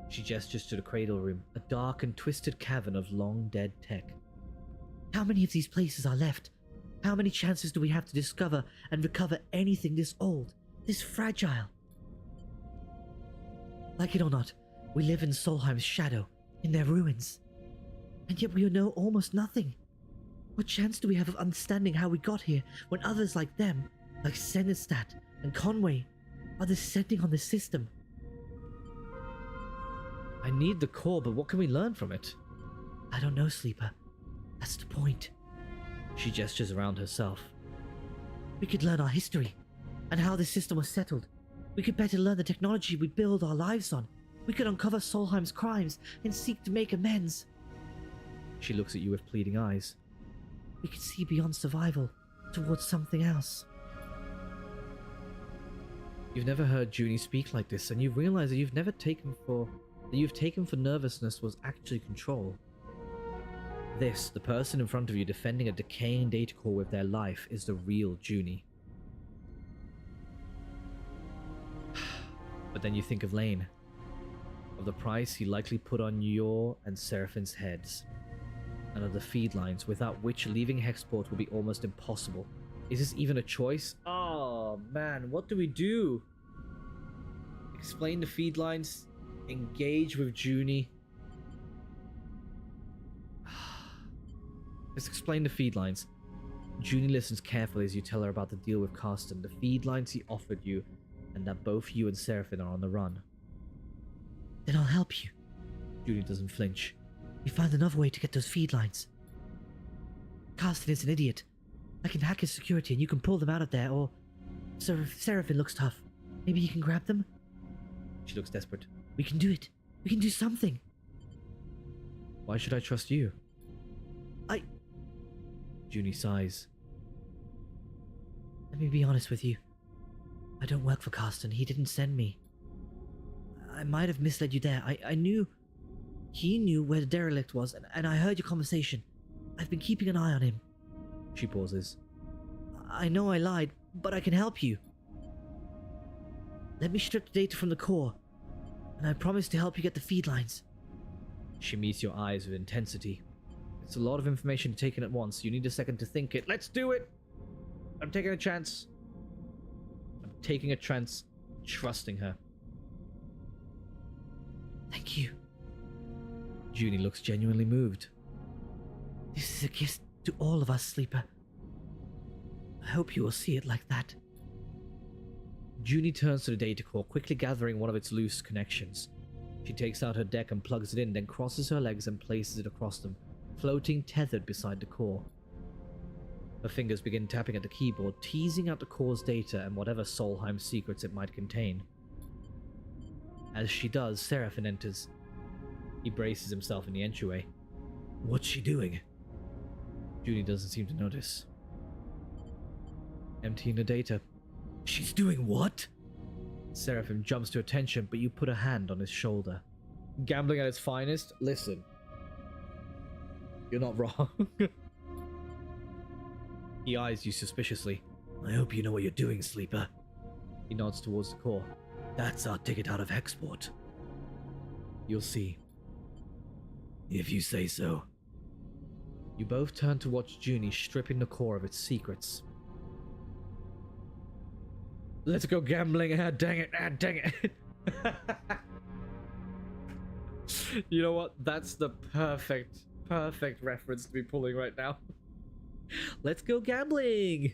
She gestures to the cradle room, a dark and twisted cavern of long dead tech.
How many of these places are left? How many chances do we have to discover and recover anything this old, this fragile? Like it or not, we live in Solheim's shadow, in their ruins. And yet we know almost nothing. What chance do we have of understanding how we got here when others like them, like Senestat and Conway, are descending on the system?
I need the core, but what can we learn from it?
I don't know, Sleeper. That's the point.
She gestures around herself.
We could learn our history and how this system was settled. We could better learn the technology we build our lives on. We could uncover Solheim's crimes and seek to make amends.
She looks at you with pleading eyes.
We could see beyond survival towards something else.
You've never heard Junie speak like this, and you realize that you've taken for nervousness was actually control. This, the person in front of you defending a decaying data core with their life, is the real Junie. But then you think of Lane, of the price he likely put on your and Seraphine's heads, and of the feed lines without which leaving Hexport would be almost impossible. Is this even a choice? Oh man, what do we do? Explain the feed lines, engage with Junie. Let's explain the feed lines. Junie listens carefully as you tell her about the deal with Carsten, the feed lines he offered you, and that both you and Seraphine are on the run.
Then I'll help you.
Junie doesn't flinch.
We found another way to get those feed lines. Carsten is an idiot. I can hack his security and you can pull them out of there, or... Seraphine looks tough. Maybe you can grab them?
She looks desperate.
We can do it. We can do something.
Why should I trust you?
I...
Junie sighs.
Let me be honest with you. I don't work for Carsten. He didn't send me. I might have misled you there. I knew... He knew where the derelict was, and I heard your conversation. I've been keeping an eye on him.
She pauses.
I know I lied, but I can help you. Let me strip the data from the core, and I promise to help you get the feed lines.
She meets your eyes with intensity. It's a lot of information to take in at once. You need a second to think it. Let's do it! I'm taking a chance. I'm taking a chance, trusting her.
Thank you.
Junie looks genuinely moved.
This is a gift to all of us, Sleeper. I hope you will see it like that.
Junie turns to the data core, quickly gathering one of its loose connections. She takes out her deck and plugs it in, then crosses her legs and places it across them, floating tethered beside the core. Her fingers begin tapping at the keyboard, teasing out the core's data and whatever Solheim secrets it might contain. As she does, Seraphine enters. He braces himself in the entryway.
What's she doing?
Junie doesn't seem to notice. Emptying the data.
She's doing what?
Seraphine jumps to attention, but you put a hand on his shoulder. Gambling at its finest? Listen. You're not wrong. He eyes you suspiciously.
I hope you know what you're doing, Sleeper.
He nods towards the core.
That's our ticket out of Hexport.
You'll see.
If you say so.
You both turn to watch Junie stripping the core of its secrets. Let's go gambling. Ah, dang it. Ah, dang it. You know what? That's the perfect reference to be pulling right now. Let's go gambling.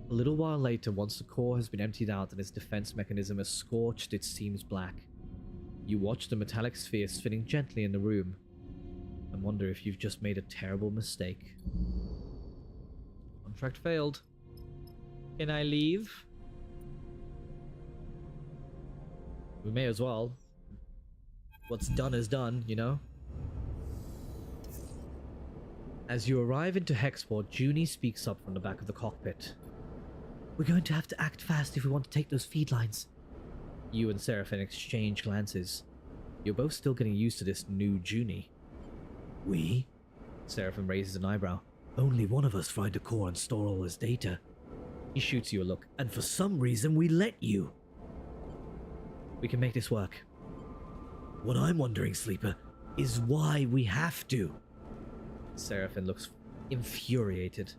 A little while later, once the core has been emptied out and its defense mechanism has scorched its seams black, you watch the metallic sphere spinning gently in the room and wonder if you've just made a terrible mistake. Contract failed. Can I leave? We may as well. What's done is done, you know? As you arrive into Hexport, Junie speaks up from the back of the cockpit.
We're going to have to act fast if we want to take those feed lines.
You and Seraphine exchange glances. You're both still getting used to this new Junie.
We?
Seraphine raises an eyebrow.
Only one of us find a core and store all his data.
He shoots you a look.
And for some reason we let you.
We can make this work.
What I'm wondering, Sleeper, is why we have to.
Seraphine looks infuriated.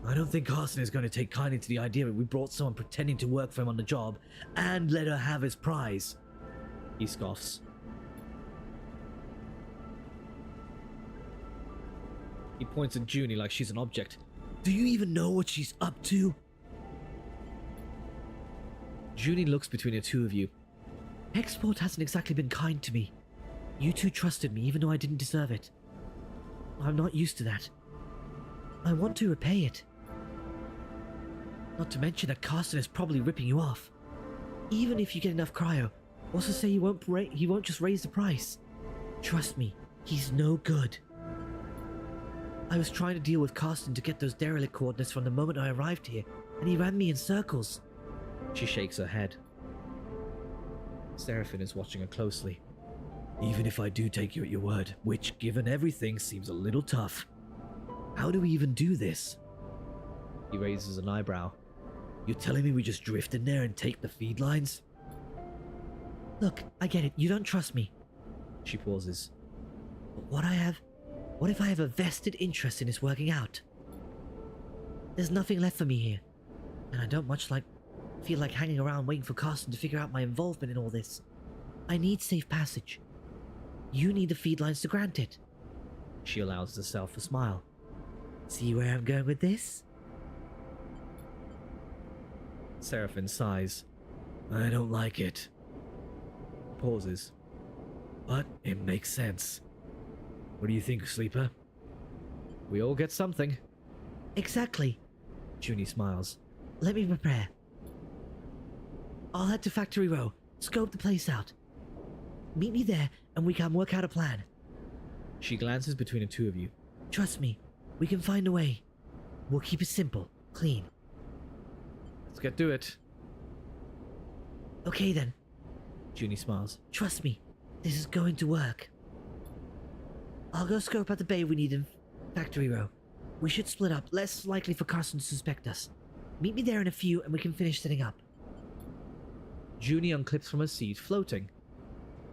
I don't think Carson is going to take kindly to the idea that we brought someone pretending to work for him on the job and let her have his prize.
He scoffs. He points at Junie like she's an object.
Do you even know what she's up to?
Junie looks between the two of you.
Hexport hasn't exactly been kind to me. You two trusted me even though I didn't deserve it. I'm not used to that. I want to repay it. Not to mention that Carson is probably ripping you off. Even if you get enough cryo, also say he won't just raise the price. Trust me, he's no good. I was trying to deal with Carson to get those derelict coordinates from the moment I arrived here, and he ran me in circles.
She shakes her head. Seraphine is watching her closely.
Even if I do take you at your word, which given everything seems a little tough, how do we even do this?
He raises an eyebrow.
You're telling me we just drift in there and take the feed lines?
Look, I get it, you don't trust me.
She pauses.
But what if I have a vested interest in this working out? There's nothing left for me here, and I don't feel like hanging around waiting for Carson to figure out my involvement in all this. I need safe passage. You need the feed lines to grant it.
She allows herself a smile.
See where I'm going with this?
Seraphine sighs.
I don't like it.
Pauses.
But it makes sense. What do you think, Sleeper?
We all get something.
Exactly.
Junie smiles.
Let me prepare. I'll head to Factory Row, scope the place out. Meet me there and we can work out a plan.
She glances between the two of you.
Trust me, we can find a way. We'll keep it simple, clean.
Let's get to it.
Okay then.
Junie smiles.
Trust me, this is going to work. I'll go scope out the bay we need in Factory Row. We should split up, less likely for Carson to suspect us. Meet me there in a few and we can finish setting up.
Junie unclips from her seat, floating.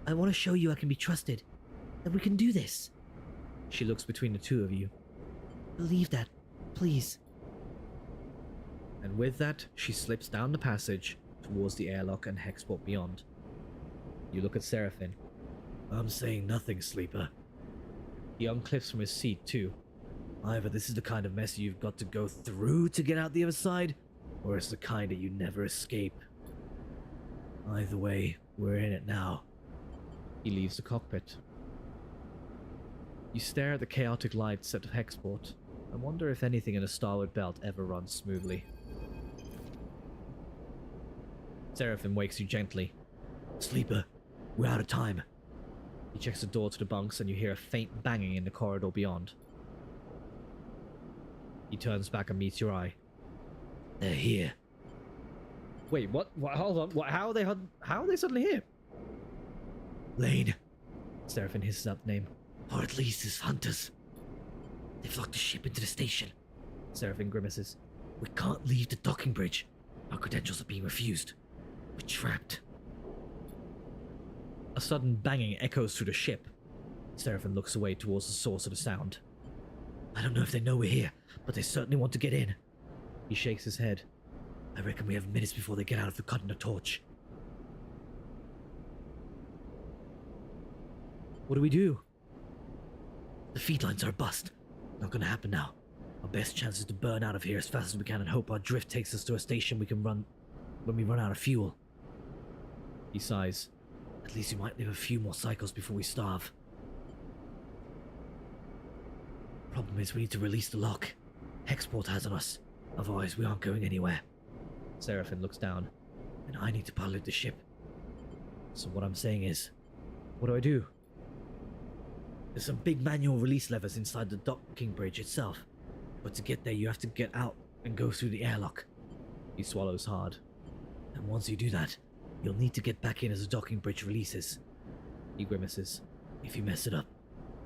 I want to show you I can be trusted. That we can do this.
She looks between the two of you.
Believe that, please.
And with that, she slips down the passage towards the airlock and Hexport beyond. You look at Seraphine.
I'm saying nothing, Sleeper.
He unclips from his seat, too.
Either this is the kind of mess you've got to go through to get out the other side, or it's the kind that you never escape. Either way, we're in it now.
He leaves the cockpit. You stare at the chaotic lights at Hexport and wonder if anything in the Starward belt ever runs smoothly. Seraphine wakes you gently.
Sleeper, we're out of time.
He checks the door to the bunks and you hear a faint banging in the corridor beyond. He turns back and meets your eye.
They're here.
Wait, what? Hold on. What? How are they suddenly here?
Lane.
Seraphine hisses out the name.
Or at least his hunters. They've locked the ship into the station.
Seraphine grimaces.
We can't leave the docking bridge. Our credentials are being refused. We're trapped.
A sudden banging echoes through the ship. Seraphim looks away towards the source of the sound. I don't know if they know we're here, but they certainly want to get in. He shakes his head. I reckon we have minutes before they get out of the cutting a torch. What do we do? The feed lines are a bust. Not gonna happen now. Our best chance is to burn out of here as fast as we can and hope our drift takes us to a station we can run when we run out of fuel. He sighs. At least we might live a few more cycles before we starve. Problem is we need to release the lock. Hexport has on us. Otherwise we aren't going anywhere. Seraphim looks down. And I need to pilot the ship. So what I'm saying is, what do I do? There's some big manual release levers inside the docking bridge itself. But to get there you have to get out and go through the airlock. He swallows hard. And once you do that, you'll need to get back in as the docking bridge releases. He grimaces. If you mess it up,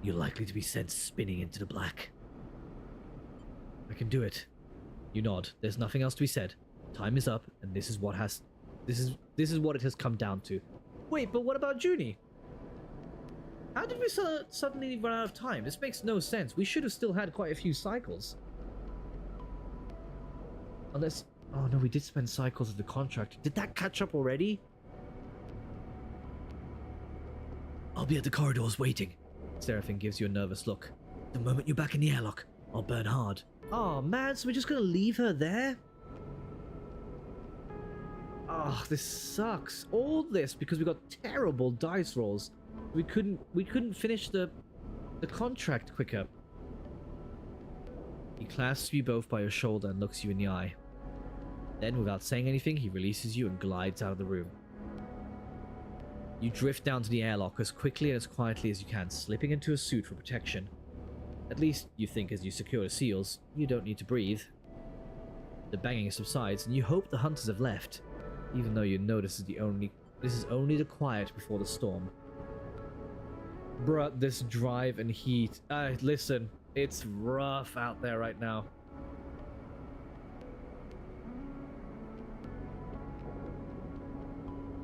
you're likely to be sent spinning into the black. I can do it. You nod. There's nothing else to be said. Time is up, and this is what it has come down to. Wait, but what about Junie? How did we suddenly run out of time? This makes no sense. We should have still had quite a few cycles. Unless... Oh no, we did spend cycles of the contract. Did that catch up already? I'll be at the corridors waiting. Seraphim gives you a nervous look. The moment you're back in the airlock, I'll burn hard. Oh man, so we're just gonna leave her there? Oh, this sucks. All this because we got terrible dice rolls. We couldn't finish the contract quicker. He clasps you both by your shoulder and looks you in the eye. Then, without saying anything, he releases you and glides out of the room. You drift down to the airlock as quickly and as quietly as you can, slipping into a suit for protection. At least, you think as you secure the seals, you don't need to breathe. The banging subsides, and you hope the hunters have left, even though you know this is only the quiet before the storm. Bruh, this drive and heat. Listen, it's rough out there right now.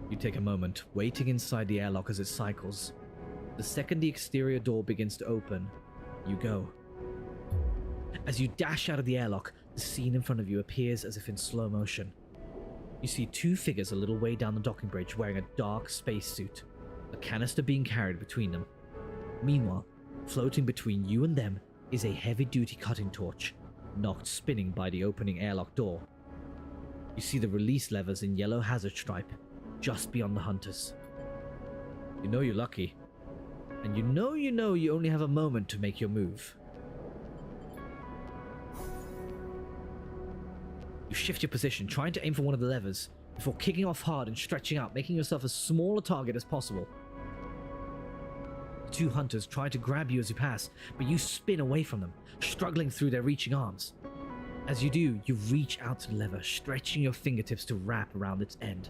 You take a moment, waiting inside the airlock as it cycles. The second the exterior door begins to open, you go. As you dash out of the airlock, the scene in front of you appears as if in slow motion. You see two figures a little way down the docking bridge wearing a dark spacesuit, a canister being carried between them. Meanwhile, floating between you and them is a heavy-duty cutting torch, knocked spinning by the opening airlock door. You see the release levers in yellow hazard stripe, just beyond the hunters. You know you're lucky. And you know you only have a moment to make your move. You shift your position, trying to aim for one of the levers, before kicking off hard and stretching out, making yourself as small a target as possible. The two hunters try to grab you as you pass, but you spin away from them, struggling through their reaching arms. As you do, you reach out to the lever, stretching your fingertips to wrap around its end.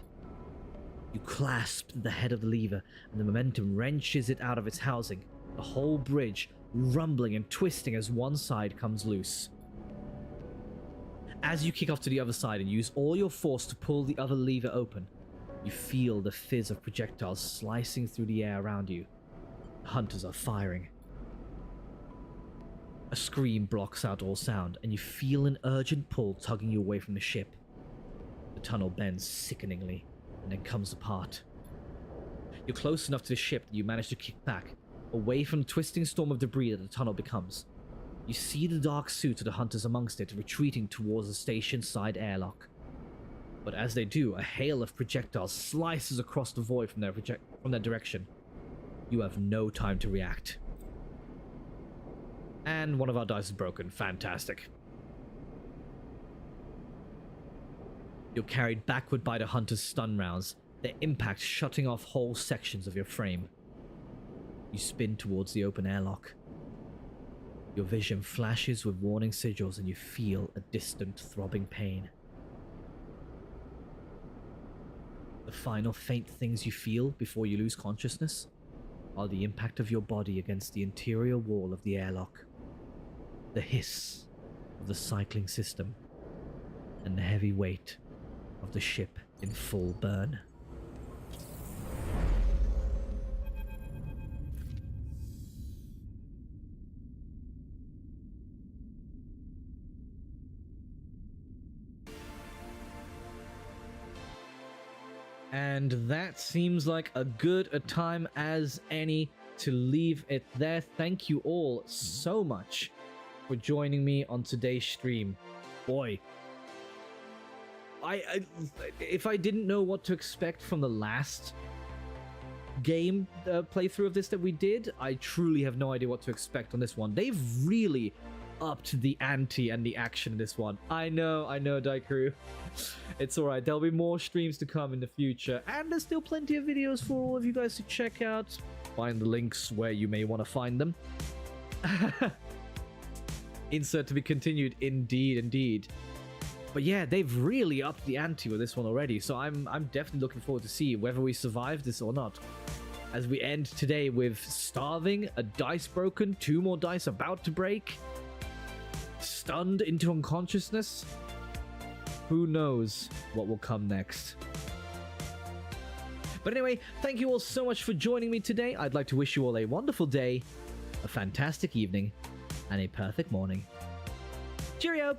You clasp the head of the lever, and the momentum wrenches it out of its housing, the whole bridge rumbling and twisting as one side comes loose. As you kick off to the other side and use all your force to pull the other lever open, you feel the fizz of projectiles slicing through the air around you. The hunters are firing. A scream blocks out all sound, and you feel an urgent pull tugging you away from the ship. The tunnel bends sickeningly, and then comes apart. You're close enough to the ship that you manage to kick back, away from the twisting storm of debris that the tunnel becomes. You see the dark suit of the hunters amongst it retreating towards the station's side airlock. But as they do, a hail of projectiles slices across the void from their direction. You have no time to react. And one of our dice is broken. Fantastic. You're carried backward by the hunter's stun rounds, their impact shutting off whole sections of your frame. You spin towards the open airlock. Your vision flashes with warning sigils and you feel a distant throbbing pain. The final faint things you feel before you lose consciousness are the impact of your body against the interior wall of the airlock, the hiss of the cycling system, and the heavy weight of the ship in full burn. And that seems like a good a time as any to leave it there. Thank you all so much for joining me on today's stream. Boy, if I didn't know what to expect from the last game playthrough of this that we did, I truly have no idea what to expect on this one. They've really upped the ante and the action in this one. I know, Daikaru. It's alright, there'll be more streams to come in the future, and there's still plenty of videos for all of you guys to check out. Find the links where you may want to find them. Insert to be continued, indeed. But yeah, they've really upped the ante with this one already, so I'm definitely looking forward to see whether we survive this or not. As we end today with starving, a dice broken, 2 more dice about to break, stunned into unconsciousness. Who knows what will come next? But anyway, thank you all so much for joining me today. I'd like to wish you all a wonderful day, a fantastic evening, and a perfect morning. Cheerio!